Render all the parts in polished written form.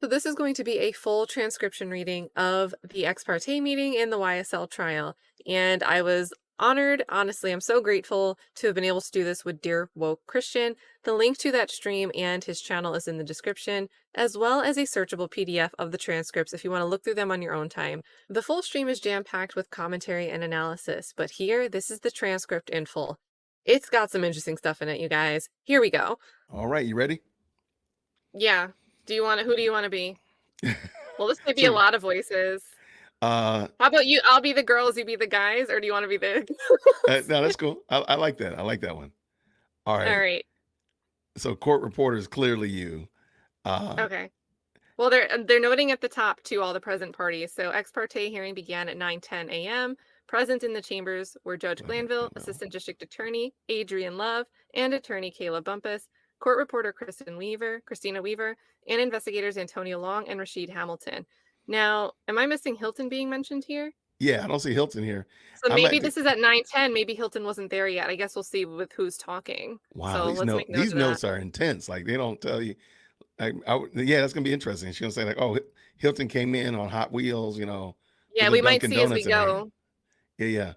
So this is going to be a full transcription reading of the ex parte meeting in the YSL trial. And I was honored. Honestly, I'm so grateful to have been able to do this with dear woke Christian. The link to that stream and his channel is in the description, as well as a searchable PDF of the transcripts if you want to look through them on your own time. The full stream is jam-packed with commentary and analysis, but here, this is the transcript in full. It's got some interesting stuff in it, you guys. Here we go. All right, you ready? Yeah. Who do you want to be? Well, this might be a So, lot of voices. uh, How about you? I'll be the girls, you be the guys, or do you want to be the no, girls? that's cool. I like that. I like that one. All All right. right. So, court reporter is clearly you. Uh, Okay. Well, they're noting at the top to all the present parties. So ex parte hearing began at 9:10 a.m. Present in the chambers were Judge Glanville, Assistant District Attorney Adrian Love, and Attorney Kayla Bumpus, Court Reporter Christina Weaver, and investigators Antonio Long and Rashid Hamilton. Now, am I missing Hilton being mentioned here? yeah, I don't see Hilton here. So I'm maybe at the, this is at 9:10. Maybe Hilton wasn't there yet. I guess we'll see with who's talking. wow, So let's make note these of that. notes are intense. Like they don't tell you. Yeah, that's gonna be interesting. She's gonna say like, oh, Hilton came in on Hot Wheels, Yeah, with a we might Dunkin' see as we Donuts in her hand. go. Yeah, yeah.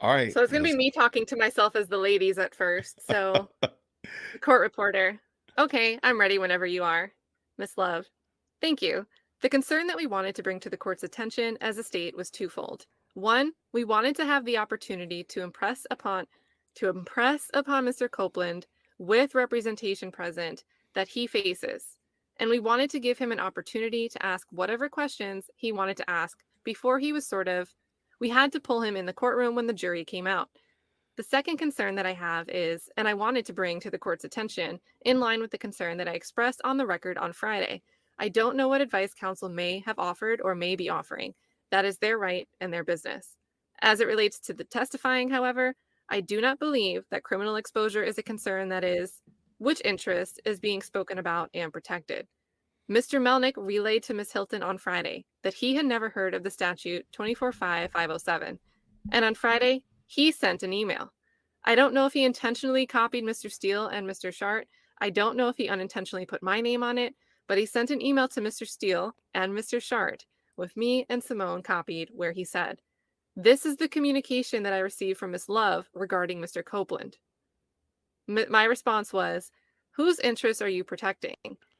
All right. So it's gonna be me talking to myself as the ladies at first. So, court reporter. Okay, I'm ready whenever you are. Miss Love. Thank you. The concern that we wanted to bring to the court's attention as a state was twofold. One, we wanted to have the opportunity to impress upon Mr. Copeland with representation present that he faces. And we wanted to give him an opportunity to ask whatever questions he wanted to ask before he was we had to pull him in the courtroom when the jury came out. The second concern that I have is, and I wanted to bring to the court's attention, in line with the concern that I expressed on the record on Friday. I don't know what advice counsel may have offered or may be offering. That is their right and their business. As it relates to the testifying, however, I do not believe that criminal exposure is a concern that is, which interest is being spoken about and protected. Mr. Melnick relayed to Ms. Hilton on Friday that he had never heard of the statute 245-507. And on Friday, he sent an email. I don't know if he intentionally copied Mr. Steele and Mr. Shart. I don't know if he unintentionally put my name on it, but he sent an email to Mr. Steele and Mr. Shart with me and Simone copied where he said, "This is the communication that I received from Miss Love regarding Mr. Copeland." My response was, "Whose interests are you protecting?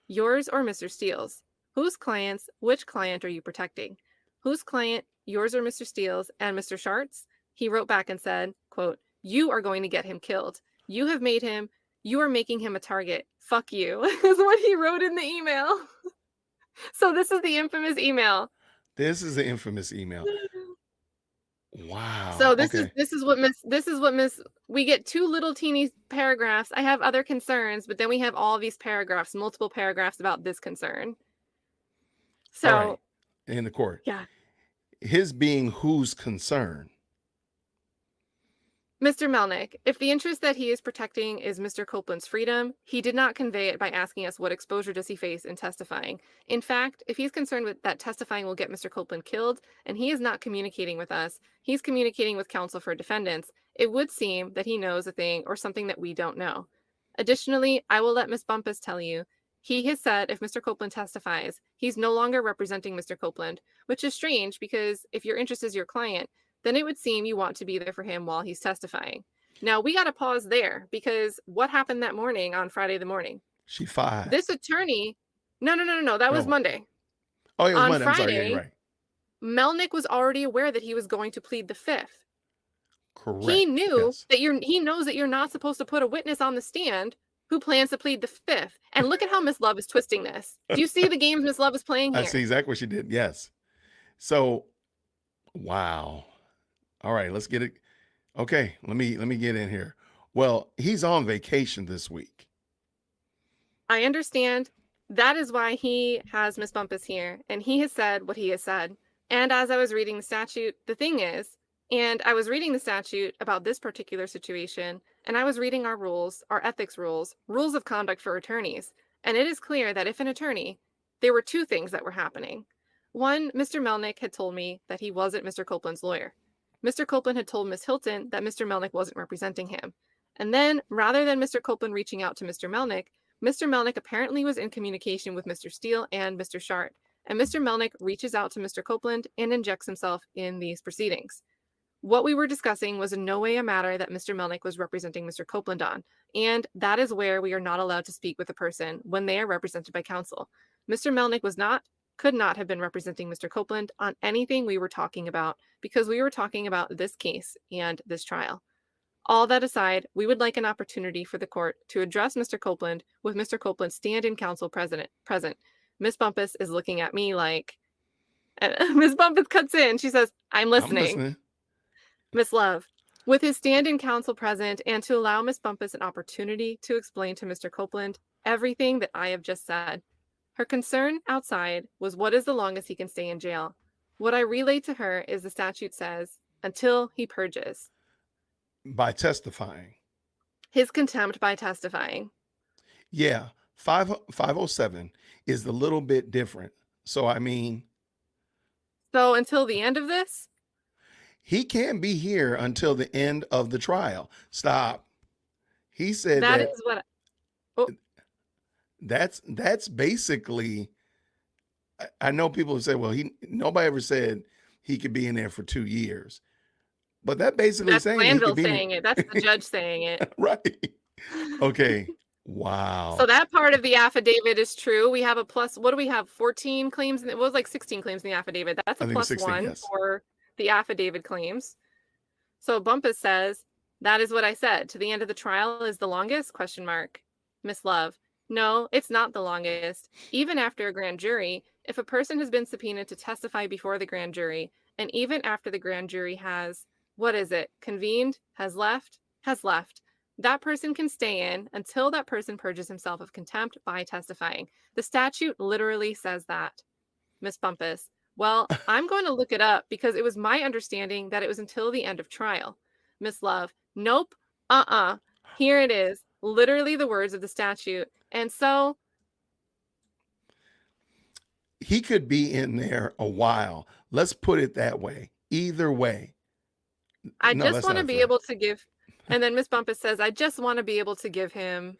Yours or Mr. Steele's? Whose clients, which client are you protecting? Whose client, yours or Mr. Steele's and Mr. Shart's?" He wrote back and said, quote, "You are going to get him killed. You are making him a target. Fuck you," is what he wrote in the email. So this is the infamous email. This is the infamous email. So Wow. this is Okay. Miss we get two little teeny paragraphs. I have other concerns, but then we have all these paragraphs, multiple paragraphs about this concern. All right. So, In the court, yeah. his being whose concern? Mr. Melnick, if the interest that he is protecting is Mr. Copeland's freedom, he did not convey it by asking us what exposure does he face in testifying. In fact, if he's concerned with that testifying will get Mr. Copeland killed, and he is not communicating with us, he's communicating with counsel for defendants, it would seem that he knows a thing or something that we don't know. Additionally, I will let Ms. Bumpus tell you, he has said if Mr. Copeland testifies, he's no longer representing Mr. Copeland, which is strange because if your interest is your client, then it would seem you want to be there for him while he's testifying. Now, we got to pause there because what happened that morning on Friday the morning? She fired. This attorney, no, that was No. Monday. Oh, it was On Monday. I'm sorry. Yeah, you're Friday, right. Melnick was already aware that he was going to plead the fifth. He Correct. knew Yes. that he knows that you're not supposed to put a witness on the stand who plans to plead the fifth. And look at how Miss Love is twisting this. Do you see the games Miss Love is playing I see here? exactly what she did. Yes. So, wow. All right, let's get it. Okay, let me get in here. Well, he's on vacation this week. I understand. That is why he has Miss Bumpus here, and he has said what he has said. And as I was reading the statute, the thing is, and I was reading the statute about this particular situation, and I was reading our rules, our ethics rules, rules of conduct for attorneys, and it is clear that if an attorney, there were two things that were happening. One, Mr. Melnick had told me that he wasn't Mr. Copeland's lawyer. Mr. Copeland had told Miss Hilton that Mr. Melnick wasn't representing him. And then, rather than Mr. Copeland reaching out to Mr. Melnick, Mr. Melnick apparently was in communication with Mr. Steele and Mr. Shart, and Mr. Melnick reaches out to Mr. Copeland and injects himself in these proceedings. What we were discussing was in no way a matter that Mr. Melnick was representing Mr. Copeland on, and that is where we are not allowed to speak with a person when they are represented by counsel. Mr. Melnick could not have been representing Mr. Copeland on anything we were talking about because we were talking about this case and this trial. All that aside, we would like an opportunity for the court to address Mr. Copeland with Mr. Copeland's stand-in counsel present. Miss Bumpus is looking at me like, Miss Bumpus cuts in. She says, I'm I'm listening. listening. Miss Love, with his stand-in counsel present and to allow Miss Bumpus an opportunity to explain to Mr. Copeland everything that I have just said. Her concern outside was what is the longest he can stay in jail. What I relayed to her is the statute says, until he purges. By testifying. His contempt by testifying. Yeah, 507 is a little bit different. So, I mean, So until the end of this? he can't be here until the end of the trial. Stop. He said That that is what oh, that's basically, I know people have said, well, nobody ever said he could be in there for 2 years. But that basically that's saying he could Glanville be saying it. That's the judge saying it. right. Okay. So Wow. that part of the affidavit is true. We have a plus, what do we have? 14 claims? It was like 16 claims in the affidavit. That's I a think it's plus 16, one yes. for the affidavit claims. So Bumpus says, that is what I said. To the end of the trial is the longest? Question mark. Miss Love, no, it's not the longest. Even after a grand jury, if a person has been subpoenaed to testify before the grand jury, and even after the grand jury has, what is it, convened, has left, that person can stay in until that person purges himself of contempt by testifying. The statute literally says that. Miss Bumpus, well, I'm going to look it up because it was my understanding that it was until the end of trial. Miss Love, nope, here it is, literally the words of the statute. And so He could be in there a while. Let's put it that way. Either way. I No, just that's want to not be fair. able to give, and then Miss Bumpus says, I just want to be able to give him.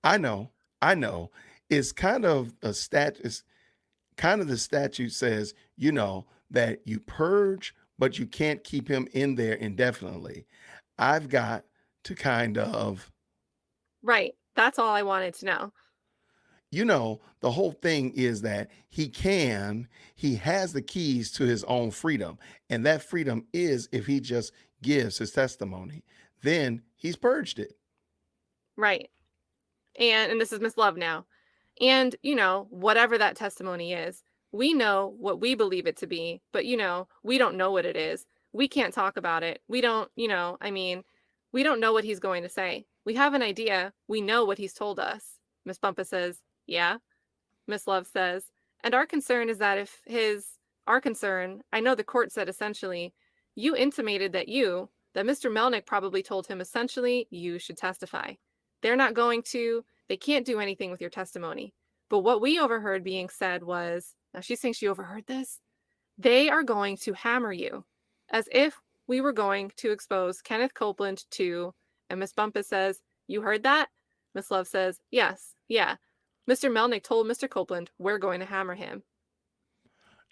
I know. I know. It's kind of a it's kind of the statute says, that you purge, but you can't keep him in there indefinitely. I've got to kind of, Right. That's all I wanted to know. the whole thing is that he has the keys to his own freedom. And that freedom is if he just gives his testimony, then he's purged it. Right. And this is Miss Love now. And, whatever that testimony is, we know what we believe it to be, but, we don't know what it is. We can't talk about it. We don't, we don't know what he's going to say. We have an idea. We know what he's told us. Miss Bumpus says, yeah. Miss Love says, and our concern is that our concern, I know the court said essentially, you intimated that Mr. Melnick probably told him essentially you should testify. They can't do anything with your testimony. But what we overheard being said was, now she's saying she overheard this, they are going to hammer you, as if we were going to expose Kenneth Copeland to, and Miss Bumpus says, you heard that? Miss Love says, yes, yeah. Mr. Melnick told Mr. Copeland, we're going to hammer him.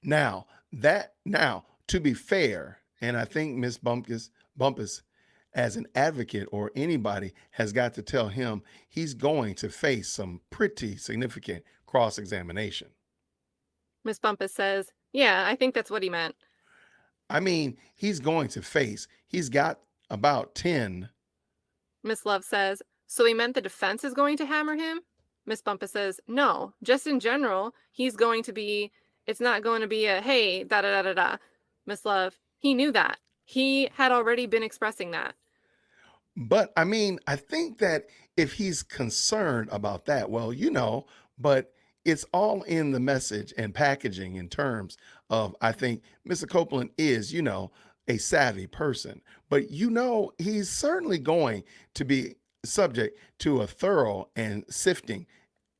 Now, to be fair, and I think Miss Bumpus, as an advocate or anybody, has got to tell him he's going to face some pretty significant cross-examination. Miss Bumpus says, yeah, I think that's what he meant. I mean, he's got about 10. Miss Love says, so he meant the defense is going to hammer him? Miss Bumpus says, no, just in general, it's not going to be a, hey, da-da-da-da-da. Miss Love, he knew that. He had already been expressing that. But I mean, I think that if he's concerned about that, well, but it's all in the message and packaging in terms of, I think Mr. Copeland is, a savvy person, but he's certainly going to be subject to a thorough and sifting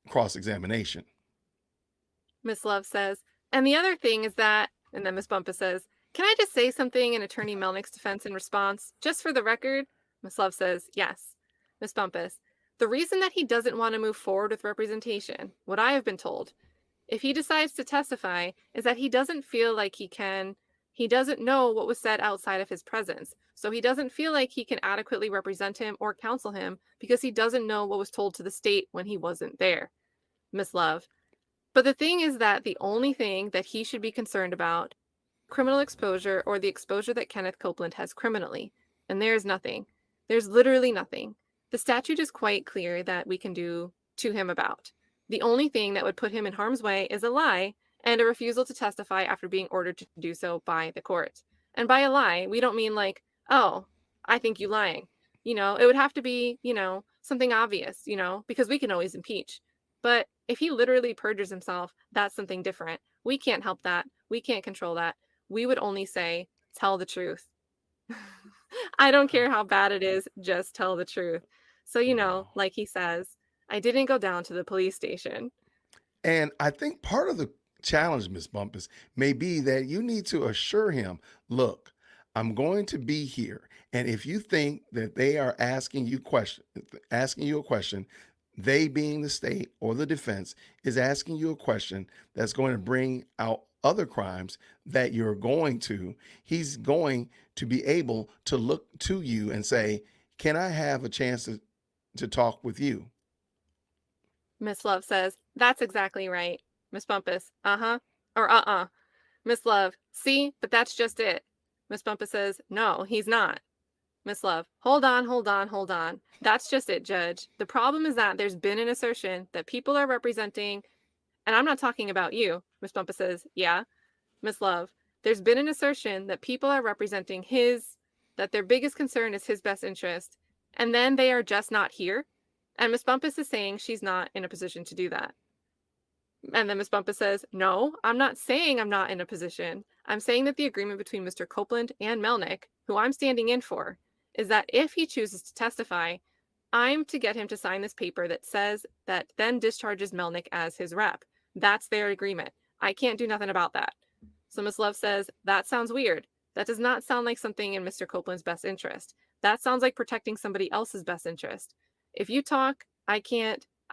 cross-examination. Miss Love says, and the other thing is that, and then Miss Bumpus says, can I just say something in Attorney Melnick's defense in response, just for the record? Miss Love says, yes. Miss Bumpus, The reason that he doesn't want to move forward with representation, what I have been told, if he decides to testify, is that he doesn't feel like he doesn't know what was said outside of his presence. So he doesn't feel like he can adequately represent him or counsel him because he doesn't know what was told to the state when he wasn't there. Miss Love. But the thing is that the only thing that he should be concerned about, criminal exposure or the exposure that Kenneth Copeland has criminally. And there's nothing. There's literally nothing. The statute is quite clear that we can do to him about. The only thing that would put him in harm's way is a lie and a refusal to testify after being ordered to do so by the court. And by a lie, we don't mean like, oh, I think you lying. It would have to be, something obvious, because we can always impeach. But if he literally perjures himself, that's something different. We can't help that. We can't control that. We would only say, tell the truth. I don't care how bad it is, just tell the truth. So, Wow. like he says, I didn't go down to the police station. And I think part of the challenge, Miss Bumpus, may be that you need to assure him, look, I'm going to be here. And if you think that they are asking you a question, they being the state or the defense is asking you a question that's going to bring out other crimes that you're going to, he's going to be able to look to you and say, can I have a chance to talk with you? Miss Love says, that's exactly right. Miss Bumpus, uh-huh. Or uh-uh. Miss Love, see, but that's just it. Miss Bumpus says, no, he's not. Miss Love, hold on, hold on, hold on. That's just it, Judge. The problem is that there's been an assertion that people are representing, and I'm not talking about you. Miss Bumpus says, yeah. Miss Love, there's been an assertion that people are representing that their biggest concern is his best interest, and then they are just not here. And Miss Bumpus is saying she's not in a position to do that. And then Miss Bumpus says, no, I'm not saying I'm not in a position. I'm saying that the agreement between Mr. Copeland and Melnick, who I'm standing in for, is that if he chooses to testify, I'm to get him to sign this paper that says that then discharges Melnick as his rep. That's their agreement. I can't do nothing about that. So Miss Love says, that sounds weird. That does not sound like something in Mr. Copeland's best interest. That sounds like protecting somebody else's best interest. If you talk, I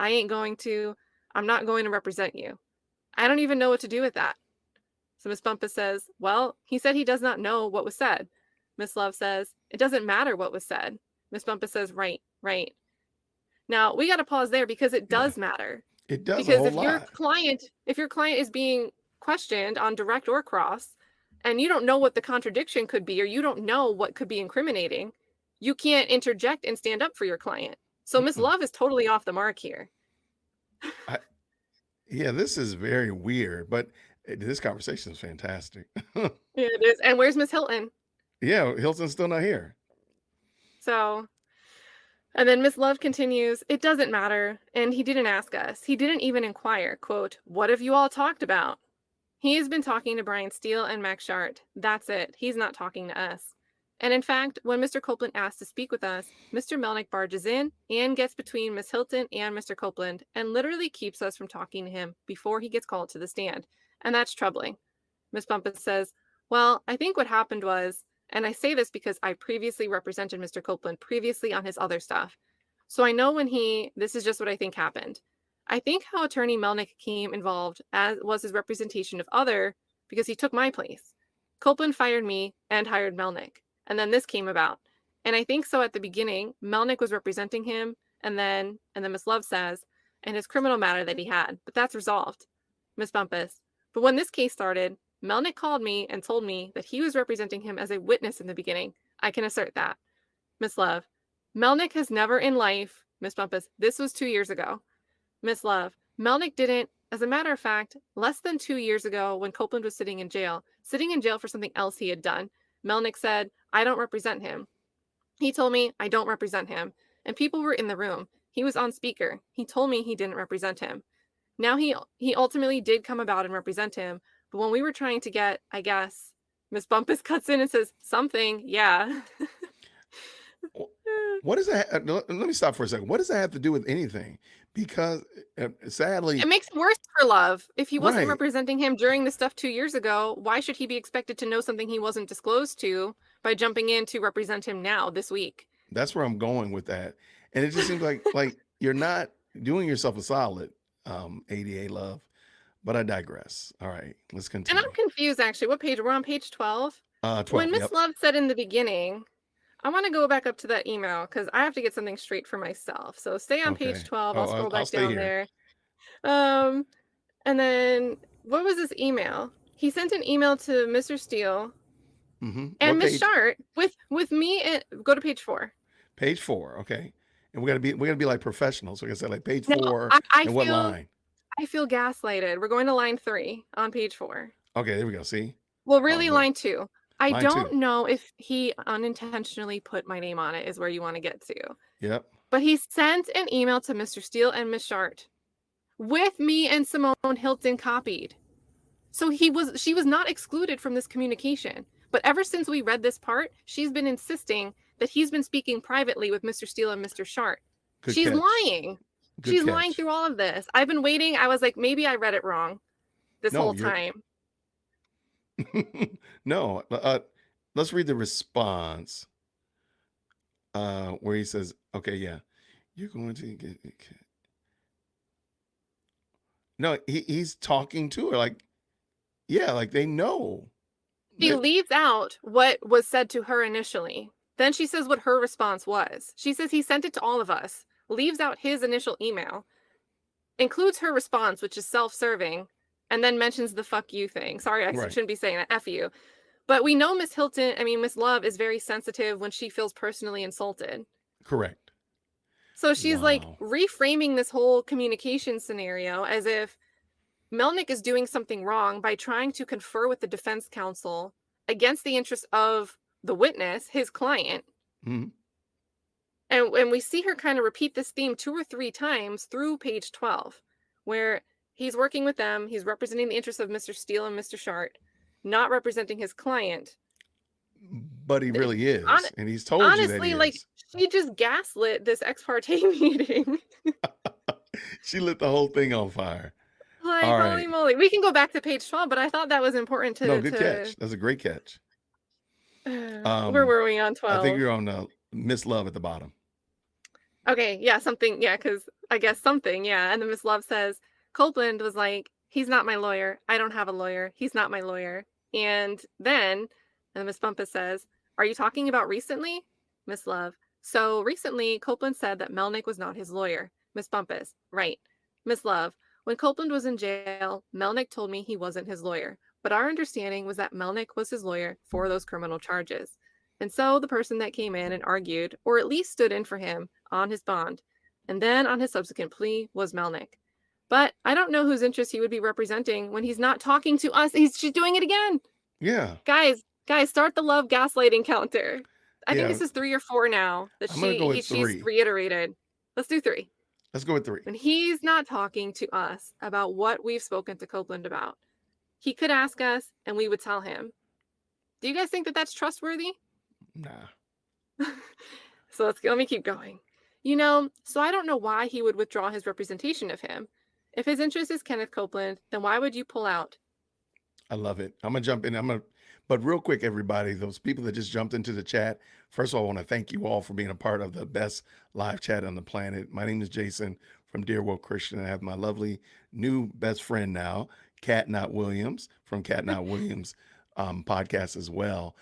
ain't going to, I'm not going to represent you. I don't even know what to do with that. So Miss Bumpus says, well, he said he does not know what was said. Miss Love says, it doesn't matter what was said. Miss Bumpus says, right, right. Now we got to pause there because it Yeah, does matter. it does a Because whole lot. if your client is being questioned on direct or cross, and you don't know what the contradiction could be, or you don't know what could be incriminating, you can't interject and stand up for your client. So Miss Mm-mm. Love is totally off the mark here. I, yeah, this is very weird, but this conversation is fantastic. Yeah, it is. And where's Miss Hilton? Yeah, Hilton's still not here. So, and then Miss Love continues, it doesn't matter. And he didn't ask us. He didn't even inquire, quote, what have you all talked about? He's been talking to Brian Steele and Max Shart. That's it. He's not talking to us. And in fact, when Mr. Copeland asks to speak with us, Mr. Melnick barges in and gets between Miss Hilton and Mr. Copeland and literally keeps us from talking to him before he gets called to the stand. And that's troubling. Miss Bumpus says, well, I think what happened was, and I say this because I previously represented Mr. Copeland previously on his other stuff. So I know this is just what I think happened. I think how attorney Melnick came involved as was his representation of other because he took my place. Copeland fired me and hired Melnick. And then this came about. And I think so at the beginning, Melnick was representing him, and then Miss Love says, and his criminal matter that he had, but that's resolved. Miss Bumpus. But when this case started, Melnick called me and told me that he was representing him as a witness in the beginning. I can assert that. Miss Love. Melnick has never in life, Miss Bumpus, this was 2 years ago. Miss Love. Melnick didn't, as a matter of fact, less than 2 years ago when Copeland was sitting in jail for something else he had done, Melnick said, I don't represent him. He told me I don't represent him. And people were in the room. He was on speaker. He told me he didn't represent him. Now he ultimately did come about and represent him. But when we were trying to get, I guess, Miss Bumpus cuts in and says, something, yeah. Wh- What does that? Let me stop for a second. What does that have to do with anything? Because sadly, It makes it worse for Love. If he wasn't right. representing him during the stuff 2 years ago, why should he be expected to know something he wasn't disclosed to by jumping in to represent him now this week? That's where I'm going with that. And it just seems like you're not doing yourself a solid, ADA love, but I digress. All right, let's And I'm continue. confused actually. What page? We're on page 12. When 12. Miss Yep. Love said in the beginning, I want to go back up to that email because I have to get something straight for myself. So stay on page Okay. 12. Oh, I'll scroll I'll back stay down here. there. Um, and then what was this email? He sent an email to Mr. Steele and What Miss page? Shart with me and go to page 4. Page 4. Okay. And we're gonna be like professionals. Like I said, like page No, 4 I, I and what feel line? I feel gaslighted. We're going to line 3 on page 4. Okay, there we go. See? Well, Oh, really look. line 2. I Line don't 2. know if he unintentionally put my name on it is where you want to get to. Yep. But he sent an email to Mr. Steele and Miss Shart with me and Simone Hilton copied. So she was not excluded from this communication. But ever since we read this part, she's been insisting that he's been speaking privately with Mr. Steele and Mr. Shart. Good She's catch. lying. Good She's lying catch. through all of this. I've been waiting. I was like, maybe I read it wrong this No, whole you're time. no. Let's read the response. Where he says, "Okay, yeah, you're going to get." No, he's talking to her like, yeah, like they know She that. leaves out what was said to her initially. Then she says what her response was. She says he sent it to all of us, leaves out his initial email, includes her response, which is self serving, and then mentions the fuck you thing. Sorry, I Right. shouldn't be saying that. F you. But we know Miss Love is very sensitive when she feels personally insulted. Correct. So she's like Wow. reframing this whole communication scenario as if Melnick is doing something wrong by trying to confer with the defense counsel against the interest of the witness, his client. Mhm. And we see her kind of repeat this theme 2 or 3 times through page 12, where he's working with them, he's representing the interests of Mr. Steele and Mr. Shart, not representing his client. But he It, really hon- is, and he's told you that he honestly, like is. she just gaslit this ex parte meeting. She lit the whole thing on fire. Like, All holy right. moly. We can go back to page 12, but I thought that was important No, to good catch. That's a great catch. where Um, were we on I think 12? you're on Miss Love at the bottom. Okay, yeah, something, yeah, because I guess something, yeah. And then Miss Love says, Copeland was like, he's not my lawyer. I don't have a lawyer. He's not my lawyer. And Miss Bumpus says, are you talking about recently? Miss Love, so recently, Copeland said that Melnick was not his lawyer. Miss Bumpus, right. Miss Love, when Copeland was in jail, Melnick told me he wasn't his lawyer. But our understanding was that Melnick was his lawyer for those criminal charges. And so the person that came in and argued, or at least stood in for him on his bond, and then on his subsequent plea was Melnick. But I don't know whose interest he would be representing when he's not talking to us. She's doing it again. Yeah. Guys, start the love gaslighting counter. I think Yeah. this is 3 or 4 now that I'm gonna go with she's 3. reiterated. Let's do 3. Let's go with 3. When he's not talking to us about what we've spoken to Copeland about, he could ask us and we would tell him. Do you guys think that that's trustworthy? Nah. So let me keep going. So I don't know why he would withdraw his representation of him. If his interest is Kenneth Copeland, then why would you pull out? I love it. I'm gonna jump in. But real quick, everybody, those people that just jumped into the chat. First of all, I want to thank you all for being a part of the best live chat on the planet. My name is Jason from Dear Woke Christian. I have my lovely new best friend now, Cat Not Williams from Cat Not Williams podcast as well.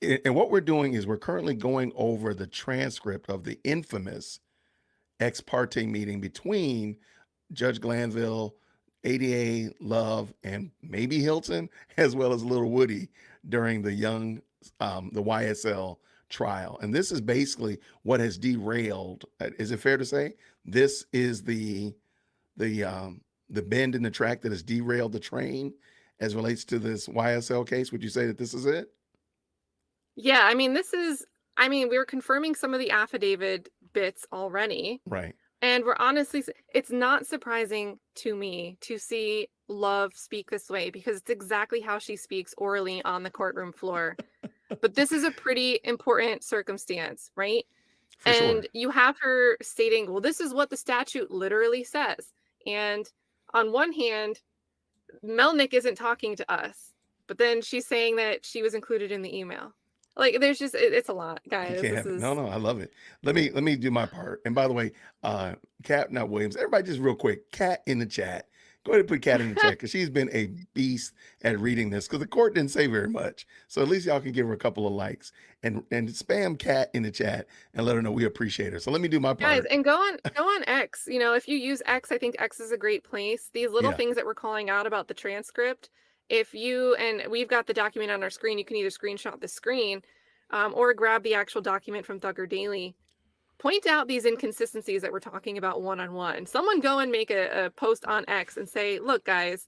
And what we're doing is we're currently going over the transcript of the infamous ex parte meeting between Judge Glanville, ADA, Love, and maybe Hilton, as well as Little Woody during the YSL trial. And this is basically what has derailed. Is it fair to say this is the bend in the track that has derailed the train as relates to this YSL case? Would you say that this is it? Yeah, we were confirming some of the affidavit bits already. Right. And it's not surprising to me to see Love speak this way because it's exactly how she speaks orally on the courtroom floor. But this is a pretty important circumstance, right? For sure. And you have her stating, well, this is what the statute literally says. And on one hand, Melnick isn't talking to us, but then she's saying that she was included in the email. Like, there's just it's a lot, You guys. can't This have it. No, is no, I love it. Let me do my part. And by the way, Kat, not Williams. Everybody, just real quick, Kat in the chat. Go ahead and put Kat in the chat because she's been a beast at reading this. Because the court didn't say very much, so at least y'all can give her a couple of likes and spam Kat in the chat and let her know we appreciate her. So let me do my guys, part. and go on X. You know, if you use X, I think X is a great place. These little Yeah. things that we're calling out about the transcript, if you and we've got the document on our screen, you can either screenshot the screen, or grab the actual document from Thugger Daily. Point out these inconsistencies that we're talking about one on one. Someone go and make a post on X and say, look, guys,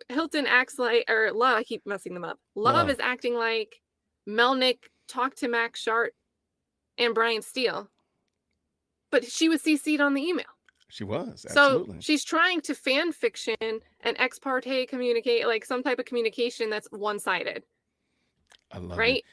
Hilton acts like, or Love, I keep messing them up. Love Love. is acting like Melnick talked to Max Shart and Brian Steele, but she was CC'd on the email. She was So absolutely. she's trying to fan fiction and ex parte communicate, like some type of communication that's one sided, I love it. right?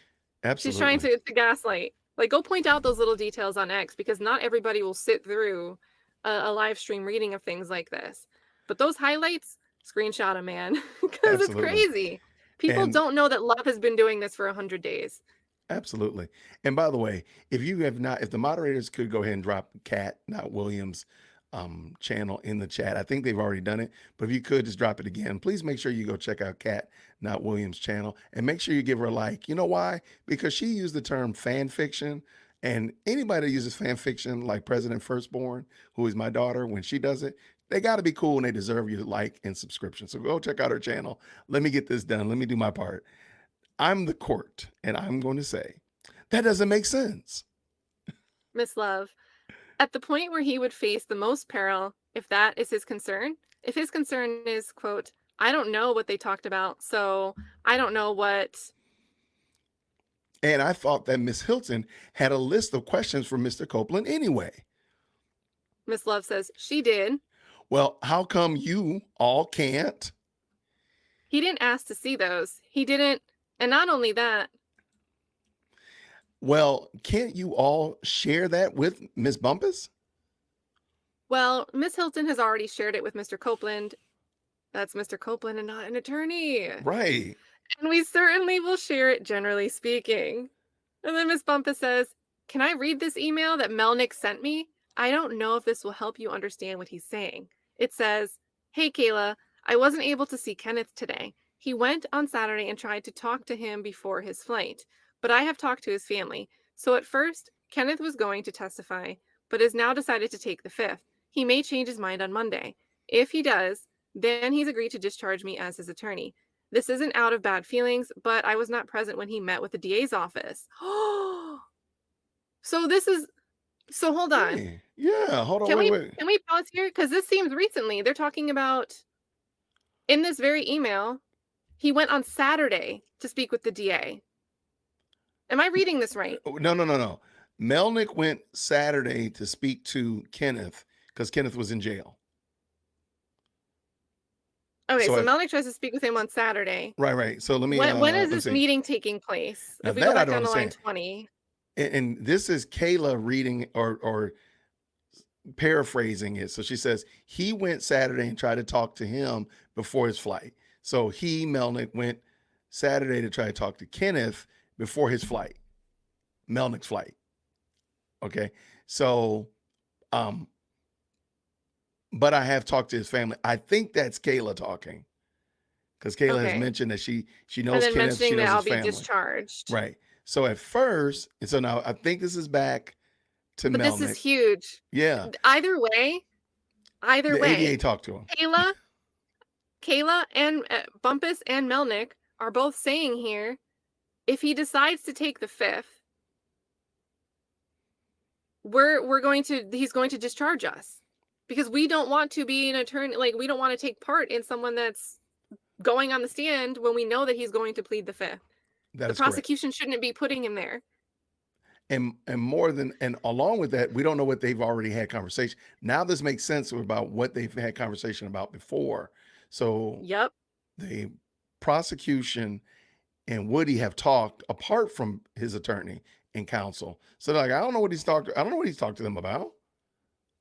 She's trying Absolutely. to gaslight. Like, go point out those little details on X because not everybody will sit through a live stream reading of things like this. But those highlights, screenshot them, man, because it's Absolutely. crazy. People And don't know that Love has been doing this for 100 days. absolutely. And by the way, if you have not, if the moderators could go ahead and drop Cat, not Williams, channel in the chat. I think they've already done it, but if you could just drop it again, please make sure you go check out Cat, not Williams channel, and make sure you give her a like. You know why? Because she used the term fan fiction, and anybody that uses fan fiction, like President Firstborn, who is my daughter, when she does it, they got to be cool and they deserve your like and subscription. So go check out her channel. Let me get this done. Let me do my part. I'm the court, and I'm going to say that doesn't make sense. Miss Love, at the point where he would face the most peril, if that is his concern, if his concern is, quote, I don't know what they talked about, so I don't know what And I thought that Miss Hilton had a list of questions for Mr. Copeland anyway. Miss Love says she did. Well, how come you all can't? He didn't ask to see those. He didn't, and not only that, Well, can't you all share that with Miss Bumpus? well, Miss Hilton has already shared it with Mr. Copeland. That's Mr. Copeland and not an attorney. Right. And we certainly will share it, generally speaking. And then Miss Bumpus says, can I read this email that Melnick sent me? I don't know if this will help you understand what he's saying. It says, hey, Kayla, I wasn't able to see Kenneth today. He went on Saturday and tried to talk to him before his flight, but I have talked to his family. So at first, Kenneth was going to testify, but has now decided to take the fifth. He may change his mind on Monday. If he does, then he's agreed to discharge me as his attorney. This isn't out of bad feelings, but I was not present when he met with the DA's office. So this is so hold on. Hey, yeah. Hold on. Can Wait, we wait. can we pause here? Because this seems recently. They're talking about in this very email, he went on Saturday to speak with the DA. Am I reading this right? Oh, no, no, no, no. Melnick went Saturday to speak to Kenneth because Kenneth was in jail. Okay, So so if Melnick tries to speak with him on Saturday. right, right. So let me When is let's this see. meeting taking place? Now If we go that I back don't down to line understand. 20. And this is Kayla reading or paraphrasing it. So she says he went Saturday and tried to talk to him before his flight. So he, Melnick, went Saturday to try to talk to Kenneth before his flight, Melnick's flight. Okay. So, but I have talked to his family. I think that's Kayla talking because Kayla has Okay. mentioned that she And knows then Kenneth, she mentioning that knows I'll his be family. discharged. Right. So at first, and so now I think this is back to But this is Melnick. huge. Yeah. Either way, The ADA talked to him. Kayla and Bumpus and Melnick are both saying here, if he decides to take the fifth, he's going to discharge us because we don't want to be an attorney. Like, we don't want to take part in someone that's going on the stand when we know that he's going to plead the fifth. That The is correct. prosecution shouldn't be putting him there. And more than, and along with that, we don't know what they've already had conversation. Now this makes sense about what they've had conversation about before. So Yep. the prosecution and Woody have talked apart from his attorney and counsel. So they're like, I don't know what he's talked. I don't know what he's talked to them about.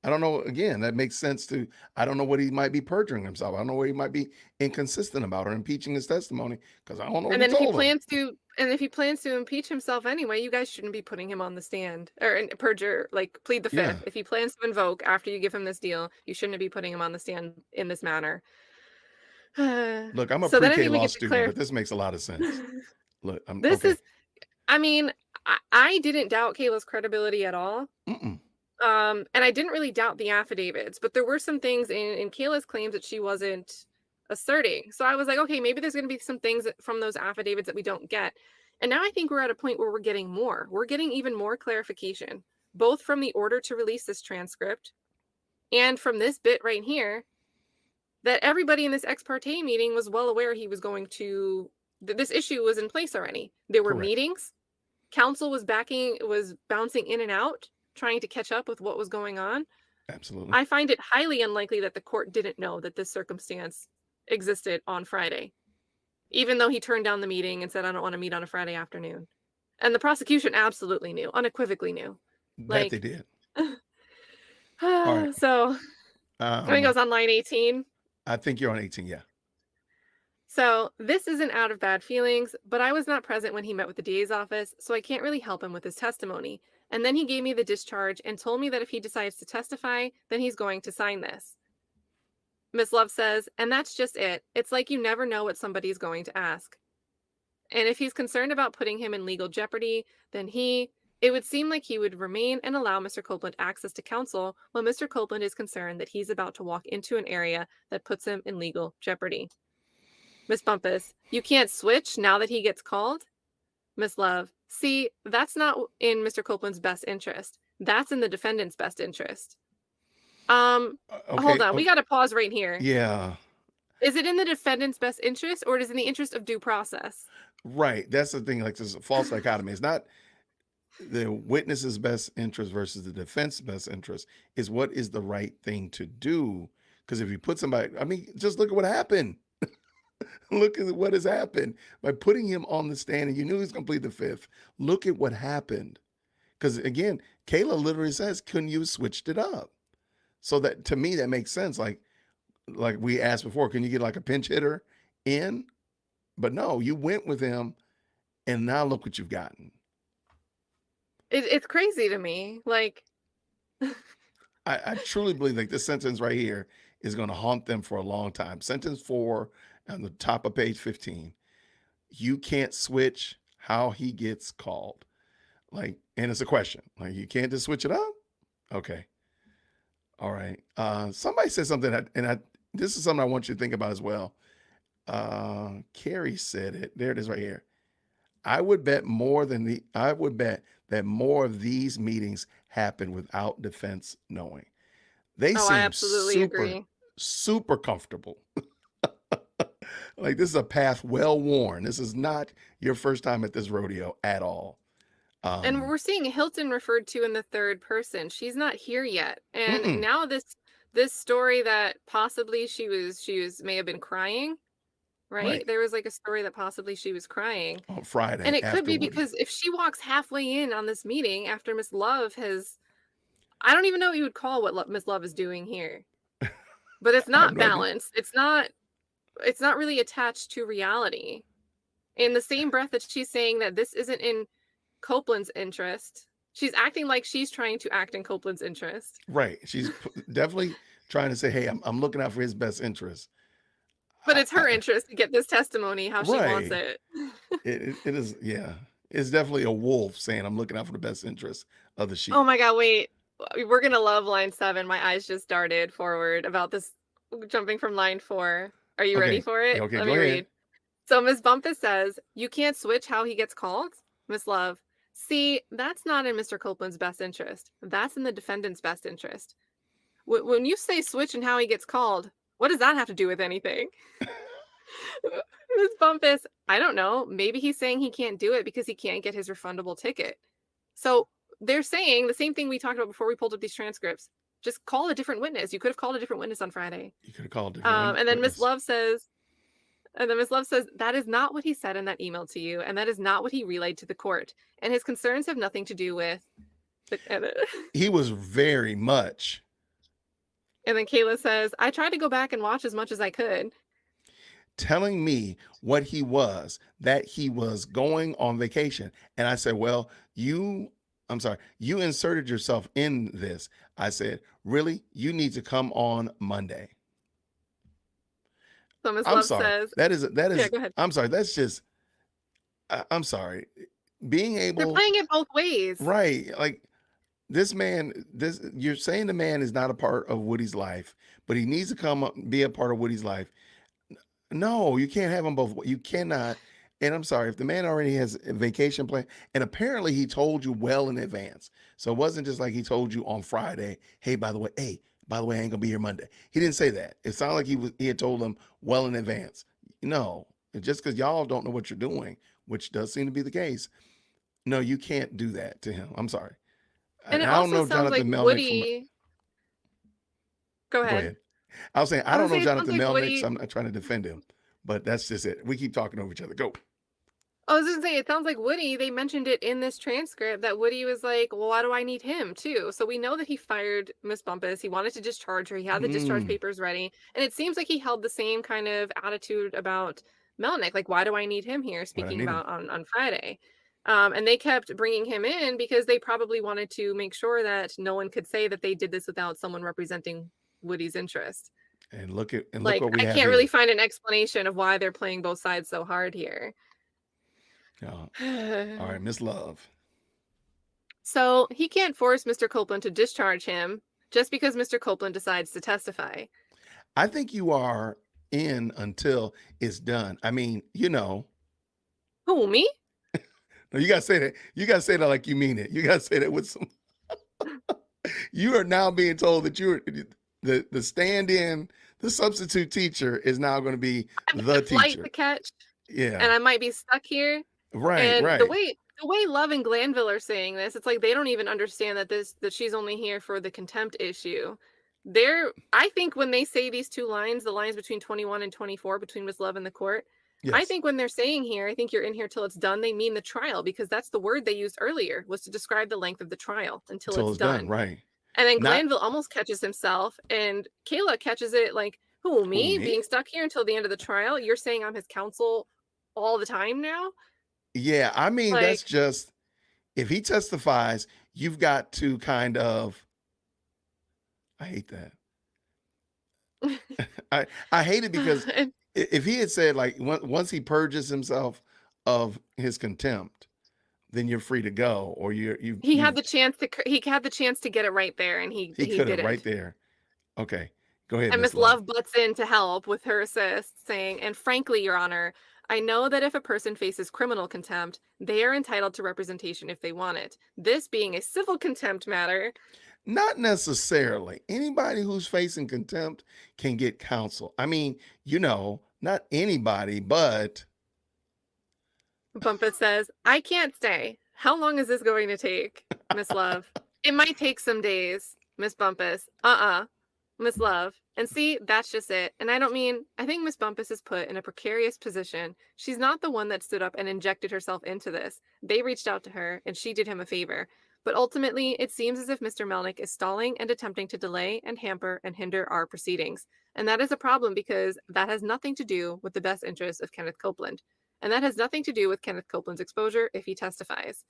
I don't know. Again, that makes sense to. I don't know what he might be perjuring himself. I don't know what he might be inconsistent about or impeaching his testimony because I don't know what And he then told him. if he plans to impeach himself anyway, you guys shouldn't be putting him on the stand or perjure, like plead the Yeah. fifth. If he plans to invoke after you give him this deal, you shouldn't be putting him on the stand in this manner. Look, I'm a So then I pre-K think we law get to student, but this makes a lot of sense. Look, I'm this okay. is I mean, I didn't doubt Kayla's credibility at all. Mm-mm. And I didn't really doubt the affidavits, but there were some things in Kayla's claims that she wasn't asserting. So I was like, okay, maybe there's going to be some things from those affidavits that we don't get. And now I think we're at a point where we're getting more. We're getting even more clarification, both from the order to release this transcript and from this bit right here, that everybody in this ex parte meeting was well aware he was going to, that this issue was in place already. There were Correct. meetings, counsel was bouncing in and out, trying to catch up with what was going on. Absolutely. I find it highly unlikely that the court didn't know that this circumstance existed on Friday, even though he turned down the meeting and said, I don't want to meet on a Friday afternoon. And the prosecution absolutely knew, unequivocally knew. That they Like, did. All right. so I think I Um, was on line 18. I think you're on 18. Yeah. So this isn't out of bad feelings, but I was not present when he met with the DA's office, so I can't really help him with his testimony. And then he gave me the discharge and told me that if he decides to testify, then he's going to sign this. Miss Love says, and that's just it. It's like you never know what somebody's going to ask. And if he's concerned about putting him in legal jeopardy, then it would seem like he would remain and allow Mr. Copeland access to counsel when Mr. Copeland is concerned that he's about to walk into an area that puts him in legal jeopardy. Miss Bumpus, you can't switch now that he gets called? Miss Love, see, that's not in Mr. Copeland's best interest. That's in the defendant's best interest. Hold Okay. on. We got to pause right here. Yeah. Is it in the defendant's best interest or it is in the interest of due process? Right. That's the thing. Like, there's a false dichotomy. It's not the witness's best interest versus the defense best interest. Is what is the right thing to do? Because if you put somebody, I mean, just look at what happened. Look at what has happened by putting him on the stand, and you knew he was going to plead the fifth. Look at what happened. Because again, Kayla literally says, "Couldn't you have switched it up?" So that to me, that makes sense. Like we asked before, can you get like a pinch hitter in? But no, you went with him, and now look what you've gotten. It's crazy to me. Like, I truly believe like this sentence right here is going to haunt them for a long time. Sentence 4 on the top of page 15. You can't switch how he gets called. Like, and it's a question. Like, you can't just switch it up? Okay. All right. Somebody said something, this is something I want you to think about as well. Carrie said it. There it is right here. I would bet that more of these meetings happen without defense knowing. They oh, I seem absolutely super, agree. super comfortable. Like this is a path well worn. This is not your first time at this rodeo at all. And Um, we're seeing Hilton referred to in the third person. She's not here yet. And mm-mm, now this story that possibly she was may have been crying, right? right. There was like a story that possibly she was crying. On And Friday it could be afterwards. because if she walks halfway in on this meeting after Miss Love has, I don't even know what you would call what Miss Love is doing here. But it's I have not no idea. balanced. It's not really attached to reality. In the same breath that she's saying that this isn't in Copeland's interest, she's acting like she's trying to act in Copeland's interest. Right. She's definitely trying to say, "Hey, I'm looking out for his best interest." But it's her interest to get this testimony how she wants Right. it. It is, yeah. It's definitely a wolf saying, "I'm looking out for the best interest of the Oh sheep." my god, wait. We're gonna love line 7. My eyes just darted forward about this jumping from line 4. Are you ready Okay. for Yeah, it? okay, Let go me ahead. read. So Miss Bumpus says, "You can't switch how he gets called?" Miss Love, "See, that's not in Mr. Copeland's best interest. That's in the defendant's best interest. When you say switch and how he gets called, what does that have to do with anything?" Miss Bumpus, "I don't know. Maybe he's saying he can't do it because he can't get his refundable ticket." So they're saying the same thing we talked about before we pulled up these transcripts. Just call a different witness. You could have called a different witness on Friday. You could have called a different And then Miss witness. Love says, that is not what he said in that email to you, and that is not what he relayed to the court. And his concerns have nothing to do with the. He was very much And then Kayla says, I tried to go back and watch as much as I could. Telling me what he was, that he was going on vacation. And I said, well, I'm sorry, you inserted yourself in this. I said, really? You need to come on Monday. So Miss I'm Love sorry. says, That yeah, is, go ahead. I'm sorry. That's just, I'm sorry. Being They're able, playing it both ways. right. Like this man, you're saying the man is not a part of Woody's life, but he needs to come up, be a part of Woody's life. No, you can't have them both. You cannot. And I'm sorry, if the man already has a vacation plan, and apparently he told you well in advance. So it wasn't just like he told you on Friday, hey, by the way, I ain't gonna be here Monday. He didn't say that. It sounded like he had told them well in advance. No, just because y'all don't know what you're doing, which does seem to be the case. No, you can't do that to him. I'm sorry. And And it I don't also know sounds like Jonathan Melnick from. Woody. Go Go ahead. ahead. I was saying I I don't was know gonna say it sounds Jonathan like Melnick, so Woody. I'm not trying to defend him, but that's just it. We keep talking over each other. Go. I was gonna say it sounds like Woody. They mentioned it in this transcript that Woody was like, "Well, why do I need him too?" So we know that he fired Miss Bumpus. He wanted to discharge her. He had the discharge Mm, papers ready, and it seems like he held the same kind of attitude about Melnick. Like, why do I need him here? but I Speaking need him. about on Friday, and they kept bringing him in because they probably wanted to make sure that no one could say that they did this without someone representing Woody's interest. And look Like, what we I have can't really here. find an explanation of why they're playing both sides so hard here. All right, Miss Love. So he can't force Mr. Copeland to discharge him just because Mr. Copeland decides to testify. I think you are in until it's done. I mean, Who, me? no, you gotta say that. You gotta say that like you mean it. You gotta say that with some. You are now being told that you're the stand-in, the substitute teacher is now going to be I've the got a flight teacher. to catch Yeah. and I might be stuck here. Right. And the Right. way Love and Glanville are saying this, it's like they don't even understand that she's only here for the contempt issue. I think when they say these two lines, the lines between 21 and 24 between Miss Love and the court, I Yes. think when they're saying here, I think you're in here till it's done, they mean the trial because that's the word they used earlier was to describe the length of the trial until Until it's it's done. done. Right. And then Not Glanville almost catches himself, and Kayla catches it like, who, who me? me? Being stuck here until the end of the trial? You're saying I'm his counsel all the time now? Yeah. I mean, Like, that's just if he testifies, you've got to kind of. I hate that. I hate it because and if he had said like once he purges himself of his contempt, then you're free to go, or he had the chance to get it right there, and he he could have right didn't. there. Okay, go ahead, And Miss Miss Love. Love butts in to help with her assist, saying, and frankly, Your Honor, I know that if a person faces criminal contempt, they are entitled to representation if they want it. This being a civil contempt matter, Not necessarily. Anybody who's facing contempt can get counsel. I mean, not anybody, but Bumpus says, I can't stay. How long is this going to take, Miss Love? It might take some days, Miss Bumpus. Miss Love. And see, that's just it. And I think Miss Bumpus is put in a precarious position. She's not the one that stood up and injected herself into this. They reached out to her, and she did him a favor. But ultimately, it seems as if Mr. Melnick is stalling and attempting to delay and hamper and hinder our proceedings. And that is a problem because that has nothing to do with the best interests of Kenneth Copeland. And that has nothing to do with Kenneth Copeland's exposure if he testifies.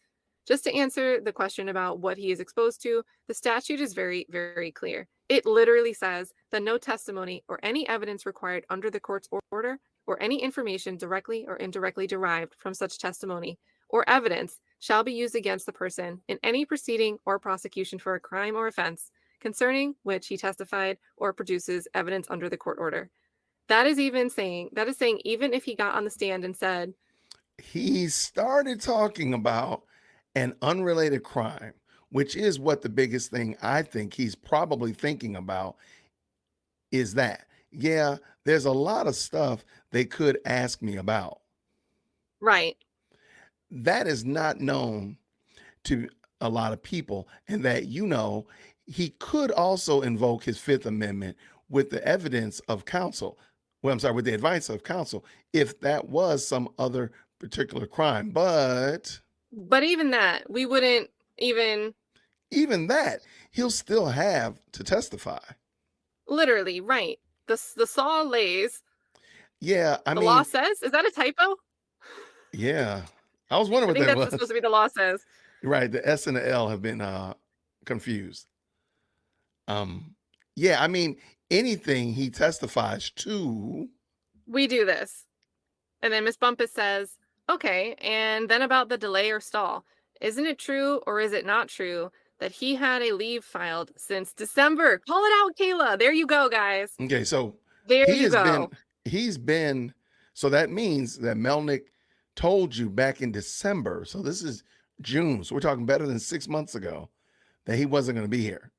Just to answer the question about what he is exposed to, the statute is very, very clear. It literally says that no testimony or any evidence required under the court's order or any information directly or indirectly derived from such testimony or evidence shall be used against the person in any proceeding or prosecution for a crime or offense concerning which he testified or produces evidence under the court order. That is saying even if he got on the stand and said, he started talking about an unrelated crime, which is what the biggest thing I think he's probably thinking about is that. Yeah, there's a lot of stuff they could ask me about. right, That is not known to a lot of people, and that he could also invoke his Fifth Amendment with the evidence of counsel. Well, I'm sorry, with the advice of counsel, if that was some other particular crime. But but even that, we wouldn't even even that, he'll still have to testify. Literally, right. The saw lays, Yeah, I the law mean, says? Is that a typo? yeah. I was wondering I what think that that's supposed was. to be the law says. Right, the S and the L have been confused. Um, yeah, I mean, anything he testifies to. We do this. And then Miss Bumpus says, okay, and then about the delay or stall. Isn't it true or is it not true that he had a leave filed since December? Call it out, Kayla. There you go, guys. Okay, so There he you has been go. he's been so that means that Melnick told you back in December. So this is June. So we're talking better than 6 months ago that he wasn't going to be here.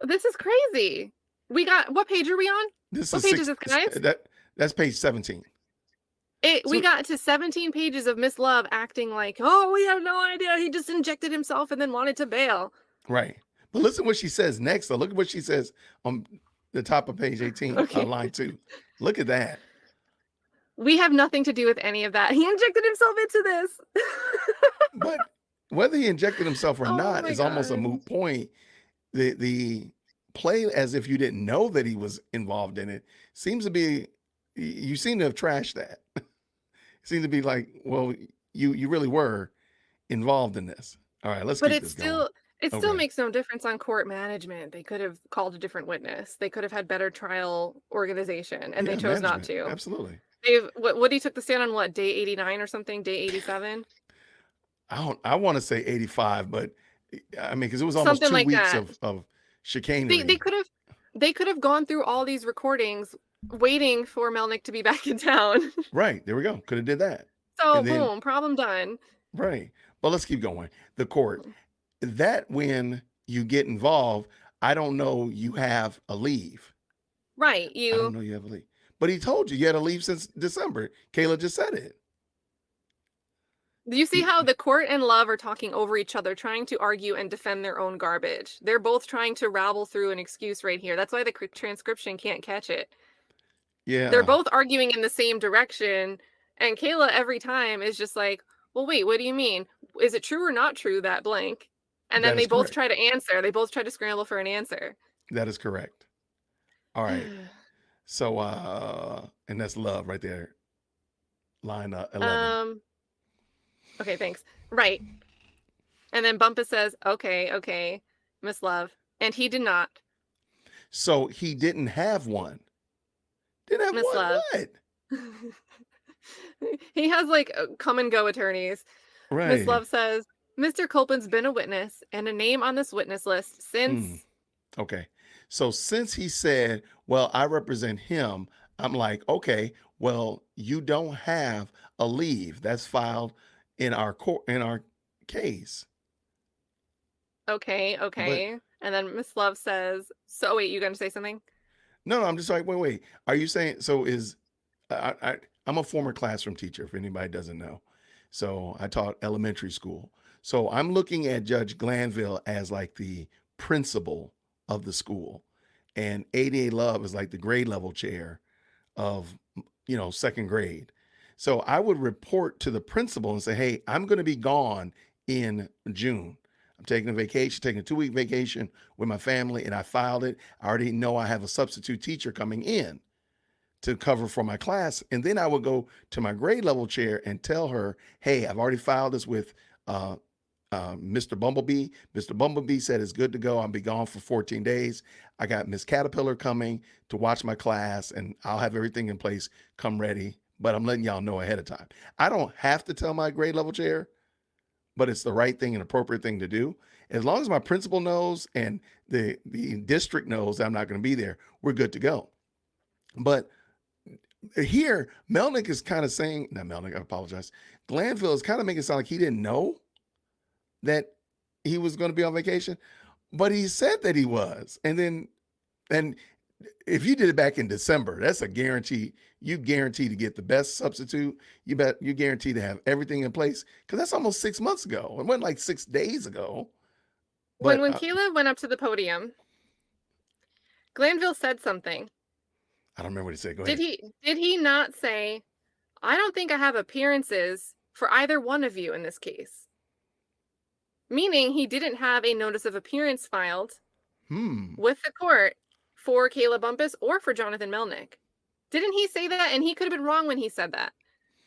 This is crazy. We got what page are we on? This What is page is six this, guys? that's page 17. We So got to 17 pages of Miss Love acting like, oh, we have no idea. He just injected himself and then wanted to bail. right. But listen what she says next. So look at what she says on the top of page 18, Okay. line 2. Look at that. We have nothing to do with any of that. He injected himself into this. But whether he injected himself or Oh not my is almost a gosh. moot point. The play as if you didn't know that he was involved in it seems to be you seem to have trashed that. It seems to be like, well, you really were involved in this. All right, let's But keep it's this going. still it still Okay. makes no difference on court management. They could have called a different witness. They could have had better trial organization, and they Yeah, chose not management. to. Absolutely. They've what he took the stand on what, day 89 or something, day 87? I want to say 85, but I mean, because it was almost Something 2 like weeks that. of They chicanery. could have gone through all these recordings waiting for Melnick to be back in town. Right. There we go. Could have did that. So And then boom, problem done. right. But let's keep going. The court. That when you get involved, I don't know you have a leave. Right. I don't You know you have a leave. But he told you had a leave since December. Kayla just said it. Do you see He, how the court and Love are talking over each other, trying to argue and defend their own garbage? They're both trying to rabble through an excuse right here. That's why the transcription can't catch it. They're yeah, both arguing in the same direction, and Kayla every time is just like, "Well, wait, what do you mean? Is it true or not true that blank?" And then that they is both correct. try to answer. They both try to scramble for an answer. That is correct. All right. um, So and that's love right there. Line 11. okay, thanks. Right. And then Bumpus says, "Okay, okay, Miss Love." And he did not. So he didn't have one. Didn't have Miss one Love. what? He has like come and go attorneys. Miss Right. Love says, Mr. Colpin's been a witness and a name on this witness list Mm, since. okay. So since he said, well, I represent him, I'm like, okay, well, you don't have a leave. That's filed in our court in our case. Okay, But okay. And then Miss Love says, so wait, you gonna say something? no, no, I'm just like, wait. Are you saying so is I'm a former classroom teacher, if anybody doesn't know. So I taught elementary school. So I'm looking at Judge Glanville as like the principal of the school. And ADA Love is like the grade level chair of, second grade. So I would report to the principal and say, hey, I'm going to be gone in June. I'm taking a vacation, taking a 2-week vacation with my family, and I filed it. I already know I have a substitute teacher coming in to cover for my class. And then I would go to my grade level chair and tell her, hey, I've already filed this with Mr. Bumblebee. Mr. Bumblebee said it's good to go. I'll be gone for 14 days. I got Miss Caterpillar coming to watch my class, and I'll have everything in place. Come ready. But I'm letting y'all know ahead of time. I don't have to tell my grade level chair, but it's the right thing and appropriate thing to do. As long as my principal knows and the district knows that I'm not going to be there, we're good to go. But here, Melnick is kind of saying, not Melnick, I apologize. Glanville is kind of making it sound like he didn't know that he was going to be on vacation, but he said that he was. And if you did it back in December, that's a guarantee. You guarantee to get the best substitute. You guarantee to have everything in place because that's almost 6 months ago. It wasn't like 6 days ago. When But Kayla went up to the podium, Glanville said something. I don't remember what he said. Go Did ahead. he not say, I don't think I have appearances for either one of you in this case? Meaning he didn't have a notice of appearance filed Hmm. with the court for Kayla Bumpus or for Jonathan Melnick. Didn't he say that? And he could have been wrong when he said that.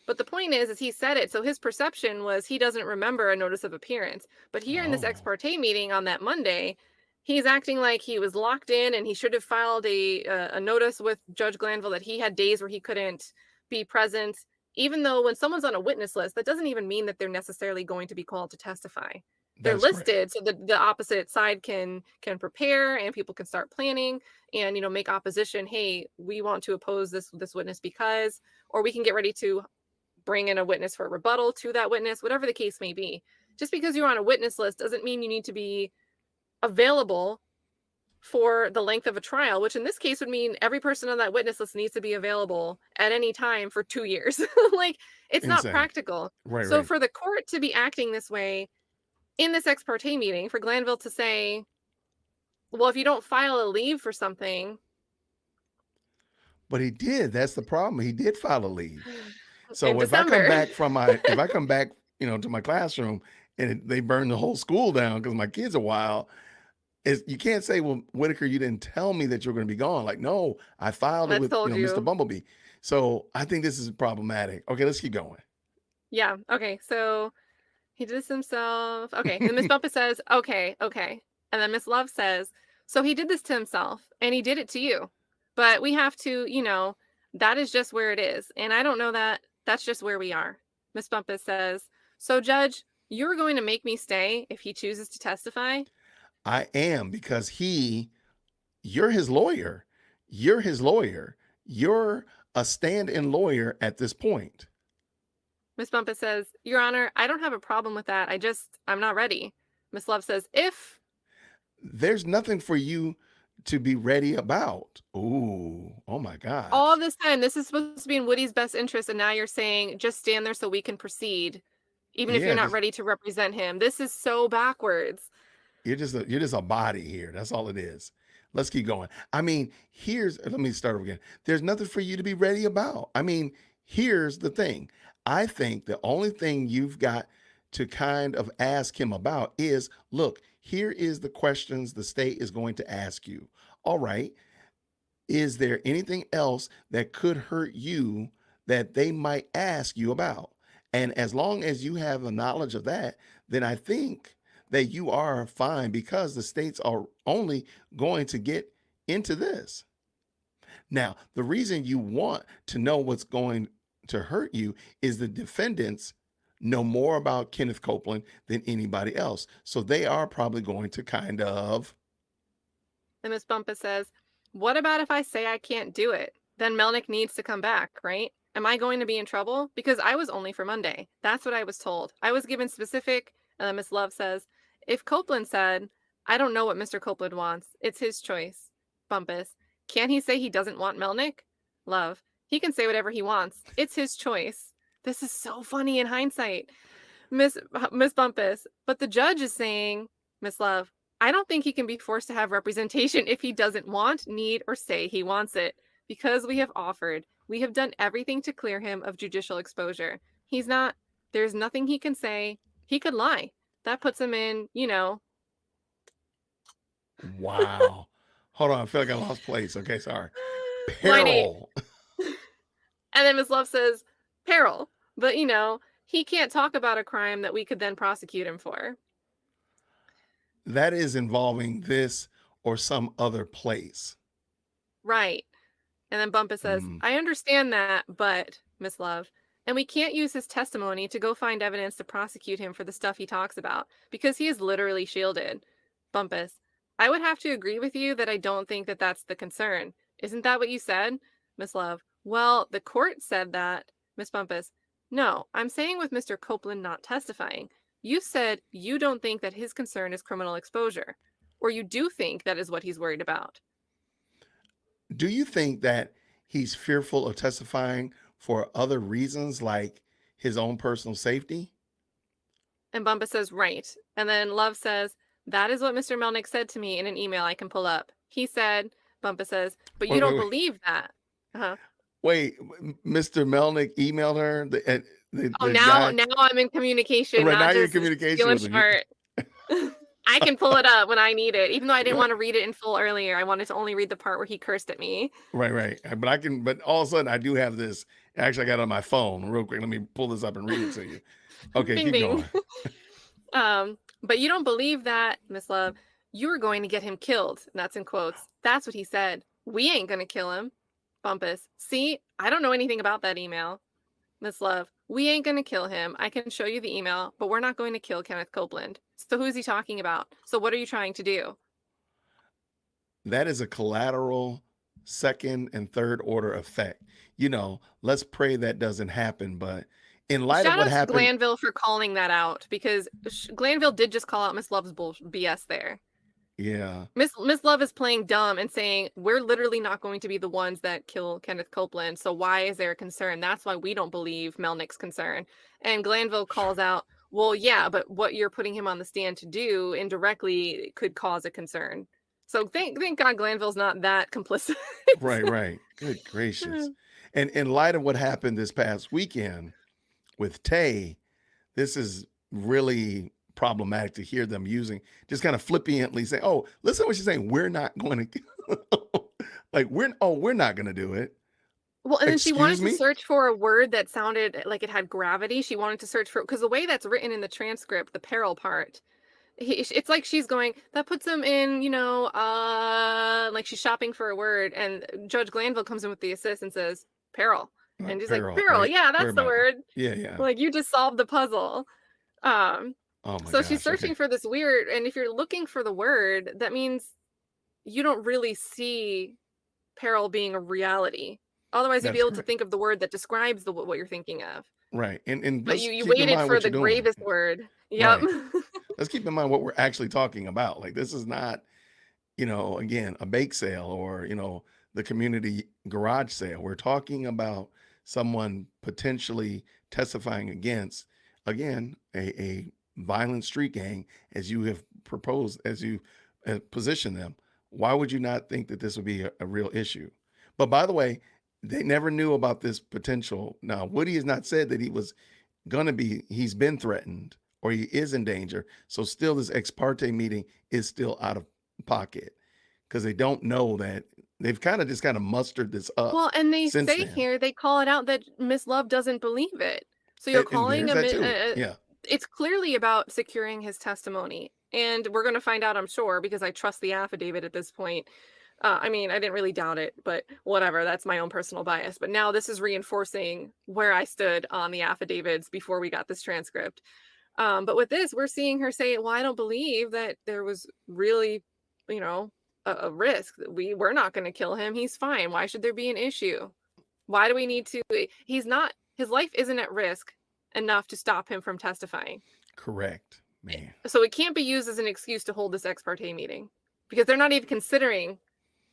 But the point is he said it, so his perception was he doesn't remember a notice of appearance. But here in this ex Oh, parte meeting on that Monday, he's acting like he was locked in and he should have filed a notice with Judge Glanville that he had days where he couldn't be present. Even though when someone's on a witness list, that doesn't even mean that they're necessarily going to be called to testify. They're that's correct. listed so that the opposite side can prepare and people can start planning and make opposition. Hey, we want to oppose this witness because, or we can get ready to bring in a witness for a rebuttal to that witness, whatever the case may be. Just because you're on a witness list doesn't mean you need to be available for the length of a trial, which in this case would mean every person on that witness list needs to be available at any time for 2 years. Like, it's not Insane. practical. Right, So right. for the court to be acting this way in this ex parte meeting, for Glanville to say, well, if you don't file a leave for something, But he did. That's the problem. He did file a leave. in So December. if I come back, to my classroom and they burn the whole school down because my kids are wild, you can't say, well, Whitaker, you didn't tell me that you're going to be gone. Like, no, I filed it Let's with, told Mr. you. Bumblebee. So I think this is problematic. Okay, let's keep going. Yeah. Okay. So he did this himself. Okay. And Miss Bumpus says, okay, okay. And then Miss Love says, so he did this to himself and he did it to you. But we have to, that is just where it is. And I don't know that that's just where we are. Miss Bumpus says, so Judge, you're going to make me stay if he chooses to testify? I am because you're his lawyer. You're his lawyer. You're a stand-in lawyer at this point. Miss Bumpus says, Your Honor, I don't have a problem with that. I'm not ready. Miss Love says, if There's nothing for you to be ready about. Ooh, oh my all gosh. this time, this is supposed to be in Woody's best interest, and now you're saying just stand there so we can proceed, even if you're Yeah, not just ready to represent him. This is so backwards. you're just a body here. That's all it is. Let's keep going. I mean, let me start over again. There's nothing for you to be ready about. I mean, here's the thing. I think the only thing you've got to kind of ask him about is, look, here is the questions the state is going to ask you. All right. Is there anything else that could hurt you that they might ask you about? And as long as you have a knowledge of that, then I think that you are fine because the states are only going to get into this. Now, the reason you want to know what's going to hurt you is the defendants know more about Kenneth Copeland than anybody else. So they are probably going to kind of. And Miss Bumpus says, what about if I say I can't do it? Then Melnick needs to come back, right? Am I going to be in trouble? Because I was only for Monday. That's what I was told. I was given specific, Miss Love says, if Copeland said, I don't know what Mr. Copeland wants. It's his choice. Bumpus, can he say he doesn't want Melnick? Love, he can say whatever he wants. It's his choice. This is so funny in hindsight. Miss Bumpus, but the judge is saying, Miss Love, I don't think he can be forced to have representation if he doesn't want, need, or say he wants it. Because we have offered, we have done everything to clear him of judicial exposure. There's nothing he can say. He could lie. That puts him in. Wow. Hold on. I feel like I lost place. Okay, sorry. Line 8. Peril. And then Miss Love says, peril. But, he can't talk about a crime that we could then prosecute him for. That is involving this or some other place. Right. And then Bumpus says, Mm. I understand that, but, Miss Love, and we can't use his testimony to go find evidence to prosecute him for the stuff he talks about, because he is literally shielded. Bumpus, I would have to agree with you that I don't think that that's the concern. Isn't that what you said? Miss Love, well, the court said that. Miss Bumpus, no, I'm saying with Mr. Copeland not testifying. You said you don't think that his concern is criminal exposure, or you do think that is what he's worried about. Do you think that he's fearful of testifying for other reasons like his own personal safety? And Bumpus says, right. And then Love says, that is what Mr. Melnick said to me in an email I can pull up. He said, Bumpus says, but you Wait, wait, don't wait. believe that. Uh-huh. Wait, Mr. Melnick emailed her, Oh, the now guy. now I'm in communication, Right now not you're in just communication stealing with him. short. I can pull it up when I need it. Even though I didn't Right, want to read it in full earlier, I wanted to only read the part where he cursed at me. right. But I can. But all of a sudden, I do have this. Actually, I got it on my phone real quick. Let me pull this up and read it to you. Okay, Bing keep bing. going. But you don't believe that, Miss Love. You were going to get him killed. And that's in quotes. That's what he said. We ain't gonna kill him. Bumpus. See, I don't know anything about that email. Miss Love. We ain't gonna kill him. I can show you the email, but we're not going to kill Kenneth Copeland. So who is he talking about? So what are you trying to do? That is a collateral second and third order effect. Let's pray that doesn't happen. But in light of Shout what out to happened, Glanville for calling that out because Glanville did just call out Miss Love's BS there. yeah, Miss Love is playing dumb and saying we're literally not going to be the ones that kill Kenneth Copeland. So why is there a concern? That's why we don't believe Melnick's concern. And Glanville calls out, well, yeah, but what you're putting him on the stand to do indirectly could cause a concern. So thank God Glanville's not that complicit. right. Good gracious. And in light of what happened this past weekend with Tay, this is really problematic to hear them using, just kind of flippantly say, "Oh, listen to what she's saying. We're not going to like we're not going to do it." Well, and then she wanted Excuse to me? search for a word that sounded like it had gravity. She wanted to search for because the way that's written in the transcript, the peril part, it's like she's going, that puts him in, like she's shopping for a word, and Judge Glanville comes in with the assist and says, peril. And he's like, Peril, peril, right? yeah, Where that's am the I? word. Yeah. Like you just solved the puzzle. Um, Oh my so she's gosh. Okay. searching for this weird, and if you're looking for the word, that means you don't really see peril being a reality. Otherwise, you'd be That's able to correct. think of the word that describes what you're thinking of. Right. And But let's you keep in waited mind for what the you're doing. gravest word. Yep. Right. Let's keep in mind what we're actually talking about. Like this is not, again, a bake sale or, the community garage sale. We're talking about someone potentially testifying against, again, a violent street gang as you have proposed, as you position them. Why would you not think that this would be a real issue? But by the way, they never knew about this potential. Now, Woody has not said that he's been threatened or he is in danger. So still this ex parte meeting is still out of pocket because they don't know that they've kind of mustered this up Well, and they since say then. here, they call it out that Miss Love doesn't believe it. So you're And calling there's him that a, too. Yeah. it's clearly about securing his testimony. And we're going to find out, I'm sure, because I trust the affidavit at this point. I mean, I didn't really doubt it, but whatever, that's my own personal bias. But now this is reinforcing where I stood on the affidavits before we got this transcript. But with this, we're seeing her say, well, I don't believe that there was really, you know, a risk. We're not going to kill him. He's fine. Why should there be an issue? Why do we need to? He's not, his life isn't at risk enough to stop him from testifying. Correct, man. So it can't be used as an excuse to hold this ex parte meeting because they're not even considering,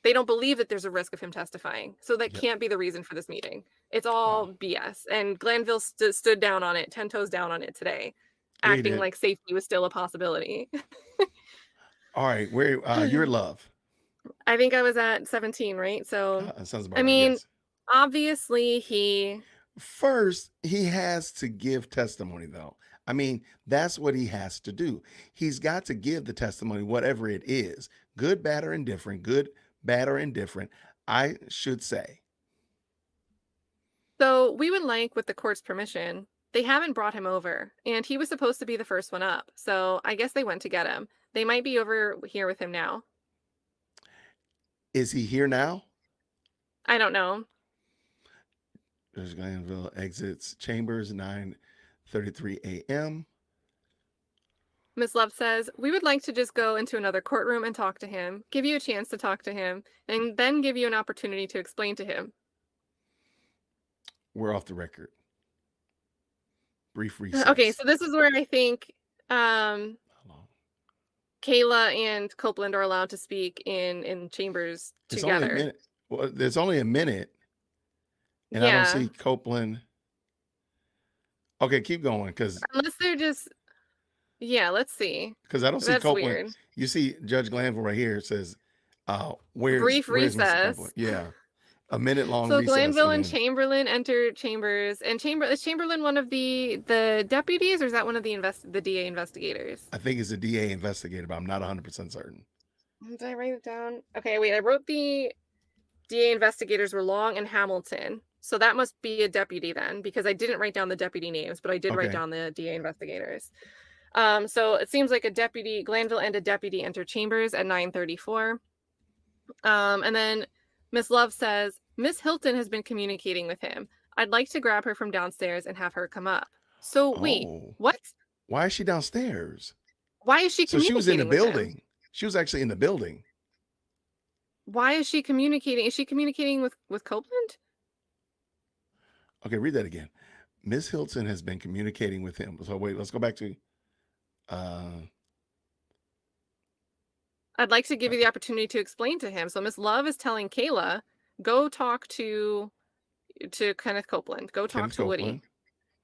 they don't believe that there's a risk of him testifying. So that Yep. can't be the reason for this meeting. It's Wow. all BS. And Glanville stood down on it, 10 toes down on it today, Yeah, he acting did. like safety was still a possibility. All right. Where your love? I think I was at 17, right? So, Sounds about I right. mean, Yes. obviously he, First, he has to give testimony, though. I mean, that's what he has to do. He's got to give the testimony, whatever it is, good, bad, or indifferent, good, bad, or indifferent, I should say. so we would like, with the court's permission, they haven't brought him over, and he was supposed to be the first one up. So I guess they went to get him. They might be over here with him now. Is he here now? I don't know. Judge Glanville exits chambers 9:33 a.m. Miss Love says, we would like to just go into another courtroom and talk to him, give you a chance to talk to him, and then give you an opportunity to explain to him. We're off the record. Brief Okay, recess. so this is where I think How long? Kayla and Copeland are allowed to speak in chambers It's only a together. minute. Well, there's only a minute, and I don't Yeah. see Copeland. Okay, keep going, Unless they're just, yeah, let's see. because I don't see That's Copeland. weird. You see Judge Glanville right here. It says, Brief where's Mr. recess. Copeland? Yeah. A minute long So recess Glanville and and then Chamberlain enter chambers, and is Chamberlain one of the deputies, or is that one of the DA investigators? I think it's a DA investigator, but I'm not 100% certain. Did I write it down? Okay, wait. I wrote the DA investigators were Long and Hamilton. So that must be a deputy then, because I didn't write down the deputy names, but I did write Okay. down the DA investigators. So it seems like a deputy, Glanville and a deputy enter chambers at 9:34. And then Miss Love says, Miss Hilton has been communicating with him. I'd like to grab her from downstairs and have her come up. So wait, Oh, what? why is she downstairs? Why is she So she was in the communicating with him? building. She was actually in the building. Why is she communicating? Is she communicating with Copeland? Okay, read that again. Miss Hilton has been communicating with him. So wait, let's go back to uh I'd like to give uh, you the opportunity to explain to him. So Miss Love is telling Kayla, go talk to Kenneth Copeland. Go talk Kenneth to Woody. Copeland.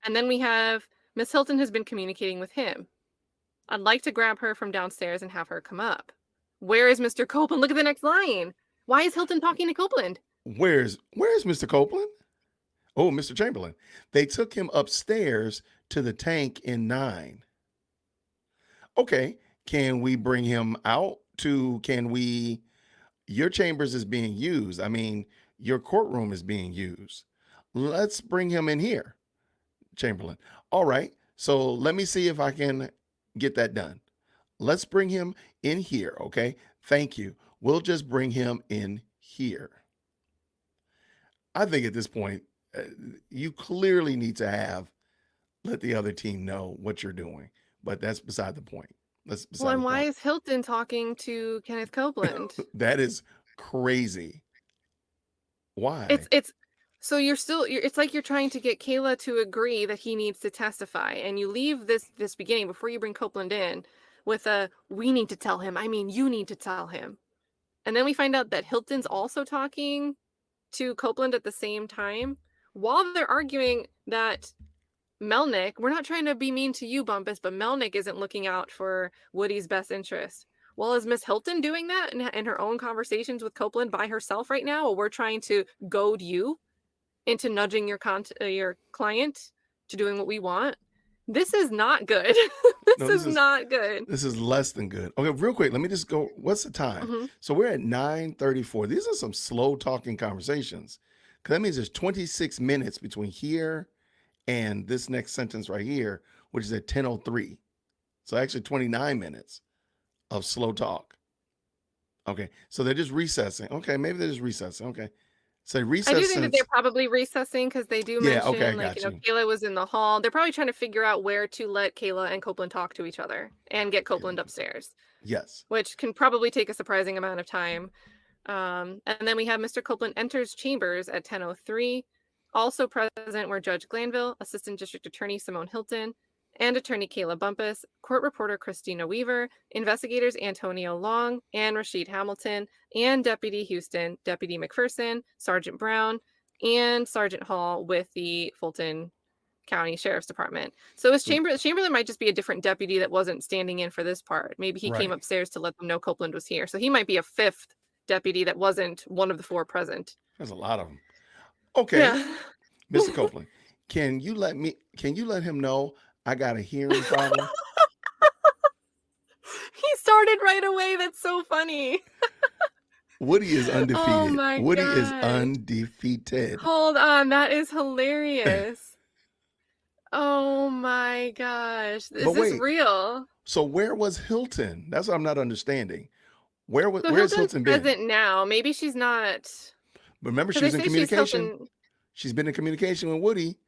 And then we have Miss Hilton has been communicating with him. I'd like to grab her from downstairs and have her come up. Where is Mr. Copeland? Look at the next line. Why is Hilton talking to Copeland? Where's Mr. Copeland? Oh, Mr. Chamberlain. They took him upstairs to the tank in 9. Okay, can we bring him out to can we your chambers is being used. I mean, your courtroom is being used. Let's bring him in here, Chamberlain. All right. So let me see if I can get that done. Let's bring him in here, okay? Thank you. We'll just bring him in here. I think at this point, uh, you clearly need to let the other team know what you're doing, but that's beside the point. That's Well, beside the and why point. is Hilton talking to Kenneth Copeland? That is crazy. It's Why? it's so it's like you're trying to get Kayla to agree that he needs to testify, and you leave this beginning before you bring Copeland in with a we need to tell him. I mean, you need to tell him. And then we find out that Hilton's also talking to Copeland at the same time while they're arguing that Melnick, we're not trying to be mean to you, Bumpus, but Melnick isn't looking out for Woody's best interest. Well, is Miss Hilton doing that in her own conversations with Copeland by herself right now? Or we're trying to goad you into nudging your client to doing what we want? This is not good. This No, is not good. this is less than good. Okay, real quick, let me just go. What's the time? Mhm. So we're at 9:34. These are some slow talking conversations. 'Cause that means there's 26 minutes between here and this next sentence right here, which is at 10:03. So actually 29 minutes of slow talk. Okay. So they're just recessing. Okay, maybe they're just recessing. Okay. So they I do recess think that they're since probably recessing because they do yeah, okay, I mention, like, got you. Kayla was in the hall. They're probably trying to figure out where to let Kayla and Copeland talk to each other and get Copeland upstairs, Yes. which can probably take a surprising amount of time. And then we have Mr. Copeland enters chambers at 10:03. Also present were Judge Glanville, Assistant District Attorney Simone Hilton, and Attorney Kayla Bumpus, Court Reporter Christina Weaver, investigators Antonio Long and Rashid Hamilton, and Deputy Houston, Deputy McPherson, Sergeant Brown, and Sergeant Hall with the Fulton County Sheriff's Department. So So Chamberlain might just be a different deputy that wasn't standing in for this part. Maybe he came right. upstairs to let them know Copeland was here. So he might be a fifth deputy that wasn't one of the four present. There's a lot of them. Okay, Yeah. Mr. Copeland, can you let him know I got a hearing problem? He started right away. That's so funny. Woody is Oh undefeated. my Woody is gosh. undefeated. Hold on. That is hilarious. Oh my gosh. But Is this wait, real? so where was Hilton? That's what I'm not understanding. So Where's Hilton's Hilton been? present now. Maybe she's not. Remember, Because she they was in say she's communication. Hilton. She's been in communication with Woody,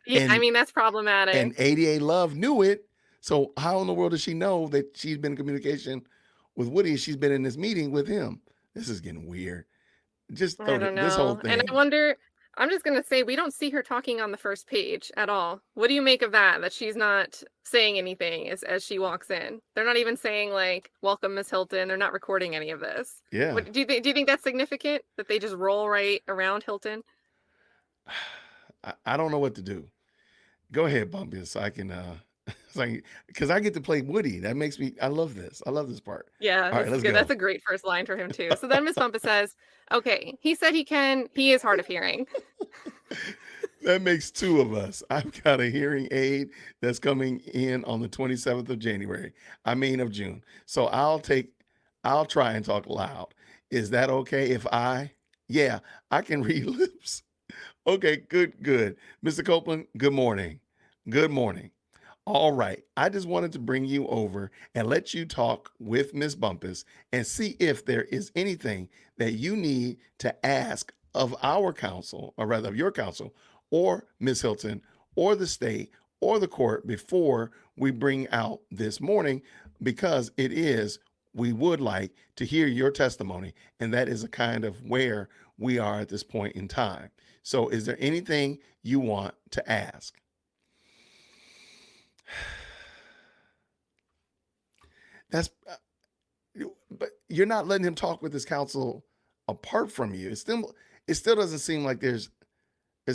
Yeah, I and mean, that's problematic. 88 Love knew it. So how in the world does she know that she's been in communication with Woody? She's been in this meeting with him. This is getting weird. Just I throw don't this whole know. And I thing. wonder, I'm just going to say, we don't see her talking on the first page at all. What do you make of that? That she's not saying anything as she walks in. They're not even saying, like, welcome, Miss Hilton. They're not recording any of this. Yeah. What do you think that's significant that they just roll right around Hilton? I don't know what to do. Go ahead, Bumpy, so I can It's like, because I get to play Woody. That makes me, I love this. I love this part. Yeah, All right, this is let's good. That's go. a great first line for him too. So then Miss Bumpus says, "Okay, he said he is hard of hearing." That makes two of us. I've got a hearing aid that's coming in on the 27th of January. I mean of June. So I'll try and talk loud. Is that okay if yeah, I can read lips. Okay, good, good. Mr. Copeland, good morning. Good morning. All right. I just wanted to bring you over and let you talk with Miss Bumpus and see if there is anything that you need to ask of our counsel, or rather of your counsel, or Miss Hilton, or the state, or the court before we bring out this morning, because we would like to hear your testimony. And that is a kind of where we are at this point in time. So, is there anything you want to ask? That's but you're not letting him talk with his counsel apart from you. It still doesn't seem like there's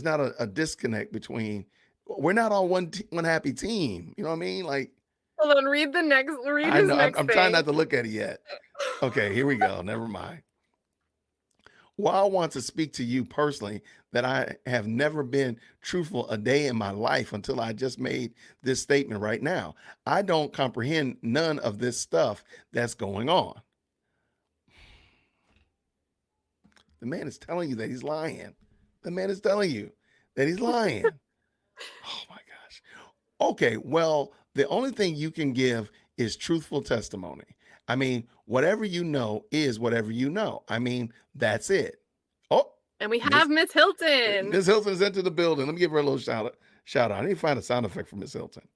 not a disconnect between, we're not on one happy team. You know what I mean? Like, Hold on, read I his know I'm, next I'm trying thing. not to look at it yet. Okay, here we go. Never mind. Well, I want to speak to you personally that I have never been truthful a day in my life until I just made this statement right now. I don't comprehend none of this stuff that's going on. The man is telling you that he's lying. The man is telling you that he's lying. Oh my gosh. Okay, well, the only thing you can give is truthful testimony. I mean, whatever you know is whatever you know. I mean, that's it. Oh, And we have Miss Miss Hilton. Miss Hilton is into the building. Let me give her a little shout out. I need to find a sound effect for Miss Hilton.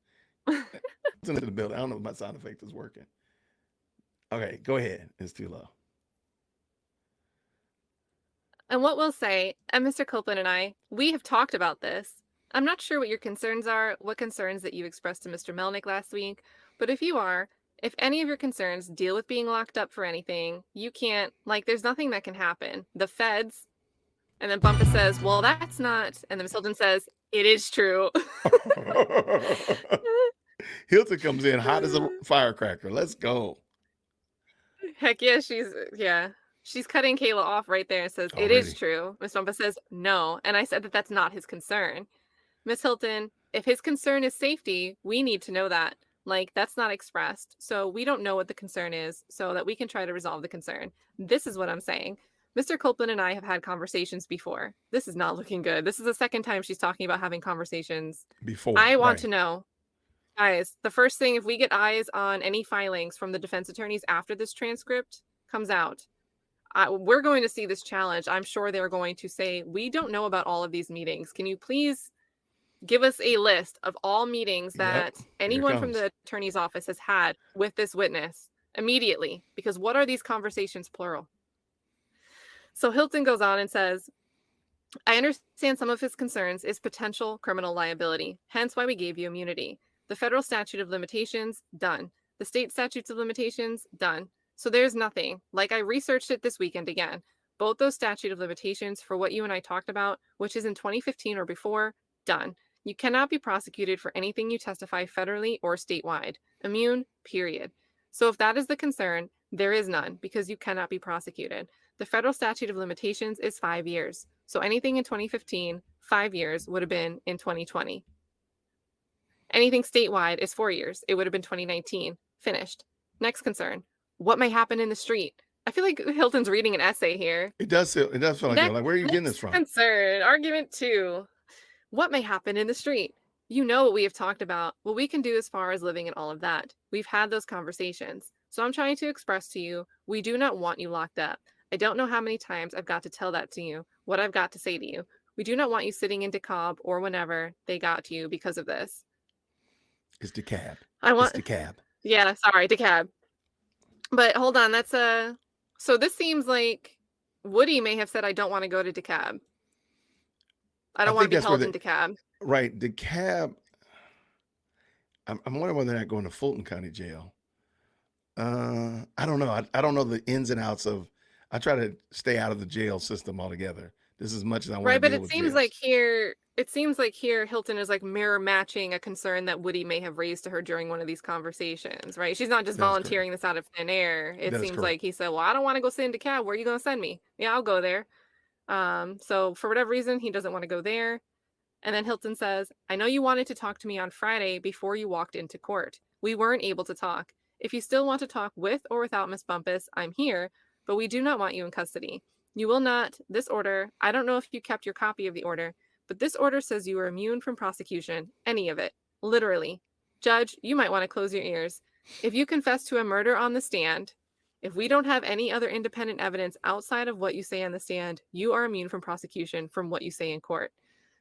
It's into the building. I don't know if my sound effect is working. Okay, go ahead. It's too low. And what we'll say, and Mr. Copeland and I, we have talked about this. I'm not sure what your concerns are, what concerns that you expressed to Mr. Melnick last week, but if any of your concerns deal with being locked up for anything, you can't, like, there's nothing that can happen. The feds, and then Bumpus says, well, that's not, and then Miss Hilton says, it is true. Hilton comes in hot as a firecracker. Let's go. Heck yeah, yeah. She's cutting Kayla off right there and says, it is Already. true. Miss Bumpus says, no. And I said that that's not his concern. Miss Hilton, if his concern is safety, we need to know that. Like, that's not expressed. So we don't know what the concern is so that we can try to resolve the concern. This is what I'm saying. Mr. Copeland and I have had conversations before. This is not looking good. This is the second time she's talking about having conversations. Before, I want right. to know, guys, the first thing, if we get eyes on any filings from the defense attorneys after this transcript comes out, we're going to see this challenge. I'm sure they're going to say, we don't know about all of these meetings. Can you please give us a list of all meetings Yep. that Here it anyone from comes. the attorney's office has had with this witness immediately? Because what are these conversations, plural? So Hilton goes on and says, I understand some of his concerns is potential criminal liability, hence why we gave you immunity. The federal statute of limitations, done. The state statutes of limitations, done. So there's nothing. Like, I researched it this weekend again. Both those statute of limitations for what you and I talked about, which is in 2015 or before, done. You cannot be prosecuted for anything you testify federally or statewide. Immune, period. So if that is the concern, there is none because you cannot be prosecuted. The federal statute of limitations is 5 years. So anything in 2015, 5 years would have been in 2020. Anything statewide is 4 years. It would have been 2019. Finished. Next concern. What may happen in the street? I feel like Hilton's reading an essay here. It does feel like that. Like, where are you getting this Next from? concern. Argument 2. What may happen in the street? You know what we have talked about, what we can do as far as living and all of that. We've had those conversations. So I'm trying to express to you, we do not want you locked up. I don't know how many times I've got to tell that to you, what I've got to say to you. We do not want you sitting in DeKalb or whenever they got to you because of this. It's DeKalb. I It's want, DeKalb. yeah, sorry, DeKalb. But hold on, so this seems like Woody may have said, I don't want to go to DeKalb. I I don't want to think be that's where held in DeKalb. right, DeKalb. I'm wondering whether they're not going to Fulton County Jail. I don't know. I don't know the ins and outs of. I try to stay out of the jail system altogether, This as much as I wanna Right, but deal it with seems like this. here Hilton is like mirror matching a concern that Woody may have raised to her during one of these conversations, right? She's not just That is correct. volunteering this out of thin air. It That is seems correct. like he said, "Well, I don't want to go sit in DeKalb. Where are you going to send me?" Yeah, I'll go there. So for whatever reason, he doesn't want to go there. And then Hilton says, "I know you wanted to talk to me on Friday before you walked into court. We weren't able to talk. If you still want to talk with or without Miss Bumpus, I'm here, but we do not want you in custody. You will not. This order, I don't know if you kept your copy of the order, but this order says you are immune from prosecution. Any of it. Literally. Judge, you might want to close your ears. If you confess to a murder on the stand, if we don't have any other independent evidence outside of what you say on the stand, you are immune from prosecution from what you say in court."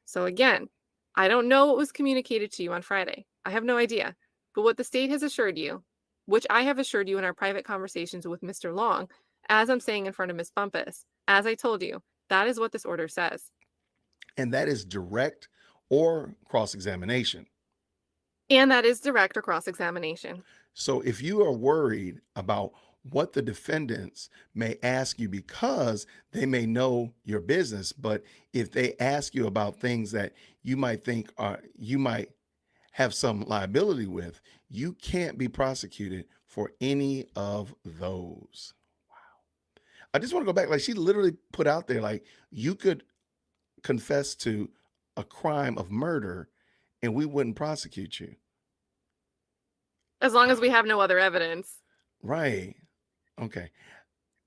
So again, I don't know what was communicated to you on Friday. I have no idea. But what the state has assured you, which I have assured you in our private conversations with Mr. Long, as I'm saying in front of Miss Bumpus, as I told you, that is what this order says. And that is direct or cross-examination. And that is direct or cross examination. So if you are worried about what the defendants may ask you because they may know your business, but if they ask you about things that you might think are you might have some liability with, you can't be prosecuted for any of those. I just want to go back. Like she literally put out there, like you could confess to a crime of murder and we wouldn't prosecute you. As long as we have no other evidence. Right. Okay.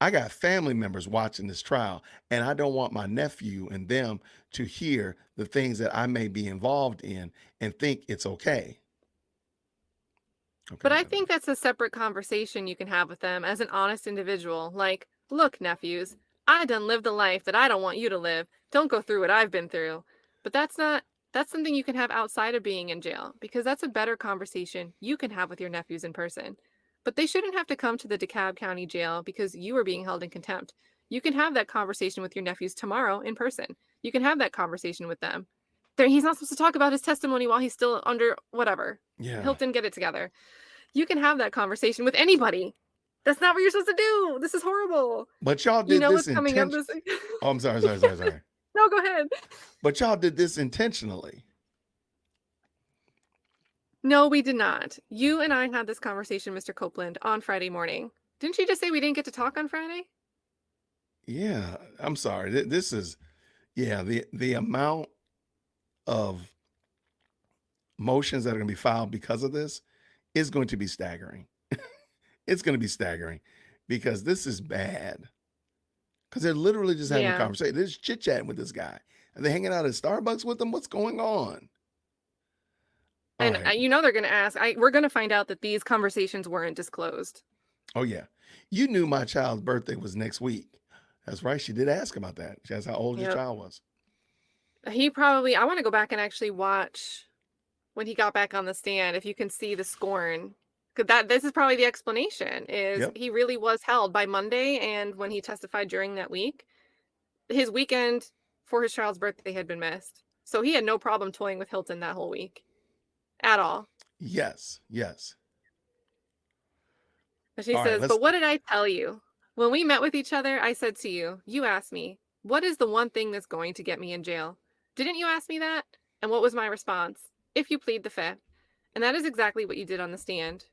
I got family members watching this trial, and I don't want my nephew and them to hear the things that I may be involved in and think it's okay. Okay, But I whatever. think that's a separate conversation you can have with them as an honest individual. Like, look, nephews, I done lived a life that I don't want you to live. Don't go through what I've been through. But that's something you can have outside of being in jail because that's a better conversation you can have with your nephews in person. But they shouldn't have to come to the DeKalb County Jail because you are being held in contempt. You can have that conversation with your nephews tomorrow in person. You can have that conversation with them. He's not supposed to talk about his testimony while he's still under whatever. Yeah. Hilton, get it together. You can have that conversation with anybody. That's not what you're supposed to do. This is horrible. But y'all You did know this what's coming up intention. this Oh, I'm sorry, sorry, sorry, sorry. No, go ahead. But y'all did this intentionally. No, we did not. You and I had this conversation, Mr. Copeland, on Friday morning. Didn't you just say we didn't get to talk on Friday? Yeah. I'm sorry. This is yeah, the amount of motions that are going to be filed because of this is going to be staggering. It's going to be staggering because this is bad. Because they're literally just having a Yeah. conversation. They're just chit chatting with this guy. Are they hanging out at Starbucks with him? What's going on? All And right. you know they're going to ask. We're going to find out that these conversations weren't disclosed. Oh, yeah. You knew my child's birthday was next week. That's right. She did ask about that. She asked how old your Yep. child was. I want to go back and actually watch when he got back on the stand, if you can see the scorn. 'Cause this is probably the explanation is Yep. he really was held by Monday, and when he testified during that week, his weekend for his child's birthday had been missed. So he had no problem toying with Hilton that whole week at all. Yes. Yes. And she All right. says, Let's "But what did I tell you? When we met with each other, I said to you, you asked me, what is the one thing that's going to get me in jail? Didn't you ask me that? And what was my response? If you plead the fifth." And that is exactly what you did on the stand.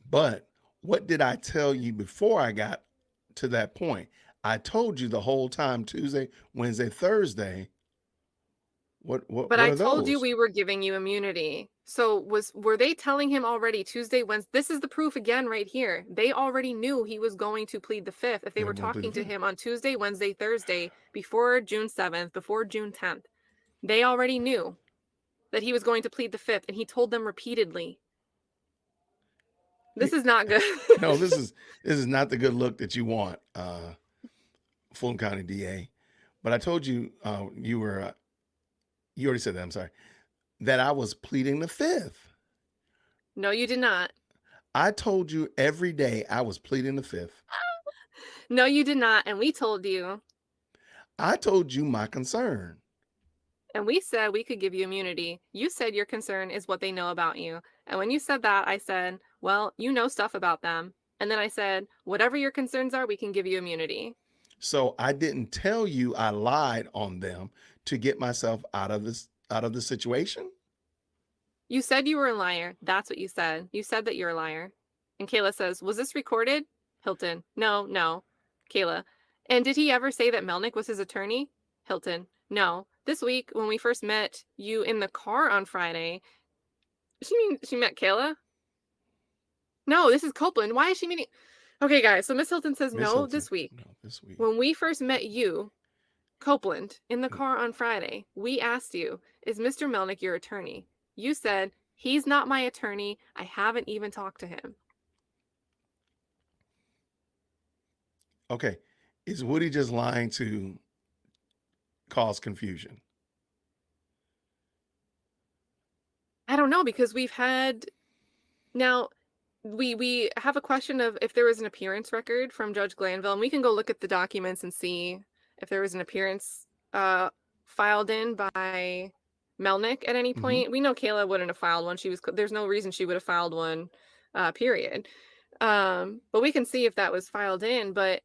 but what did I tell you before I got to that point? I told you the whole time Tuesday, Wednesday, Thursday. But What I are told you those? we were giving you immunity. So were they telling him already Tuesday, Wednesday? This is the proof again right here. They already knew he was going to plead the fifth if they They were were going to plead talking the to fifth. him on Tuesday, Wednesday, Thursday, before June 7th, before June 10th. They already knew that he was going to plead the fifth, and he told them repeatedly. Yeah. This is not good. No, this is not the good look that you want, Fulton County DA. But I told you you already said that. I'm sorry that I was pleading the fifth. No, you did not. I told you every day I was pleading the fifth. No, you did not. And we told you. I told you my concern. And we said we could give you immunity. You said your concern is what they know about you. And when you said that, I said, well, you know stuff about them. And then I said, whatever your concerns are, we can give you immunity. So I didn't tell you I lied on them to get myself out of the situation. You said you were a liar. That's what you said. You said that you're a liar. And Kayla says, "Was this recorded?" Hilton, "No, no." Kayla, "And did he ever say that Melnick was his attorney?" Hilton, "No. This week, when we first met you in the car on Friday." She met Kayla? No, this is Copeland. Why is she meeting? Okay, guys. So Miss Hilton says Miss no Hilton, this week. no, this week. When we first met you, Copeland, in the Mm, car on Friday, we asked you, "Is Mr. Melnick your attorney?" You said, "He's not my attorney. I haven't even talked to him." okay. Is Woody just lying to cause confusion? I don't know because we've had now we have a question of if there was an appearance record from Judge Glanville, and we can go look at the documents and see if there was an appearance filed in by Melnick at any Hmm. point. We know Kayla wouldn't have filed one. There's no reason she would have filed one, period. But we can see if that was filed in. But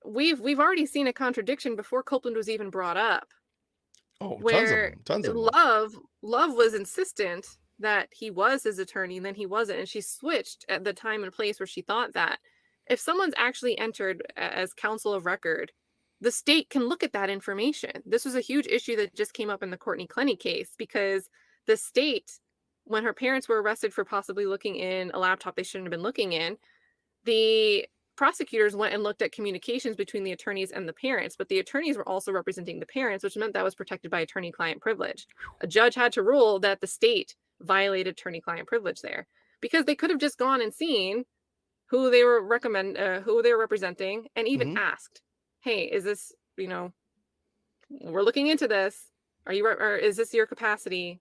we've already seen a contradiction before Copeland was even brought up, Oh, tons of where them. Tons of them. Love was insistent that he was his attorney and then he wasn't, and she switched at the time and place where she thought that. If someone's actually entered as counsel of record, the state can look at that information. This was a huge issue that just came up in the Courtney Clenny case because the state, when her parents were arrested for possibly looking in a laptop they shouldn't have been looking in, the prosecutors went and looked at communications between the attorneys and the parents, but the attorneys were also representing the parents, which meant that was protected by attorney client privilege. A judge had to rule that the state violated attorney client privilege there because they could have just gone and seen who they were representing and even Hmm. asked, "Hey, is this, we're looking into this. Or is this your capacity,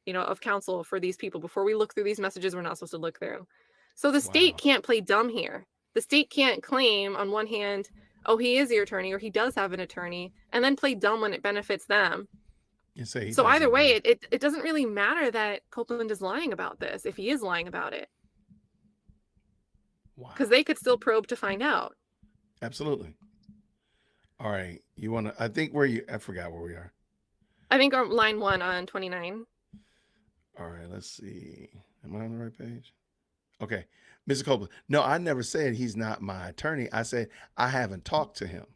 of counsel for these people before we look through these messages we're not supposed to look through?" So the state Wow. can't play dumb here. The state can't claim on one hand, "Oh, he is your attorney," or "he does have an attorney," and then play dumb when it benefits them. You say he So doesn't either have way, one. it doesn't really matter that Copeland is lying about this, if he is lying about it, because Wow. they could still probe to find out. Absolutely. All right. You want to, I think where you, I forgot where we are. I think on line 1 on 29. All right. Let's see. Am I on the right page? Okay. Mr. Copeland. No, I never said he's not my attorney. I said I haven't talked to him.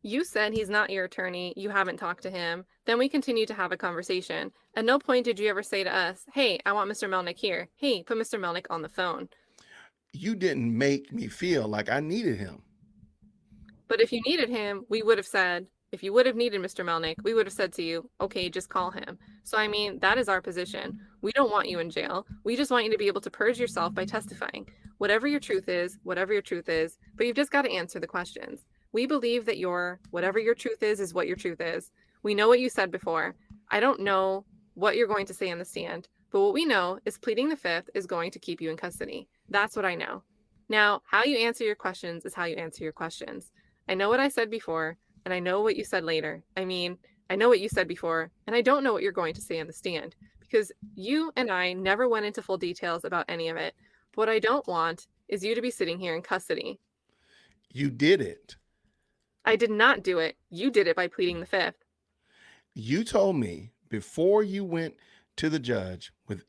You said he's not your attorney, you haven't talked to him. Then we continued to have a conversation. At no point did you ever say to us, "Hey, I want Mr. Melnick here. Hey, put Mr. Melnick on the phone." You didn't make me feel like I needed him. But if you needed him, we would have said, if you would have needed Mr. Melnick, we would have said to you, "Okay, just call him." So, I mean, that is our position. We don't want you in jail. We just want you to be able to purge yourself by testifying. Whatever your truth is, but you've just got to answer the questions. We believe that whatever your truth is what your truth is. We know what you said before. I don't know what you're going to say on the stand, but what we know is pleading the fifth is going to keep you in custody. That's what I know. Now, how you answer your questions is how you answer your questions. I know what I said before, and I know what you said later. I mean, I know what you said before, and I don't know what you're going to say on the stand because you and I never went into full details about any of it. But what I don't want is you to be sitting here in custody. You did it. I did not do it. You did it by pleading the fifth. You told me before you went to the judge with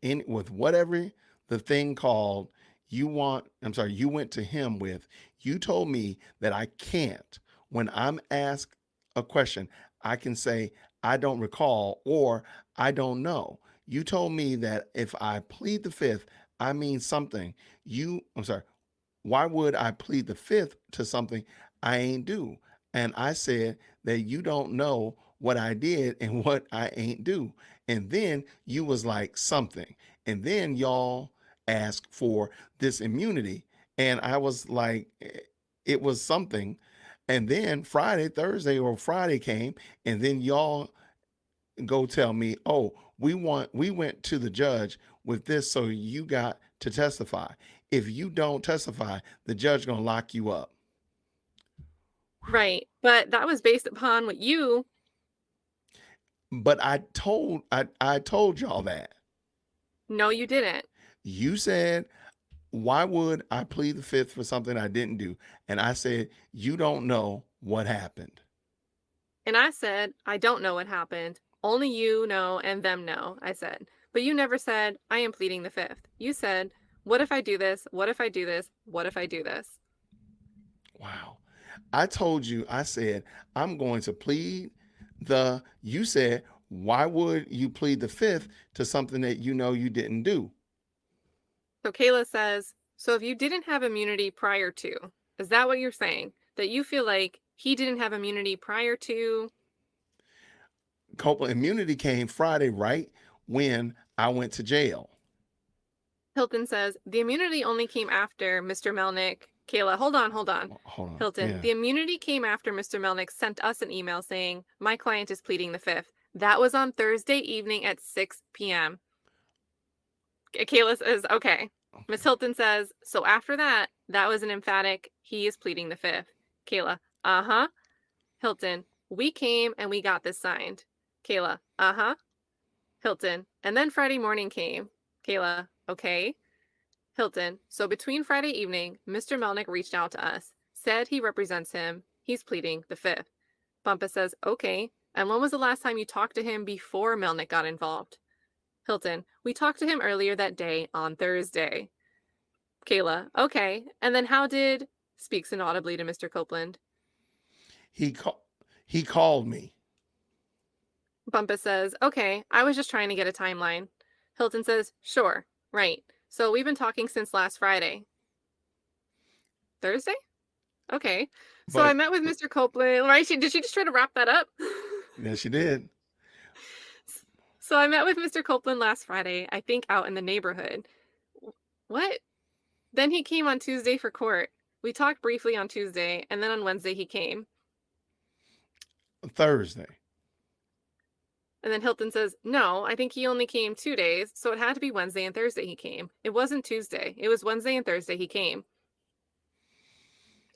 whatever the thing called you went to him with, you told me that I can't, when I'm asked a question, I can say I don't recall or I don't know. You told me that if I plead the fifth, I mean something. I'm sorry, why would I plead the fifth to something I ain't do? And I said that you don't know what I did and what I ain't do. And then you was like something. And then y'all asked for this immunity. And I was like, it was something. And then Thursday or Friday came, and then y'all go tell me, oh, we went to the judge with this, so you got to testify. If you don't testify, the judge gonna lock you up. Right. But that was based upon what you. But I told y'all that. No, you didn't. You said why would I plead the fifth for something I didn't do? And I said, you don't know what happened. And I said, I don't know what happened. Only you know and them know, I said. But you never said, I am pleading the fifth. You said, what if I do this? What if I do this? What if I do this? Wow. I told you, I said, I'm going to plead you said, why would you plead the fifth to something that you know you didn't do? So Kayla says, so if you didn't have immunity prior to, is that what you're saying? That you feel like he didn't have immunity prior to? Copeland immunity came Friday, right when I went to jail. Hilton says, the immunity only came after Mr. Melnick. Kayla, hold on, hold on. Hold on. Hilton, Yeah. the immunity came after Mr. Melnick sent us an email saying, my client is pleading the fifth. That was on Thursday evening at 6 p.m. Kayla says, okay. Miss Okay. Hilton says, so after that, that was an emphatic, he is pleading the fifth. Kayla, uh-huh. Hilton, we came and we got this signed. Kayla, uh-huh. Hilton, and then Friday morning came. Kayla, okay. Hilton, so between Friday evening, Mr. Melnick reached out to us, said he represents him. He's pleading the fifth. Bumpus says, okay. And when was the last time you talked to him before Melnick got involved? Hilton, we talked to him earlier that day on Thursday. Kayla, okay. And then how did, speaks inaudibly to Mr. Copeland. He called he called me. Bumpus says, okay, I was just trying to get a timeline. Hilton says, sure, right. So we've been talking since last Friday. Thursday? Okay. So I But met with Mr. Copeland. Right? Did she just try to wrap that up? yes, she did. So I met with Mr. Copeland last Friday, I think out in the neighborhood. What? Then he came on Tuesday for court. We talked briefly on Tuesday, and then on Wednesday he came. Thursday. And then Hilton says, no, I think he only came 2 days, so it had to be Wednesday and Thursday he came. It wasn't Tuesday. It was Wednesday and Thursday he came.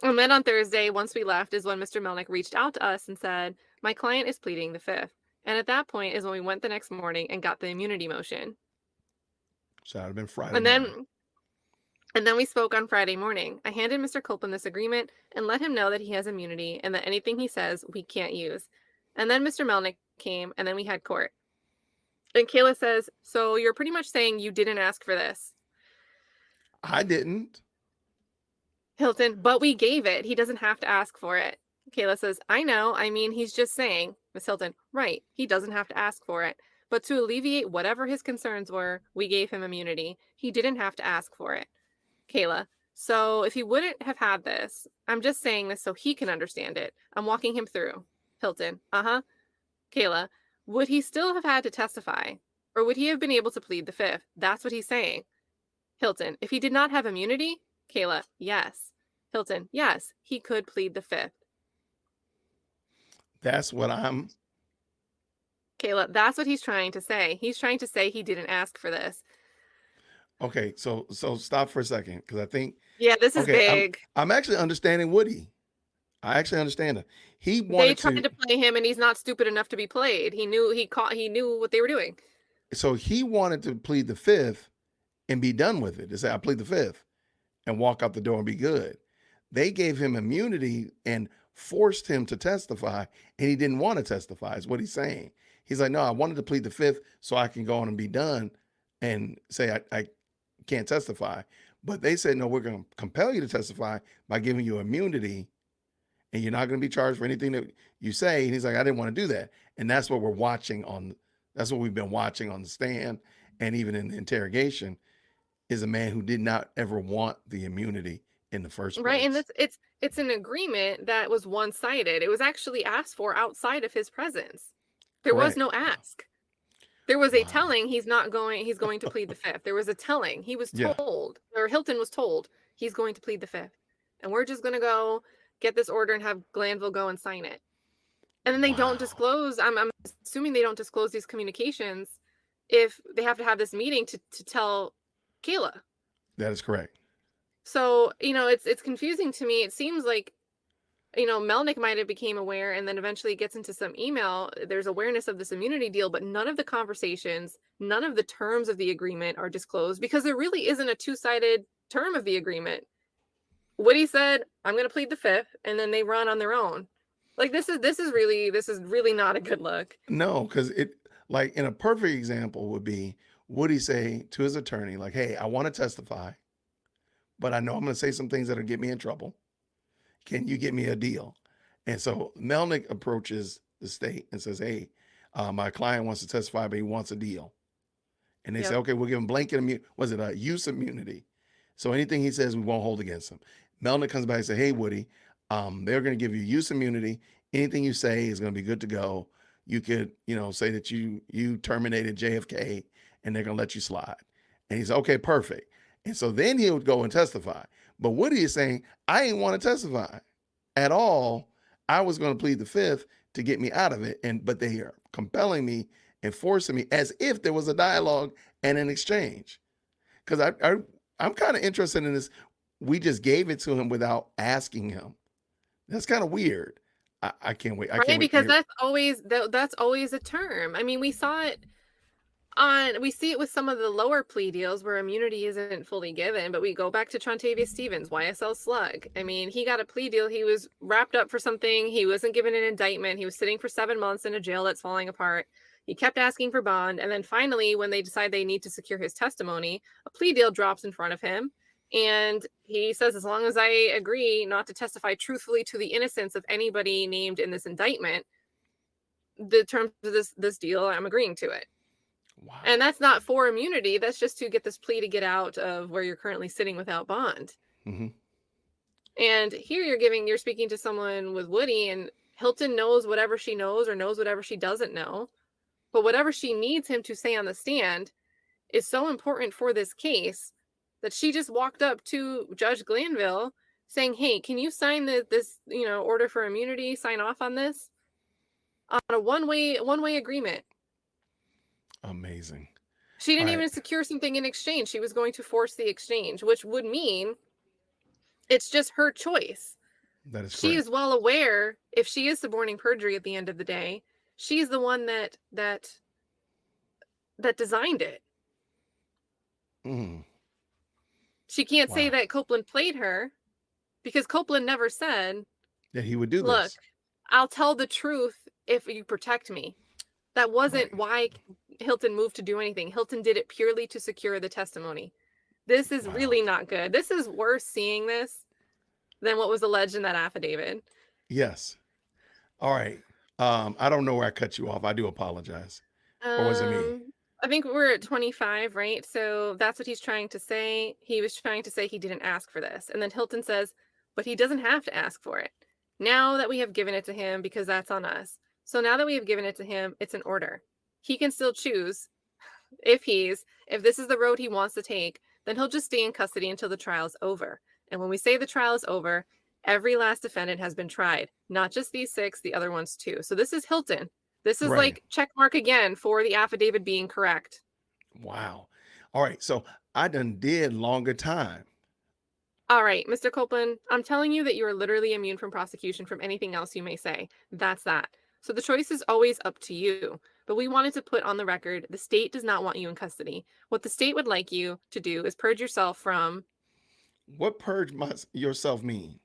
And then on Thursday, once we left, is when Mr. Melnick reached out to us and said, my client is pleading the fifth. And at that point is when we went the next morning and got the immunity motion. So that would have been Friday And morning. then we spoke on Friday morning. I handed Mr. Copeland this agreement and let him know that he has immunity and that anything he says we can't use. And then Mr. Melnick came and then we had court. And Kayla says, so you're pretty much saying you didn't ask for this. I didn't. Hilton, but we gave it. He doesn't have to ask for it. Kayla says, I know. I mean, he's just saying. Miss Hilton, right. He doesn't have to ask for it. But to alleviate whatever his concerns were, we gave him immunity. He didn't have to ask for it. Kayla, so if he wouldn't have had this, I'm just saying this so he can understand it. I'm walking him through. Hilton, uh-huh. Kayla, would he still have had to testify? Or would he have been able to plead the fifth? That's what he's saying. Hilton, if he did not have immunity? Kayla, yes. Hilton, yes, he could plead the fifth. That's what I'm. Kayla, that's what he's trying to say. He's trying to say he didn't ask for this. Okay, so stop for a second because I think Yeah, this is okay, big. I'm actually understanding Woody. I actually understand him. He They wanted tried to to play him and he's not stupid enough to be played. He knew what they were doing. so he wanted to plead the fifth and be done with it. To say I plead the fifth and walk out the door and be good. They gave him immunity and forced him to testify, and he didn't want to testify, is what he's saying. He's like, no, I wanted to plead the fifth so I can go on and be done and say I can't testify. But they said, no, we're going to compel you to testify by giving you immunity, and you're not going to be charged for anything that you say. And he's like, I didn't want to do that. And that's what we're watching on, that's what we've been watching on the stand and even in the interrogation is a man who did not ever want the immunity in the first Right, and place. it's an agreement that was one-sided. It was actually asked for outside of his presence. There was Correct. no ask. There was a Wow. telling he's going to plead the fifth. There was a telling. He was Yeah. told, or Hilton was told, he's going to plead the fifth. And we're just gonna go get this order and have Glanville go and sign it. And then they don't Wow. disclose, I'm assuming they don't disclose these communications if they have to have this meeting to tell Kayla. That is correct. So, it's confusing to me. It seems like, Melnick might have became aware and then eventually gets into some email. There's awareness of this immunity deal, but none of the conversations, none of the terms of the agreement are disclosed because there really isn't a two-sided term of the agreement. Woody said, "I'm going to plead the fifth," and then they run on their own. Like this is really not a good look. No, because it like in a perfect example would be Woody say to his attorney, like, hey, I want to testify, but I know I'm going to say some things that'll get me in trouble. Can you get me a deal? And so Melnick approaches the state and says, hey, my client wants to testify, but he wants a deal. And they say, Yep. okay, we'll give him blanket immunity. Was it a use immunity? So anything he says, we won't hold against him. Melnick comes back and says, hey, Woody, they're going to give you use immunity. Anything you say is going to be good to go. You could, say that you terminated JFK and they're going to let you slide. And he's okay, perfect. And so then he would go and testify. But Woody is saying, I ain't want to testify at all. I was going to plead the fifth to get me out of it. But they are compelling me and forcing me as if there was a dialogue and an exchange. Because I'm kind of interested in this. We just gave it to him without asking him. That's kind of weird. I can't wait. I can't Right, wait to because hear. that's always a term. I mean, we see it with some of the lower plea deals where immunity isn't fully given, but we go back to Trontavious Stevens, YSL Slug. I mean, he got a plea deal. He was wrapped up for something. He wasn't given an indictment. He was sitting for 7 months in a jail that's falling apart. He kept asking for bond. And then finally, when they decide they need to secure his testimony, a plea deal drops in front of him. And he says, as long as I agree not to testify truthfully to the innocence of anybody named in this indictment, the terms of this deal, I'm agreeing to it. Wow. And that's not for immunity. That's just to get this plea to get out of where you're currently sitting without bond. Mm-hmm. And here you're speaking to someone with Woody, and Hilton knows whatever she knows or knows whatever she doesn't know. But whatever she needs him to say on the stand is so important for this case that she just walked up to Judge Glanville saying, hey, can you sign this order for immunity, sign off on this on a one-way agreement. Amazing. She All didn't right. even secure something in exchange. She was going to force the exchange, which would mean it's just her choice. That is She correct. is well aware if she is suborning perjury at the end of the day, she's the one that designed it. Mm. She can't say Wow. that Copeland played her because Copeland never said, That he would do look, this. I'll tell the truth if you protect me. That wasn't Right. why Hilton moved to do anything. Hilton did it purely to secure the testimony. This is Wow. really not good. This is worse seeing this than what was alleged in that affidavit. Yes. All right. I don't know where I cut you off. I do apologize. Or was it me? I think we're at 25, right? So that's what he's trying to say. He was trying to say he didn't ask for this. And then Hilton says, but he doesn't have to ask for it. Now that we have given it to him, because that's on us. So now that we have given it to him, it's an order. He can still choose if this is the road he wants to take, then he'll just stay in custody until the trial's over. And when we say the trial is over, every last defendant has been tried, not just these 6, the other ones too. So this is Hilton. This is Right. like check mark again for the affidavit being correct. Wow. All right. So I done did longer time. All right, Mr. Copeland, I'm telling you that you are literally immune from prosecution from anything else you may say. That's that. So the choice is always up to you. But we wanted to put on the record the state does not want you in custody. What the state would like you to do is purge yourself from. What purge yourself mean?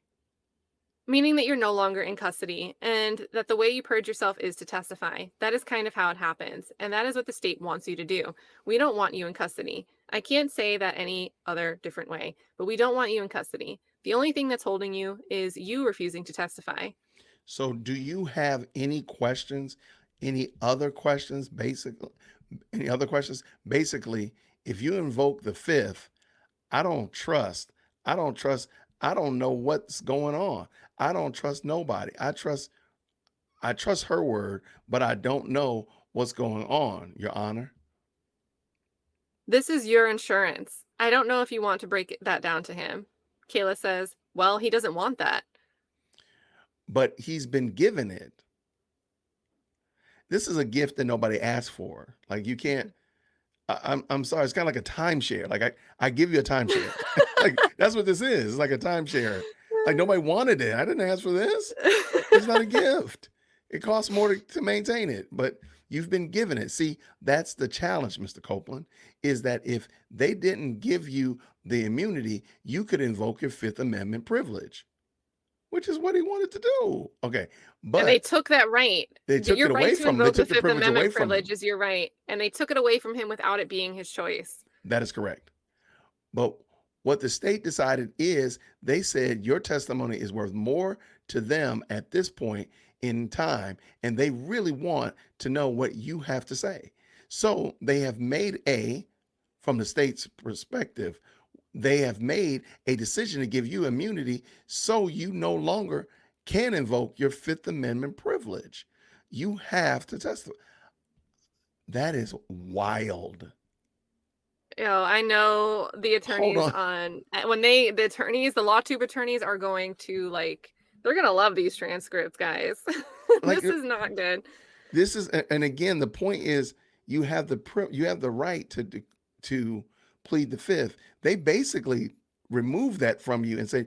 Meaning that you're no longer in custody and that the way you purge yourself is to testify. That is kind of how it happens. And that is what the state wants you to do. We don't want you in custody. I can't say that any other different way, but we don't want you in custody. The only thing that's holding you is you refusing to testify. So do you have any questions? Any other questions? Any other questions? Basically, if you invoke the fifth, I don't trust. I don't know what's going on. I don't trust nobody. I trust her word, but I don't know what's going on, Your Honor. This is your insurance. I don't know if you want to break that down to him. Kayla says, well, he doesn't want that. But he's been given it. This is a gift that nobody asked for. Like you can't. I'm sorry. It's kind of like a timeshare. Like I give you a timeshare. Like that's what this is. It's like a timeshare. Like nobody wanted it. I didn't ask for this. It's not a gift. It costs more to maintain it. But You've been given it. See, that's the challenge, Mr. Copeland, is that if they didn't give you the immunity, you could invoke your Fifth Amendment privilege, which is what he wanted to do. Okay. And they But took that right. they took Your it right away to from him. They invoke the took the Fifth privilege away Amendment from privilege him. is your right, and they took it away from him without it being his choice. That is correct. But what the state decided is they said your testimony is worth more to them at this point in time, and they really want to know what you have to say. So they have made from the state's perspective, they have made a decision to give you immunity so you no longer can invoke your Fifth Amendment privilege. You have to testify. That is wild. I know the Hold attorneys on. the law tube attorneys are going to they're going to love these transcripts, guys. Like This is not good. this is, and again, the point is you have you have the right to plead the fifth. They basically remove that from you and say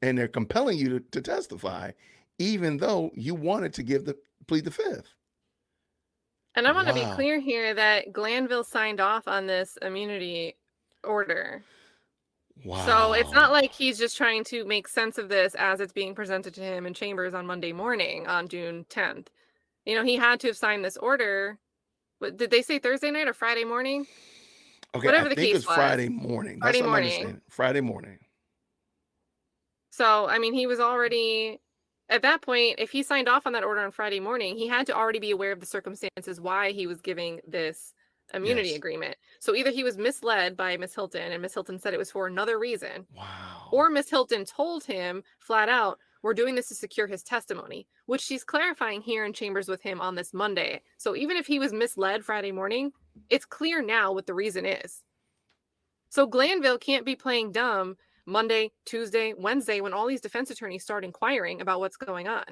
and they're compelling you to testify, even though you wanted to plead the fifth. And I want to be Wow. clear here that Glanville signed off on this immunity order. So it's not Wow. like he's just trying to make sense of this as it's being presented to him in chambers on Monday morning on June 10th. He had to have signed this order. Did they say Thursday night or Friday morning? Okay, I Whatever the think case it's was. Friday morning. That's Friday what I'm morning. understanding. Friday morning. So, I mean, he was already at that point, if he signed off on that order on Friday morning, he had to already be aware of the circumstances why he was giving this immunity Yes. agreement. So either he was misled by Miss Hilton and Miss Hilton said it was for another reason, Wow. or Miss Hilton told him flat out, we're doing this to secure his testimony, which she's clarifying here in chambers with him on this Monday. So even if he was misled Friday morning, it's clear now what the reason is. So Glanville can't be playing dumb Monday, Tuesday, Wednesday when all these defense attorneys start inquiring about what's going on.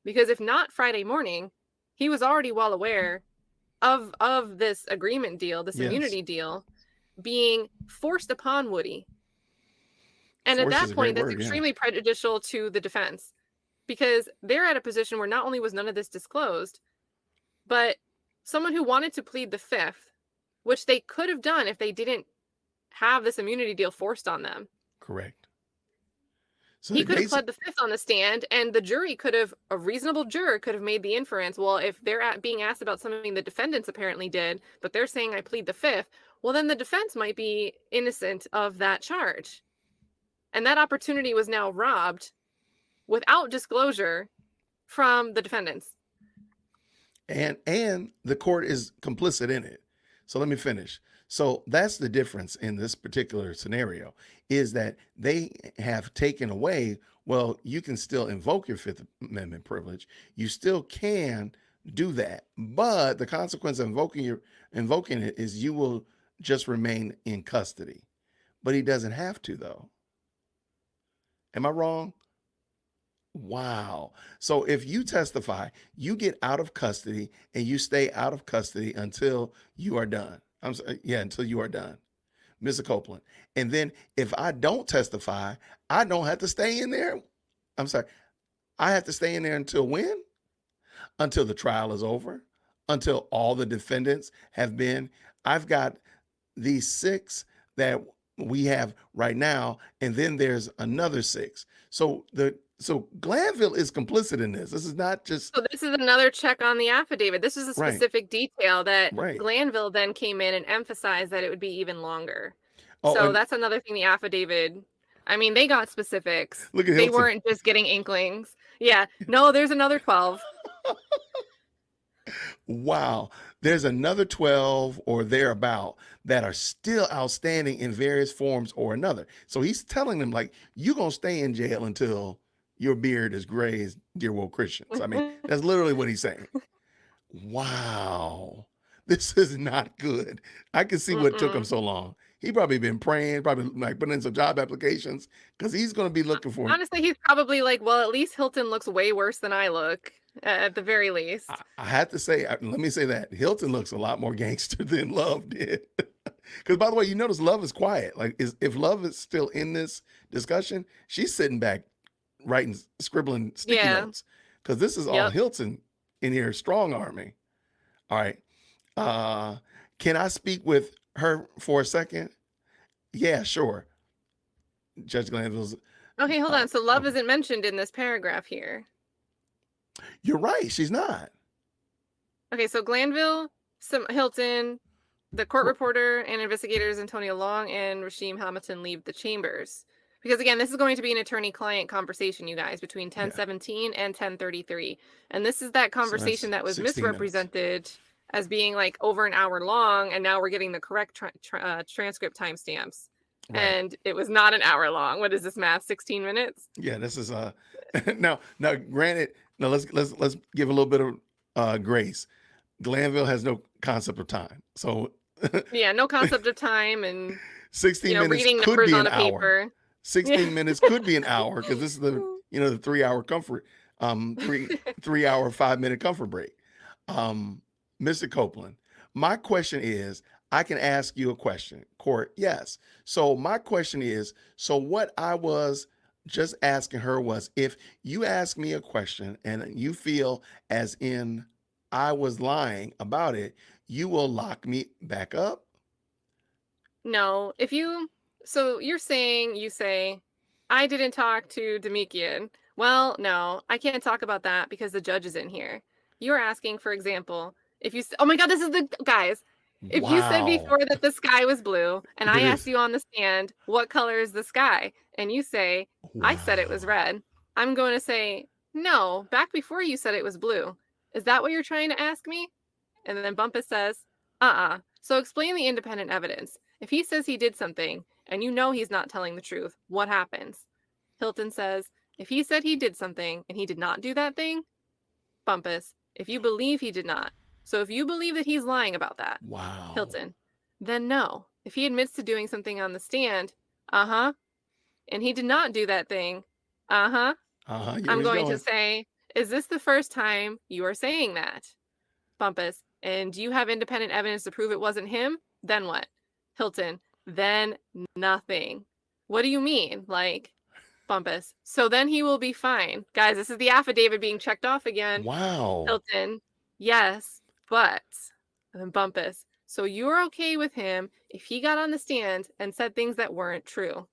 Because if not Friday morning, he was already well aware of this agreement deal, this Yes. immunity deal being forced upon Woody. And at Force is that a great point, that's word. Yeah. extremely prejudicial to the defense because they're at a position where not only was none of this disclosed, but someone who wanted to plead the fifth, which they could have done if they didn't have this immunity deal forced on them. Correct. So He they could have basic pled the fifth on the stand, and a reasonable juror could have made the inference, well, if they're being asked about something the defendants apparently did, but they're saying I plead the fifth, well, then the defense might be innocent of that charge. And that opportunity was now robbed without disclosure from the defendants. and the court is complicit in it. So let me finish. So that's the difference in this particular scenario is that they have taken away, well, you can still invoke your Fifth Amendment privilege. You still can do that. But the consequence of invoking it is you will just remain in custody. But he doesn't have to though. Am I wrong? Wow. So if you testify, you get out of custody and you stay out of custody until you are done. I'm sorry, yeah, until you are done, Mr. Copeland. And then if I don't testify, I don't have to stay in there. I'm sorry. I have to stay in there until when? Until the trial is over, until all the defendants have been. I've got these 6 that we have right now, and then there's another 6. So Glanville is complicit in this. This is not just So this is another check on the affidavit. This is a right, specific detail that right. Glanville then came in and emphasized that it would be even longer. Oh, So and that's another thing the affidavit, I mean, they got specifics. look at They Hilton. weren't just getting inklings. Yeah. No, there's another 12. Wow. There's another 12 or thereabout that are still outstanding in various forms or another. So he's telling them, like, you're going to stay in jail until your beard is gray as dear woke Christians. I mean, that's literally what he's saying. Wow. This is not good. I can see what took him Mm-mm. so long. He probably been praying, probably like putting in some job applications because he's going to be looking for. Honestly, he's probably like, well, at least Hilton looks way worse than I look, at the very least. I have to say, let me say that Hilton looks a lot more gangster than Love did. Because by the way, you notice Love is quiet. Like, if Love is still in this discussion, she's sitting back, writing, scribbling sticky Yeah. notes. Because this is all Yep. Hilton in here strong arming. All right. Uh, can I speak with her for a second? Yeah, sure. Judge Glanville's. Okay, hold on. So love Okay. isn't mentioned in this paragraph here. You're right. She's not. Okay, so Glanville, some Hilton, the court R- reporter and investigators Antonio Long and Rashim Hamilton leave the chambers. Because again, this is going to be an attorney-client conversation, you guys, between Yeah. 10:17 and 10:33. And this is that So conversation that's that was 16 minutes. misrepresented as being like over an hour long, and now we're getting the correct transcript timestamps. Right. And it was not an hour long. What is this math? 16 minutes? Yeah, this is now granted, now let's give a little bit of grace. Glanville has no concept of time. So Yeah, no concept of time and 16 minutes reading could numbers be on an a hour. paper. Yeah. 16 minutes could be an hour because this is the 3 hour comfort, three hour 5 minute comfort break. Um, Mr. Copeland, my question is, I can ask you a question, Court. Yes. So my question is, so what I was just asking her was, if you ask me a question and you feel as in I was lying about it, you will lock me back up. No, if you so you're saying you say, I didn't talk to Demikian. Well, no, I can't talk about that because the judge is in here. You're asking, for example, if you oh my God, this is the guys. If you said Wow. before that the sky was blue, and I It asked is. you on the stand, what color is the sky? And you say, I said it was Wow. red. I'm going to say, no, back before you said it was blue. Is that what you're trying to ask me? And then Bumpus says, So explain the independent evidence. If he says he did something and you know he's not telling the truth, what happens? Hilton says, if he said he did something and he did not do that thing, Bumpus, if you believe he did not. So if you believe that he's lying about that, Wow. Hilton, then no. If he admits to doing something on the stand, uh huh, and he did not do that thing, uh huh, Uh-huh. Yeah, I'm he's going to going. say, is this the first time you are saying that? Bumpus, and do you have independent evidence to prove it wasn't him? Then what? Hilton, then nothing. What do you mean? Like, Bumpus, so then he will be fine. Guys, this is the affidavit being checked off again. Wow. Hilton, yes, but, and then Bumpus, so you're okay with him if he got on the stand and said things that weren't true?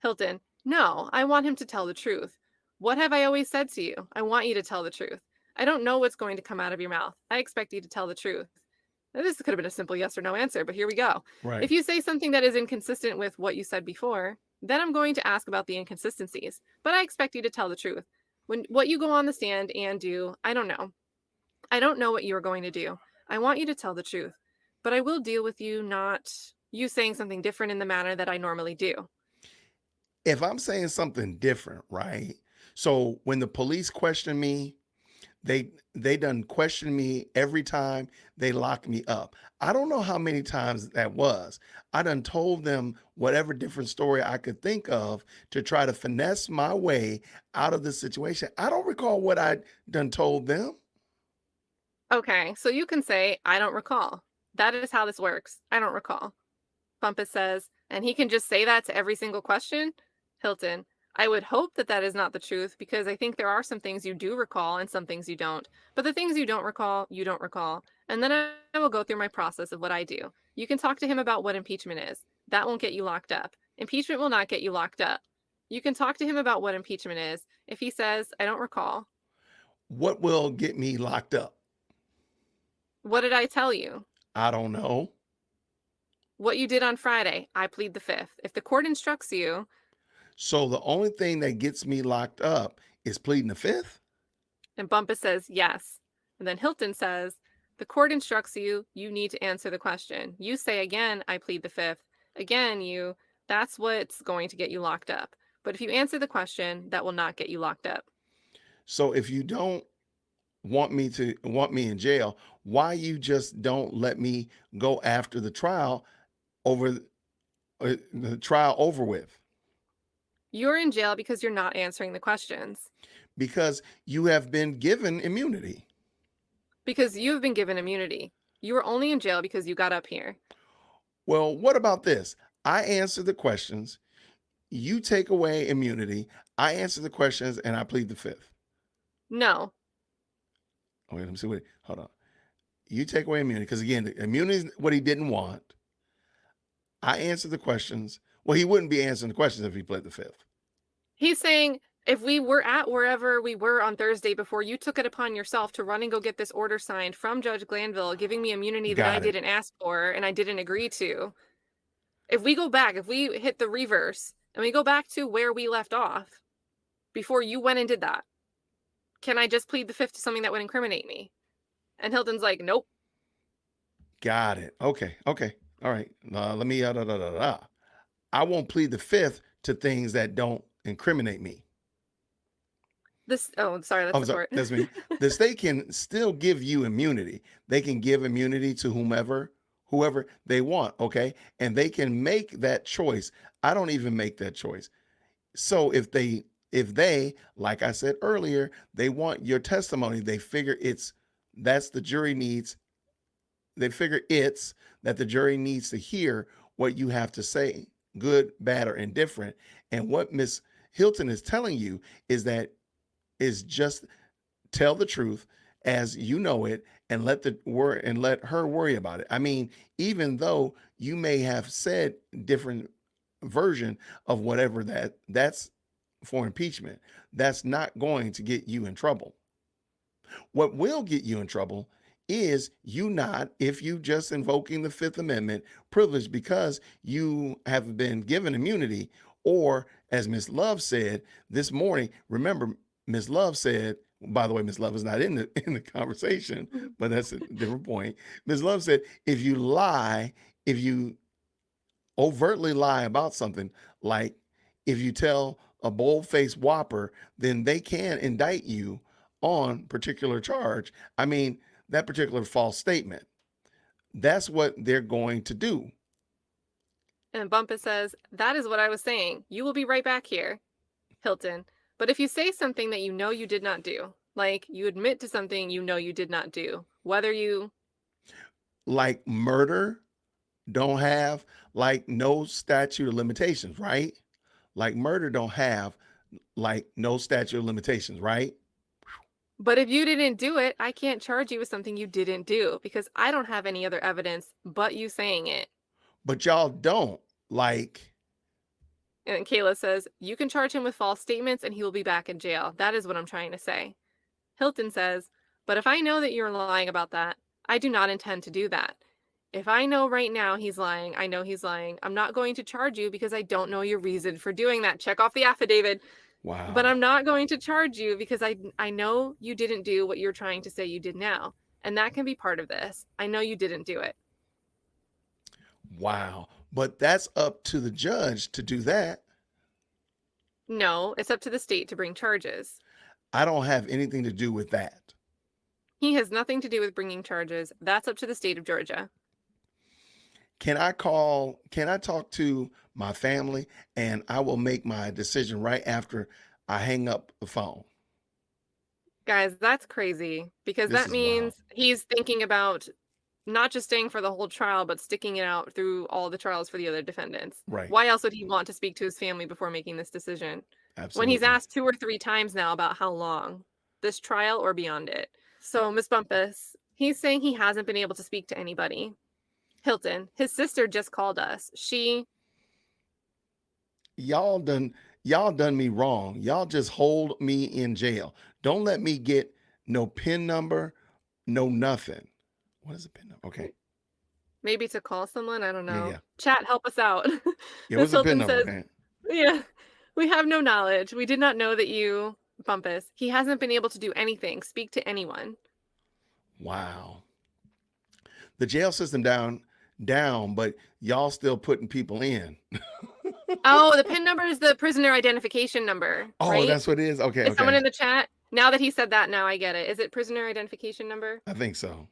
Hilton, no, I want him to tell the truth. What have I always said to you? I want you to tell the truth. I don't know what's going to come out of your mouth. I expect you to tell the truth. Now, this could have been a simple yes or no answer, but here we go. If Right. you say something that is inconsistent with what you said before, then I'm going to ask about the inconsistencies, but I expect you to tell the truth. When what you go on the stand and do, I don't know. I don't know what you are going to do. I want you to tell the truth, but I will deal with you not you saying something different in the manner that I normally do. If I'm saying something different, right? So when the police question me, they done question me every time they lock me up. I don't know how many times that was. I done told them whatever different story I could think of to try to finesse my way out of the situation. I don't recall what I done told them. Okay, so you can say, I don't recall. That is how this works. I don't recall. Bumpus says, and he can just say that to every single question? Hilton, I would hope that that is not the truth because I think there are some things you do recall and some things you don't. But the things you don't recall, you don't recall. And then I will go through my process of what I do. You can talk to him about what impeachment is. That won't get you locked up. Impeachment will not get you locked up. You can talk to him about what impeachment is. If he says, I don't recall, What will get me locked up? what did I tell you? I don't know. What you did on Friday, I plead the fifth. If the court instructs you, So the only thing that gets me locked up is pleading the fifth? and Bumpus says yes. And then Hilton says, the court instructs you, you need to answer the question. You say again, I plead the fifth. Again, that's what's going to get you locked up. But if you answer the question, that will not get you locked up. So if you don't want me in jail, why you just don't let me go after the trial over the trial over with? You're in jail because you're not answering the questions. Because you have been given immunity. Because you've been given immunity. You were only in jail because you got up here. Well, what about this? I answer the questions, you take away immunity, I answer the questions, and I plead the fifth. No, Wait, let me see. Wait, hold on. You take away immunity because again, the immunity is what he didn't want. I answered the questions. Well, he wouldn't be answering the questions if he pled the fifth. He's saying, if we were at wherever we were on Thursday before you took it upon yourself to run and go get this order signed from Judge Glanville, giving me immunity that I Got it. didn't ask for and I didn't agree to, if we go back, if we hit the reverse and we go back to where we left off before you went and did that, can I just plead the fifth to something that would incriminate me? And Hilton's like, nope. Got it. Okay. Okay. All right. Let me. I won't plead the fifth to things that don't incriminate me. Oh, sorry, that's I'm the sorry, court. that's me. The state can still give you immunity. They can give immunity to whoever they want. Okay, and they can make that choice. I don't even make that choice. So if they, like I said earlier, they want your testimony, they figure that's the jury needs. They figure it's that the jury needs to hear what you have to say, good, bad, or indifferent. And what Miss Hilton is telling you is just tell the truth as you know it and let her worry about it. I mean, even though you may have said different version of whatever that's for impeachment, that's not going to get you in trouble. What will get you in trouble is you not, if you just invoking the Fifth Amendment privilege because you have been given immunity, or as Miss Love said this morning, remember, Miss Love said, by the way, Miss Love is not in the conversation, but that's a different point. Miss Love said, if you overtly lie about something, like if you tell a bold-faced whopper, then they can indict you on particular charge. I mean, that particular false statement. That's what they're going to do. And Bumpus says, that is what I was saying. You will be right back here, Hilton. But if you say something that you know you did not do, like you admit to something you know you did not do, whether you Like murder don't have like no statute of limitations, right? Like murder don't have like no statute of limitations, right? But if you didn't do it, I can't charge you with something you didn't do because I don't have any other evidence but you saying it. But y'all don't. Like, And Kayla says, you can charge him with false statements and he will be back in jail. That is what I'm trying to say. Hilton says, but if I know that you're lying about that, I do not intend to do that. If I know right now he's lying, I know he's lying. I'm not going to charge you because I don't know your reason for doing that. Check off the affidavit. But wow. I'm not going to charge you because I know you didn't do what you're trying to say you did now. And that can be part of this. I know you didn't do it. Wow. But that's up to the judge to do that. No, it's up to the state to bring charges. I don't have anything to do with that. He has nothing to do with bringing charges. That's up to the state of Georgia. Can I talk to my family and I will make my decision right after I hang up the phone? Guys, that's crazy because This that is wild. means he's thinking about not just staying for the whole trial, but sticking it out through all the trials for the other defendants. Right. Why else would he want to speak to his family before making this decision? When he's Absolutely. asked 2 or 3 times now about how long, this trial or beyond it. So, Miss Bumpus, he's saying he hasn't been able to speak to anybody. Hilton, his sister just called us. Y'all done y'all done me wrong. Y'all just hold me in jail. Don't let me get no PIN number, no nothing. What is a PIN number? Okay. Maybe to call someone, I don't Yeah, know. yeah. Chat, help us out. Yeah, Miss what's a PIN Hilton number, says, man? yeah, we have no knowledge. We did not know that you, Bumpus. He hasn't been able to do anything, speak to anyone. Wow. The jail system down, but y'all still putting people in. Oh, the PIN number is the prisoner identification number, Oh, right? that's what it is. Okay, Is someone okay. in the chat? Now that he said that, now I get it. Is it prisoner identification number? I think so.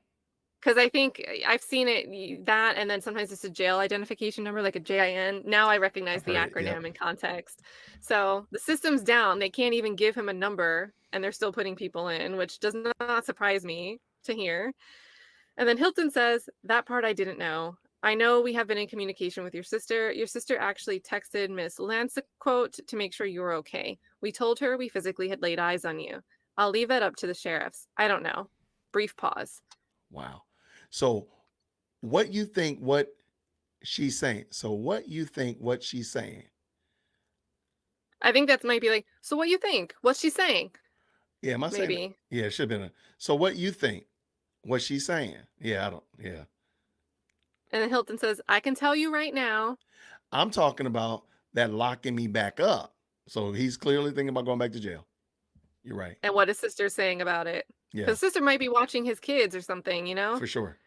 Because I think I've seen it that, and then sometimes it's a jail identification number, like a JIN. Now I recognize I've the heard it. Yep. acronym in context. So the system's down. They can't even give him a number, and they're still putting people in, which does not surprise me to hear. And then Hilton says, that part I didn't know. I know we have been in communication with your sister. Your sister actually texted Miss Lancequote to make sure you were okay. We told her we physically had laid eyes on you. I'll leave that up to the sheriffs. I don't know. Brief pause. Wow. So what you think what she's saying. So what you think what she's saying. I think that might be like, "So what you think? What's she saying?" Yeah, am I saying it? Maybe. Yeah, it should have been a so what you think what she's saying. Yeah, I don't yeah. And then Hilton says, "I can tell you right now." I'm talking about that locking me back up. So he's clearly thinking about going back to jail. You're right. And what his sister's saying about it. Yeah, Because sister might be watching his kids or something, you know? for sure.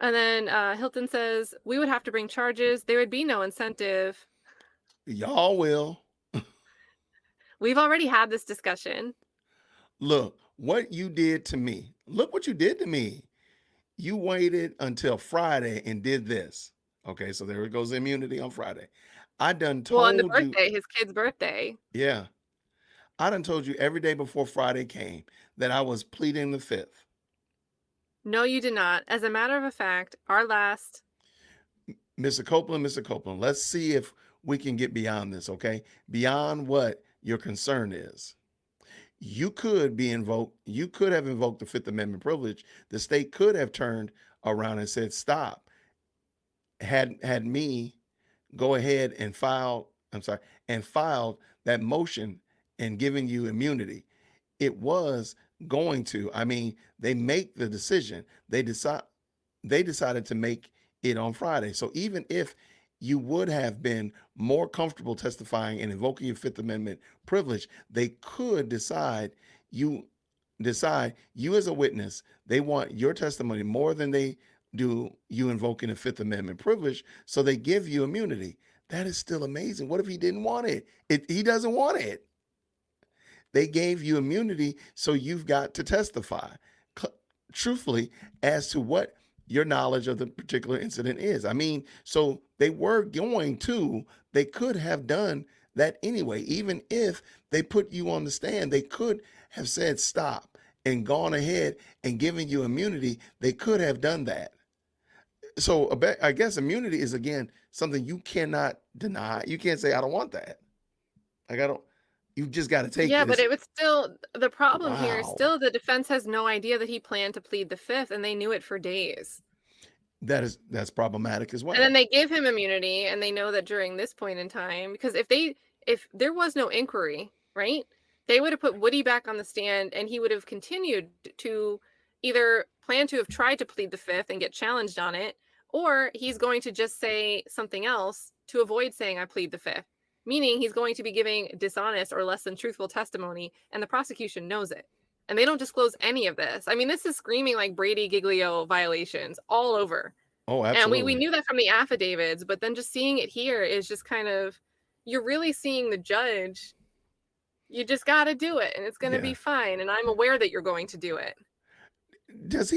And then Hilton says, "We would have to bring charges. There would be no incentive. Y'all will. We've already had this discussion." Look, what you did to me. Look what you did to me. You waited until Friday and did this. Okay, so there goes the immunity on Friday. I done Well, on the told you, birthday, his kid's birthday. yeah, I done told you every day before Friday came that I was pleading the fifth. No, you did not. As a matter of fact, our last Mr. Copeland, let's see if we can get beyond this, okay? Beyond what your concern is. You could have invoked the Fifth Amendment privilege. The state could have turned around and said, stop. Had me go ahead and filed that motion and giving you immunity. It was going to, I mean, they make the decision. They decided to make it on Friday. So even if you would have been more comfortable testifying and invoking your Fifth Amendment privilege, they could you decide you as a witness, they want your testimony more than they do you invoking a Fifth Amendment privilege. So they give you immunity. That is still amazing. What if he didn't want it? He doesn't want it. They gave you immunity, so you've got to testify truthfully as to what your knowledge of the particular incident is. I mean, so they could have done that anyway. Even if they put you on the stand, they could have said stop and gone ahead and given you immunity. They could have done that. So I guess immunity is again something you cannot deny. You can't say I don't want that. Like I don't. You just got to take Yeah, it. but It's it was still the problem here is wow. still the defense has no idea that he planned to plead the fifth, and they knew it for days. That's problematic as And then well. they give him immunity, and they know that during this point in time, because if there was no inquiry, right? They would have put Woody back on the stand, and he would have continued to either plan to have tried to plead the fifth and get challenged on it, or he's going to just say something else to avoid saying I plead the fifth, meaning he's going to be giving dishonest or less than truthful testimony, and the prosecution knows it. And they don't disclose any of this. I mean, this is screaming like Brady Giglio violations all over. Oh, And we absolutely. knew that from the affidavits, but then just seeing it here is just kind of you're really seeing the judge. You just gotta do it, and it's gonna Yeah. be fine, and I'm aware that you're going to do it. Does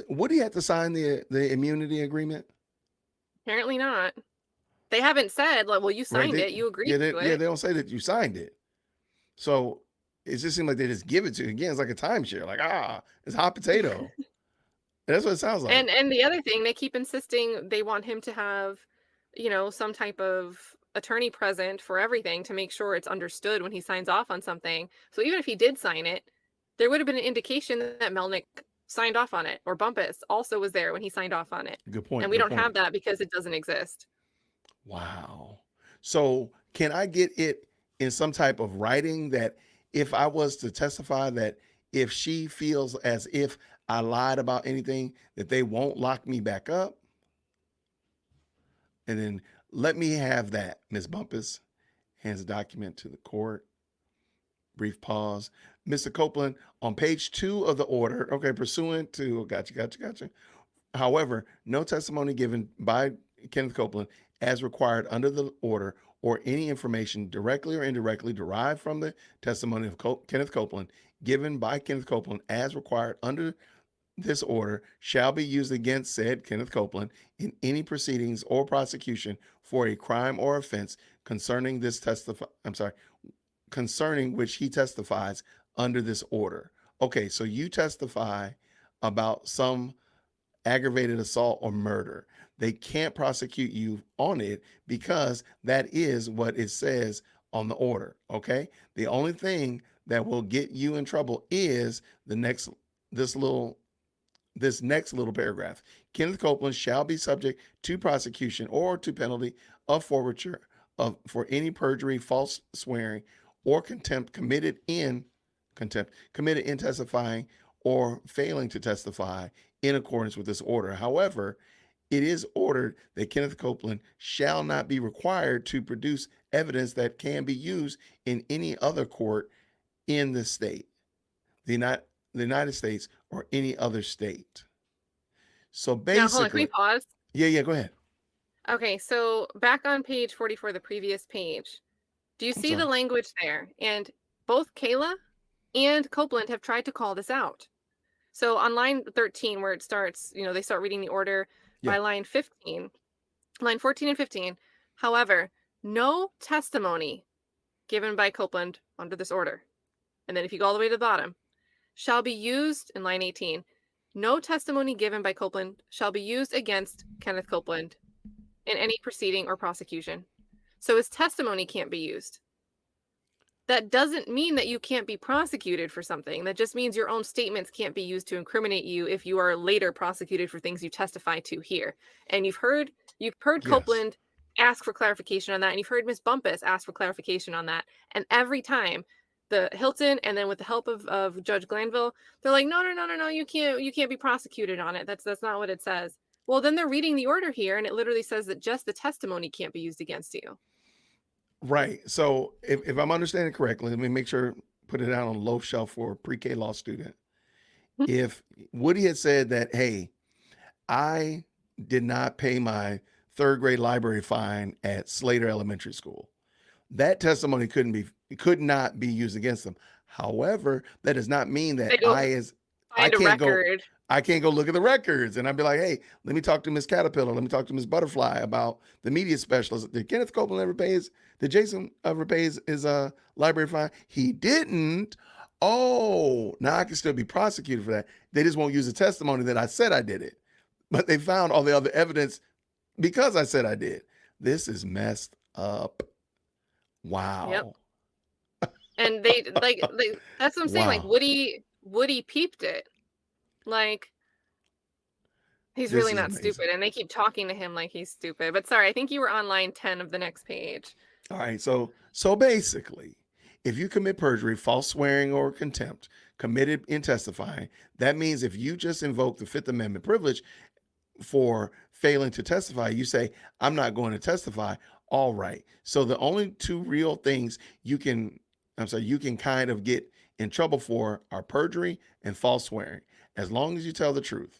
would he have to sign the immunity agreement? Apparently not. They haven't said, like, "Well, you Right. signed it, you agreed to They it." don't say that you signed it. So it just seems like they just give it to you. Again, it's like a timeshare. Like, it's hot potato. That's what it sounds like. And the other thing, they keep insisting they want him to have, some type of attorney present for everything to make sure it's understood when he signs off on something. So even if he did sign it, there would have been an indication that Melnick signed off on it, or Bumpus also was there when he signed off on it. Good And point. we Good don't point. have that because it doesn't exist. Wow. So can I get it in some type of writing that if I was to testify that if she feels as if I lied about anything, that they won't lock me back up? And then let me have that, Ms. Bumpus. Hands the document to the court. Brief pause. Mr. Copeland, on page 2 of the order, okay, pursuant to, gotcha. However, no testimony given by Kenneth Copeland as required under the order or any information directly or indirectly derived from the testimony of Kenneth Copeland given by Kenneth Copeland as required under this order shall be used against said Kenneth Copeland in any proceedings or prosecution for a crime or offense concerning concerning which he testifies under this order. Okay, so you testify about some aggravated assault or murder. They can't prosecute you on it because that is what it says on the order. Okay. The only thing that will get you in trouble is this little this next little paragraph. Kenneth Copeland shall be subject to prosecution or to penalty of forfeiture for any perjury, false swearing, or committed in testifying or failing to testify in accordance with this order. However, it is ordered that Kenneth Copeland shall not be required to produce evidence that can be used in any other court in the state, the United States, or any other state. So Now, hold on. Can we basically, pause? yeah, go ahead. Okay, so back on page 44, the previous page, do you I'm see the sorry. language there? And both Kayla and Copeland have tried to call this out. So on line 13, where it starts, they start reading the order Yeah, by line 15, line 14 and 15. However, no testimony given by Copeland under this order. And then if you go all the way to the bottom, shall be used in line 18. No testimony given by Copeland shall be used against Kenneth Copeland in any proceeding or prosecution. So his testimony can't be used. That doesn't mean that you can't be prosecuted for something. That just means your own statements can't be used to incriminate you if you are later prosecuted for things you testify to here. And you've heard yes. Copeland ask for clarification on that, and you've heard Miss Bumpus ask for clarification on that. And every time the Hilton, and then with the help of Judge Glanville, they're like, no, you can't be prosecuted on it. That's not what it says. Well, then they're reading the order here, and it literally says that just the testimony can't be used against you. Right. So if I'm understanding correctly, let me make sure, put it out on a low shelf for a pre-K law student. If Woody had said that, hey, I did not pay my third grade library fine at Slater Elementary School, that testimony could not be used against them. However, that does not mean that They go I find a can't go record. I can't go look at the records and I'd be like, hey, let me talk to Miss Caterpillar, let me talk to Miss Butterfly about the media specialist. Did Kenneth Copeland ever pay did Jason ever pay his library fine? He didn't. Oh, now I can still be prosecuted for that. They just won't use the testimony that I said I did it. But they found all the other evidence because I said I did. This is messed up. Yep. Wow. And they that's what I'm saying. Like Wow. Woody peeped it. Like he's This really is not amazing. stupid, and they keep talking to him like he's stupid. But sorry, I think you were on line 10 of the next page. All right. So basically, if you commit perjury, false swearing, or contempt committed in testifying, that means if you just invoke the Fifth Amendment privilege for failing to testify, you say, I'm not going to testify. All right. So the only two real things you can kind of get in trouble for are perjury and false swearing, as long as you tell the truth.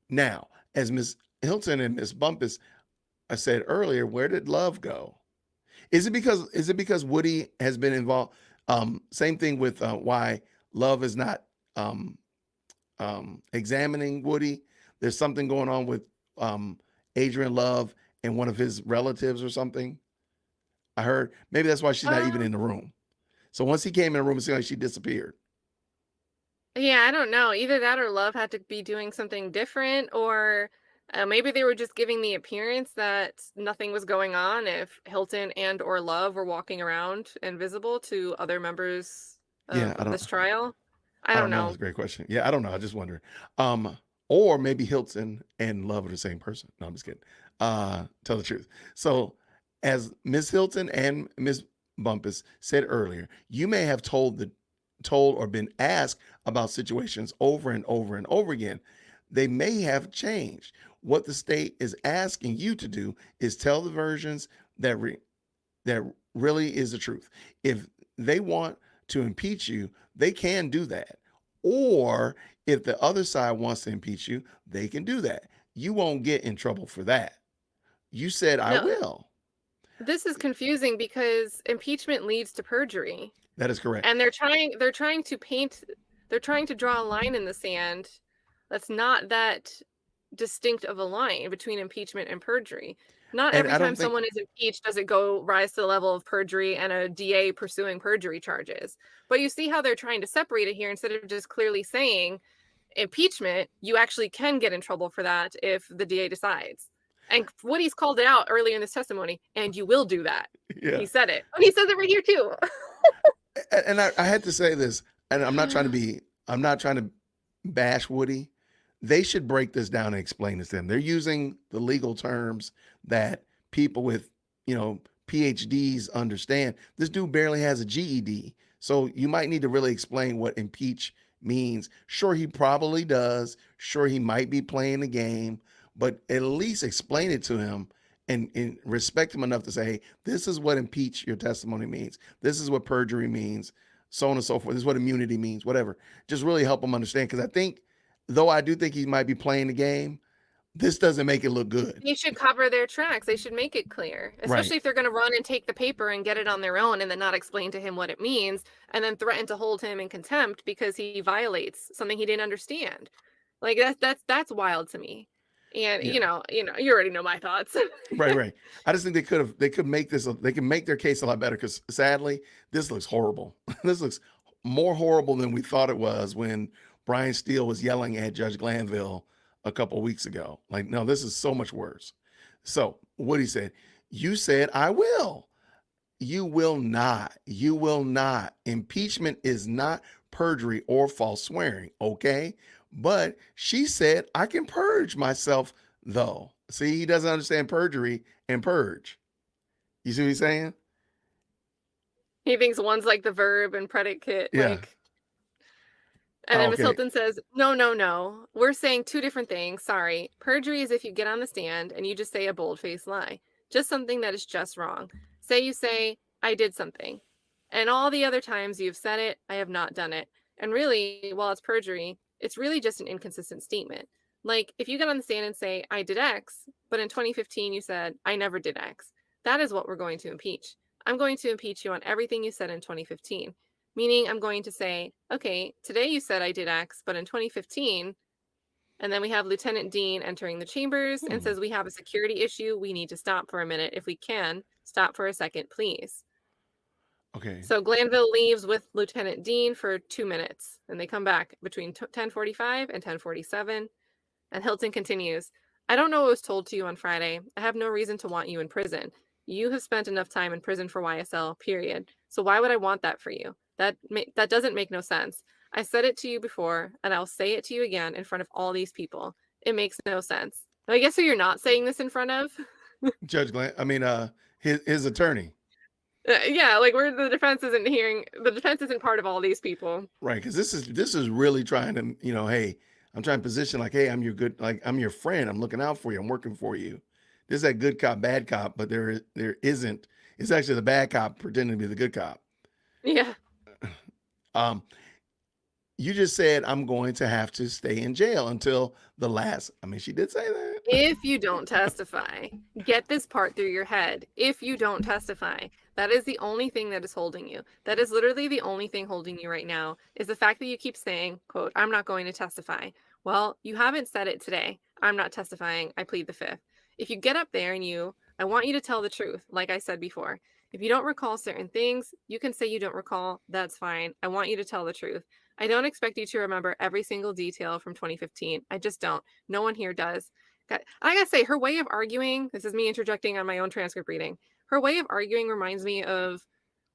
Now, as Ms. Hilton and Ms. Bumpus I said earlier, where did Love go? Is it because Woody has been involved? Same thing with why Love is not um, examining Woody. There's something going on with Adrian Love and one of his relatives or something. I heard maybe that's why she's not even Uh, in the room. So once he came in the room, it seemed like she disappeared. yeah, I don't know. Either that or Love had to be doing something different, or maybe they were just giving the appearance that nothing was going on if Hilton and or Love were walking around invisible to other members Yeah, of this trial. I I don't don't know. It's know. a great question. Yeah, I don't know. I just wonder. Or maybe Hilton and Love are the same person. No, I'm just kidding. Tell the truth. So, as Miss Hilton and Miss Bumpus said earlier, you may have told or been asked about situations over and over and over again. They may have changed. What the state is asking you to do is tell the versions that really is the truth. If they want to impeach you, they can do that. Or if the other side wants to impeach you, they can do that. You won't get in trouble for that. You said, I No, will. this is confusing because impeachment leads to perjury. That is correct. And they're trying to draw a line in the sand that's not that distinct of a line between impeachment and perjury. Not And every I time don't think, someone is impeached does it go rise to the level of perjury and a DA pursuing perjury charges. But you see how they're trying to separate it here instead of just clearly saying impeachment, you actually can get in trouble for that if the DA decides. And Woody's called it out earlier in this testimony, and you will do that. yeah. He said it. And he says it right here too. And I had to say this, and I'm not trying to bash Woody, they should break this down and explain this to them. They're using the legal terms that people with, you know, PhDs understand. This dude barely has a GED. So you might need to really explain what impeach means. Sure, he probably does. Sure, he might be playing the game, but at least explain it to him and respect him enough to say, hey, this is what impeach your testimony means. This is what perjury means, so on and so forth. This is what immunity means, whatever. Just really help him understand. Because I think, though I do think he might be playing the game, this doesn't make it look good. They should cover their tracks. They should make it clear, Right. especially if they're going to run and take the paper and get it on their own and then not explain to him what it means and then threaten to hold him in contempt because he violates something he didn't understand. Like that's wild to me. And Yeah. you already know my thoughts. Right, right. I just think they could make this they can make their case a lot better because sadly, this looks horrible. This looks more horrible than we thought it was when Brian Steele was yelling at Judge Glanville a couple weeks ago. Like, no, this is so much worse. So what he said, you said I will. You will not. You will not. Impeachment is not perjury or false swearing, okay? But she said, I can purge myself, though. See, he doesn't understand perjury and purge. You see what he's saying? He thinks one's like the verb and predicate, Yeah. like. And Oh, then Miss okay. Hilton says, "No, no, no. We're saying two different things. Sorry. Perjury is if you get on the stand and you just say a bold-faced lie. Just something that is just wrong. Say you say, I did something. And all the other times you've said it, I have not done it. And really, while it's perjury, it's really just an inconsistent statement. Like if you get on the stand and say, I did X, but in 2015 you said, I never did X. That is what we're going to impeach. I'm going to impeach you on everything you said in 2015. Meaning I'm going to say, okay, today you said I did X, but in 2015, and then we have Lieutenant Dean entering the chambers and Hmm. says, we have a security issue. We need to stop for a minute. If we can, stop for a second, please. Okay. So Glanville leaves with Lieutenant Dean for 2 minutes, and they come back between 10:45 and 10:47. And Hilton continues, I don't know what was told to you on Friday. I have no reason to want you in prison. You have spent enough time in prison for YSL, period. So why would I want that for you? That doesn't make no sense. I said it to you before, and I'll say it to you again in front of all these people. It makes no sense. I guess who you're not saying this in front of? Judge Glenn, I mean, his attorney. Yeah, like where the defense isn't part of all these people. Right, because this is really trying to, hey, I'm trying to position like, hey, I'm your good, like I'm your friend. I'm looking out for you. I'm working for you. This is that good cop, bad cop, but there isn't. It's actually the bad cop pretending to be the good cop. Yeah. Um, you just said I'm going to have to stay in jail until the last. I mean, she did say that. If you don't testify, get this part through your head. If you don't testify, that is the only thing that is holding you. That is literally the only thing holding you right now is the fact that you keep saying, quote, I'm not going to testify. Well, you haven't said it today. I'm not testifying. I plead the fifth. If you get up there and I want you to tell the truth, like I said before. If you don't recall certain things, you can say you don't recall. That's fine. I want you to tell the truth. I don't expect you to remember every single detail from 2015. I just don't. No one here does. I gotta say, her way of arguing, this is me interjecting on my own transcript reading. Her way of arguing reminds me of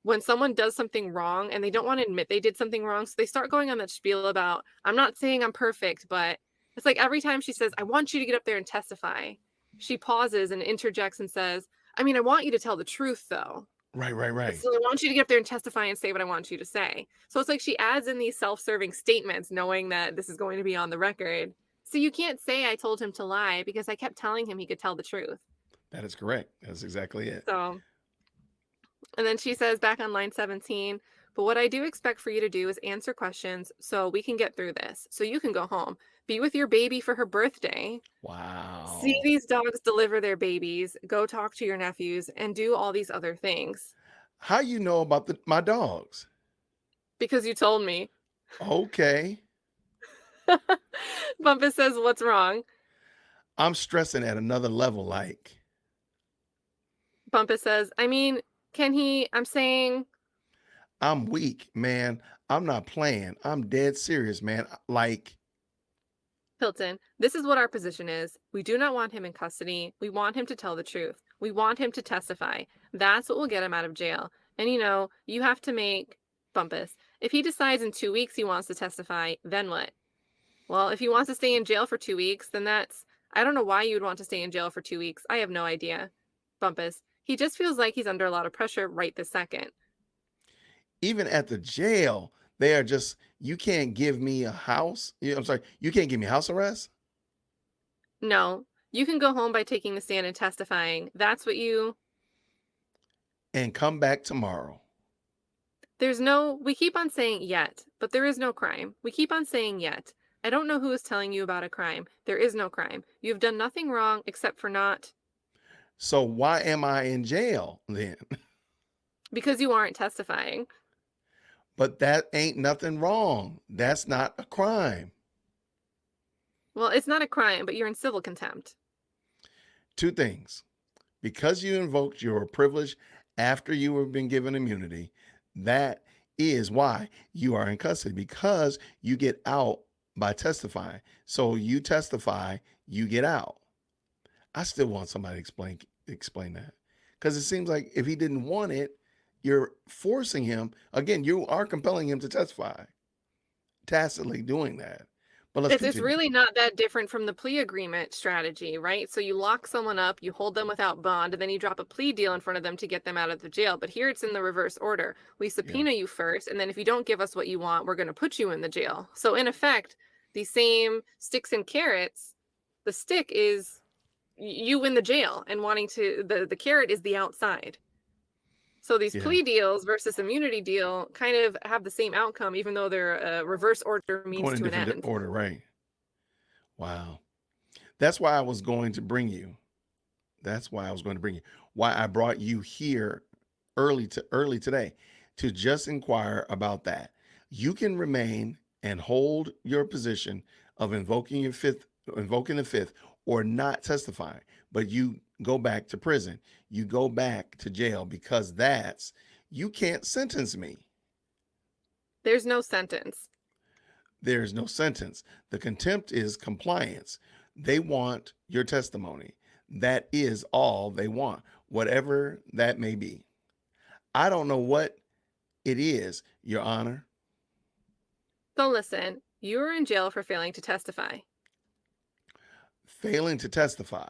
when someone does something wrong and they don't want to admit they did something wrong. So they start going on that spiel about, I'm not saying I'm perfect, but it's like every time she says, I want you to get up there and testify, she pauses and interjects and says, I mean, I want you to tell the truth though. Right, right, right. So I want you to get up there and testify and say what I want you to say. So it's like she adds in these self-serving statements, knowing that this is going to be on the record. So you can't say I told him to lie because I kept telling him he could tell the truth. That is correct. That's exactly it. So, and then she says back on line 17, but what I do expect for you to do is answer questions so we can get through this. So you can go home, be with your baby for her birthday, see Wow. these dogs deliver their babies, go talk to your nephews, and do all these other things How you know about my dogs? because you told me. Okay. Bumpus says, what's wrong? I'm stressing at another level. Like, Bumpus says, I mean, I'm saying, I'm weak, man. I'm not playing. I'm dead serious, man. Like, Hilton, this is what our position is. We do not want him in custody. We want him to tell the truth. We want him to testify. That's what will get him out of jail. And you have to make Bumpus. If he decides in 2 weeks he wants to testify, then what? Well, if he wants to stay in jail for 2 weeks, then I don't know why you would want to stay in jail for 2 weeks. I have no idea. Bumpus. He just feels like he's under a lot of pressure right this second. Even at the jail, they are just, you can't give me a house. I'm sorry, you can't give me house arrest No, you can go home by taking the stand and testifying. That's what you and come back tomorrow. There's no we keep on saying yet, but there is no crime. We keep on saying yet. I don't know who is telling you about a crime. There is no crime. You have done nothing wrong except for not So why am I in jail then? because you aren't testifying. But that ain't nothing wrong. That's not a crime. Well, it's not a crime, but you're in civil contempt. Two things. Because you invoked your privilege after you have been given immunity, that is why you are in custody, because you get out by testifying. So you testify, you get out. I still want somebody to explain that. Because it seems like if he didn't want it, you're forcing him. Again, you are compelling him to testify, tacitly doing that. But let's It's continue. really not that different from the plea agreement strategy, right? So you lock someone up, you hold them without bond, and then you drop a plea deal in front of them to get them out of the jail. But here it's in the reverse order. We Yeah. subpoena you first, and then if you don't give us what you want, we're going to put you in the jail. So in effect, the same sticks and carrots, the stick is you in the jail and wanting to the carrot is the outside. So these Yeah. plea deals versus immunity deal kind of have the same outcome, even though they're a reverse order means Going in to an different end. order, right? Wow. That's why I was going to bring you. That's why I was going to bring you. Why I brought you here early today to just inquire about that. You can remain and hold your position of invoking the fifth, or not testifying, but you go back to prison. You go back to jail because you can't sentence me. There's no sentence. There's no sentence. The contempt is compliance. They want your testimony. That is all they want, whatever that may be. I don't know what it is, Your Honor. So listen, you were in jail for failing to testify. Failing to testify.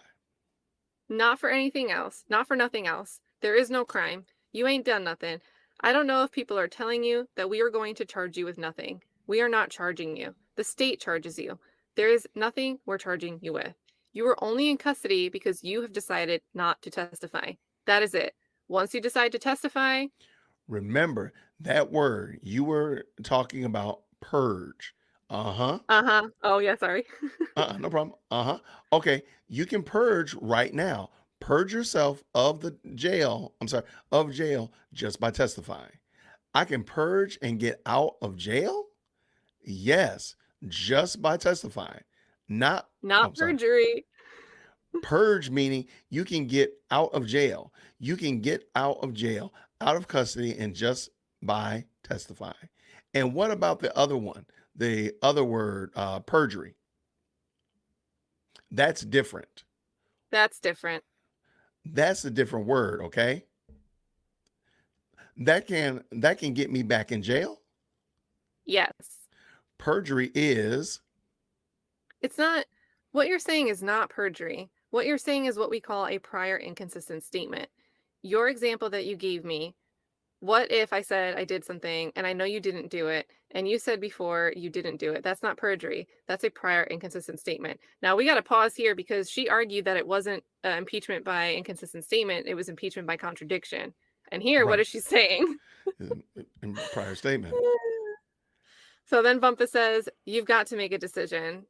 Not for anything else. Not for nothing else. There is no crime. You ain't done nothing. I don't know if people are telling you that we are going to charge you with nothing. We are not charging you. The state charges you. There is nothing we're charging you with. You are only in custody because you have decided not to testify. That is it. Once you decide to testify, Remember that word you were talking about, purge. Uh huh. uh-huh. Oh yeah, sorry. No problem. Uh huh. Okay. You can purge right now. Purge yourself of the jail. I'm sorry, of jail just by testifying. I can purge and get out of jail? Yes, just by testifying. Not, Not I'm sorry. perjury. Purge meaning you can get out of jail. You can get out of jail, out of custody, and just by testifying. And what about the other one? The other word, perjury. That's different. That's different. That's a different word, okay? That can get me back in jail. Yes. Perjury is It's not what you're saying is not perjury. What you're saying is what we call a prior inconsistent statement. Your example that you gave me, what if I said I did something and I know you didn't do it and you said before you didn't do it? That's not perjury. That's a prior inconsistent statement. Now we got to pause here because she argued that it wasn't impeachment by inconsistent statement, it was impeachment by contradiction. And here, what right is she saying? in prior statement. So then Bumpus says, you've got to make a decision.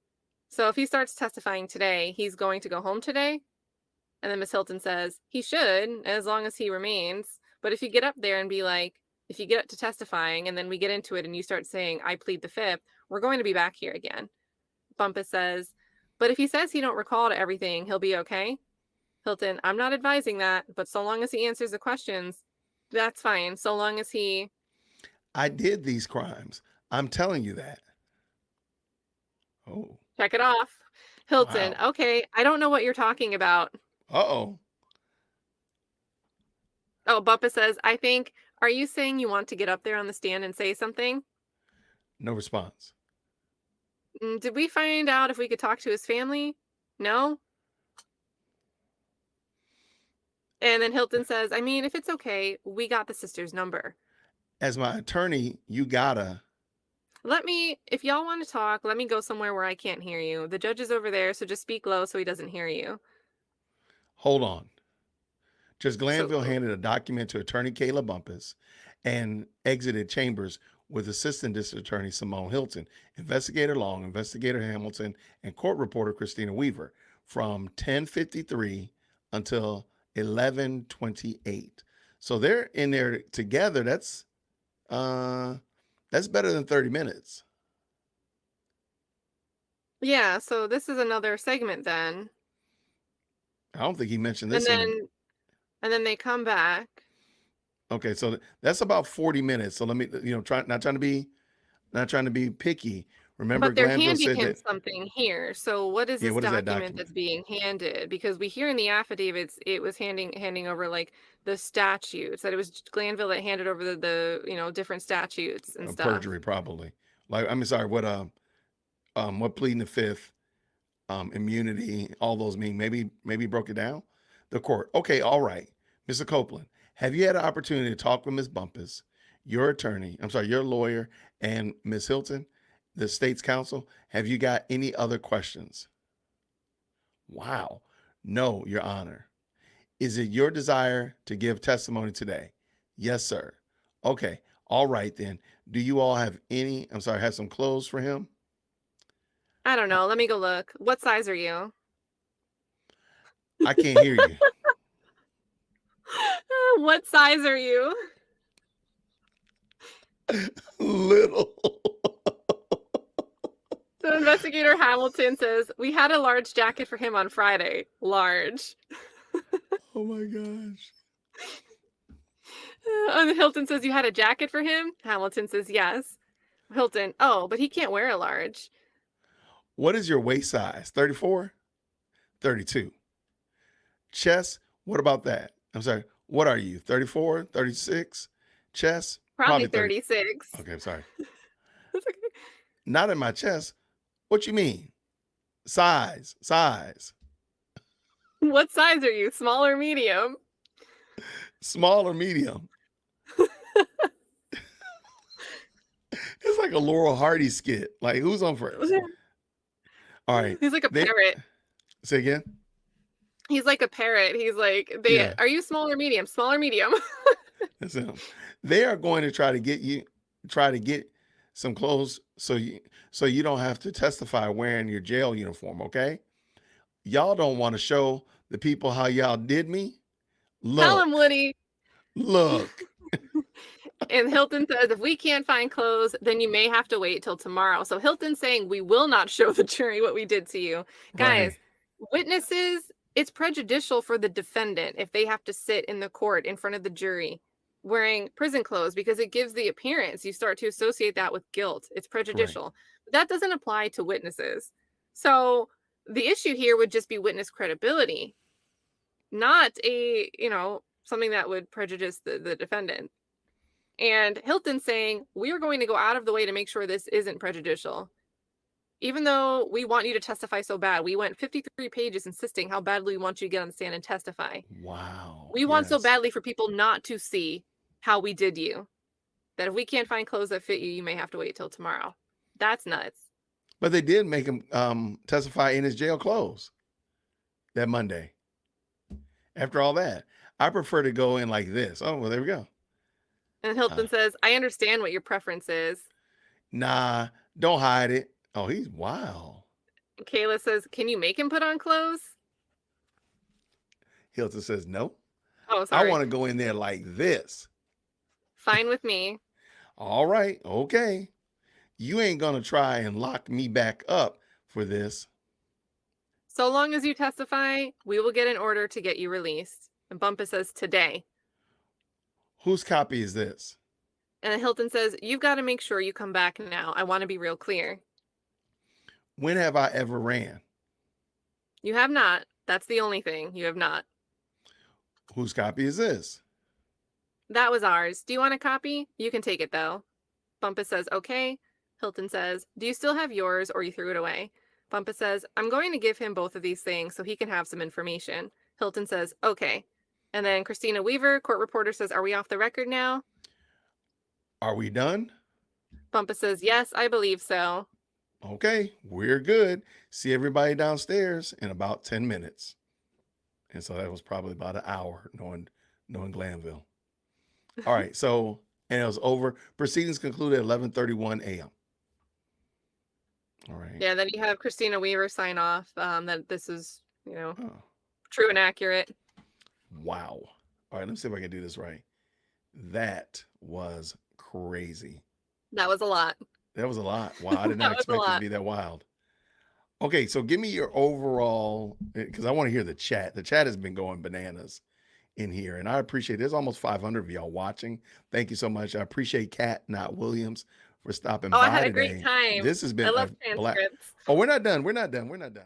So if he starts testifying today, he's going to go home today? And then Miss Hilton says, he should, as long as he remains. But if you get up there and be like, if you get up to testifying and then we get into it and you start saying, I plead the fifth, we're going to be back here again. Bumpus says, but if he says he don't recall to everything, he'll be okay? Hilton, I'm not advising that, but so long as he answers the questions, that's fine. So long as he I did these crimes. I'm telling you that. Oh, check it off. Hilton, wow. okay, I don't know what you're talking about. Uh-oh. Oh, Bumpus says, I think, are you saying you want to get up there on the stand and say something? No response. Did we find out if we could talk to his family? No? And then Hilton says, I mean, if it's okay, we got the sister's number. As my attorney, you gotta If y'all want to talk, let me go somewhere where I can't hear you. The judge is over there, so just speak low so he doesn't hear you. hold on. Judge So, Glanville handed a document to attorney Kayla Bumpus and exited chambers with Assistant District Attorney Simone Hilton, Investigator Long, Investigator Hamilton, and court reporter Christina Weaver from 10:53 until 11:28. So they're in there together. That's better than 30 minutes. yeah, so this is another segment then. I don't think he mentioned And this in the and then they come back, okay, so that's about 40 minutes. So let me, try not trying to be picky. Remember, but they're Glanville handing said him that, something here. So what is yeah, this what is that document document? that's being handed? Because we hear in the affidavits it was handing over like the statutes, that it was Glanville that handed over the different statutes and stuff. Perjury, probably. Like, I mean, sorry, what pleading the fifth, immunity, all those mean. Maybe broke it down. The court. Okay, all right. Mr. Copeland, have you had an opportunity to talk with Ms. Bumpus, your attorney, I'm sorry, your lawyer, and Ms. Hilton, the state's counsel? Have you got any other questions? Wow. No, Your Honor. Is it your desire to give testimony today? Yes, sir. Okay. All right, then. Do you all have some clothes for him? I don't know. Let me go look. What size are you? I can't hear you. What size are you? Little. So investigator Hamilton says, we had a large jacket for him on Friday. Large. Oh my gosh. And Hilton says, you had a jacket for him? Hamilton says, yes. Hilton, oh, but he can't wear a large. What is your waist size? 34? 32. Chest? What about that? I'm sorry. What are you? 34? 36? Chest? Probably Probably 30. 36. Okay, I'm sorry. That's okay. Not in my chest. What you mean? Size. What size are you? Small or medium? Small or medium? It's like a Laurel Hardy skit. Like, who's on first? All right. He's like a They parrot. say again. He's like a parrot. He's like, Yeah, are you small or medium? Small or medium? that's him. They are going to try to get some clothes so you don't have to testify wearing your jail uniform. Okay. Y'all don't want to show the people how y'all did me. Tell him, Look, Woody. look. And Hilton says, if we can't find clothes, then you may have to wait till tomorrow. So Hilton's saying, we will not show the jury what we did to you. Right, Guys, witnesses, it's prejudicial for the defendant if they have to sit in the court in front of the jury wearing prison clothes because it gives the appearance. You start to associate that with guilt. It's right, prejudicial. But that doesn't apply to witnesses. So the issue here would just be witness credibility, not something that would prejudice the defendant. And Hilton saying, we're going to go out of the way to make sure this isn't prejudicial. Even though we want you to testify so bad, we went 53 pages insisting how badly we want you to get on the stand and testify. wow, We want so yes. badly for people not to see how we did you that if we can't find clothes that fit you, you may have to wait till tomorrow. That's nuts. But they did make him testify in his jail clothes that Monday. After all that, I prefer to go in like this. Oh, well, there we go. And Uh, Hilton says, I understand what your preference is. nah, don't hide it. Oh, he's wow. Kayla says, can you make him put on clothes? Hilton says no. Oh, I sorry. want to go in there like this. Fine with me. All right, okay. You ain't gonna try and lock me back up for this. So long as you testify, we will get an order to get you released. And Bumpus says, today. Whose copy is this? And then Hilton says, you've got to make sure you come back now. I want to be real clear. When have I ever ran? You have not. That's the only thing. You have not. Whose copy is this? That was ours. Do you want a copy? You can take it, though. Bumpus says, okay. Hilton says, "Do you still have yours or you threw it away?" Bumpus says, "I'm going to give him both of these things so he can have some information." Hilton says, "Okay." And then Christina Weaver, court reporter, says, "Are we off the record now?" Are we done? Bumpus says, "Yes, I believe so." Okay, we're good. See everybody downstairs in about 10 minutes. And so that was probably about an hour, knowing Glanville. All right, so and it was over. Proceedings concluded at 11:31 a.m. All right. Yeah, then you have Christina Weaver sign off that this is, Oh, true and accurate. wow. All right, let me see if I can do this right. That was crazy. That was a lot. That was a lot. Wow, I did not That was a expect it to lot. be that wild. Okay, so give me your overall, because I want to hear the chat. The chat has been going bananas in here, and I appreciate. There's almost 500 of y'all watching. Thank you so much. I appreciate Kat, not Williams, for stopping Oh, I by had a great today. time. This has I been a love black. transcripts. Oh, we're not done. We're not done. We're not done.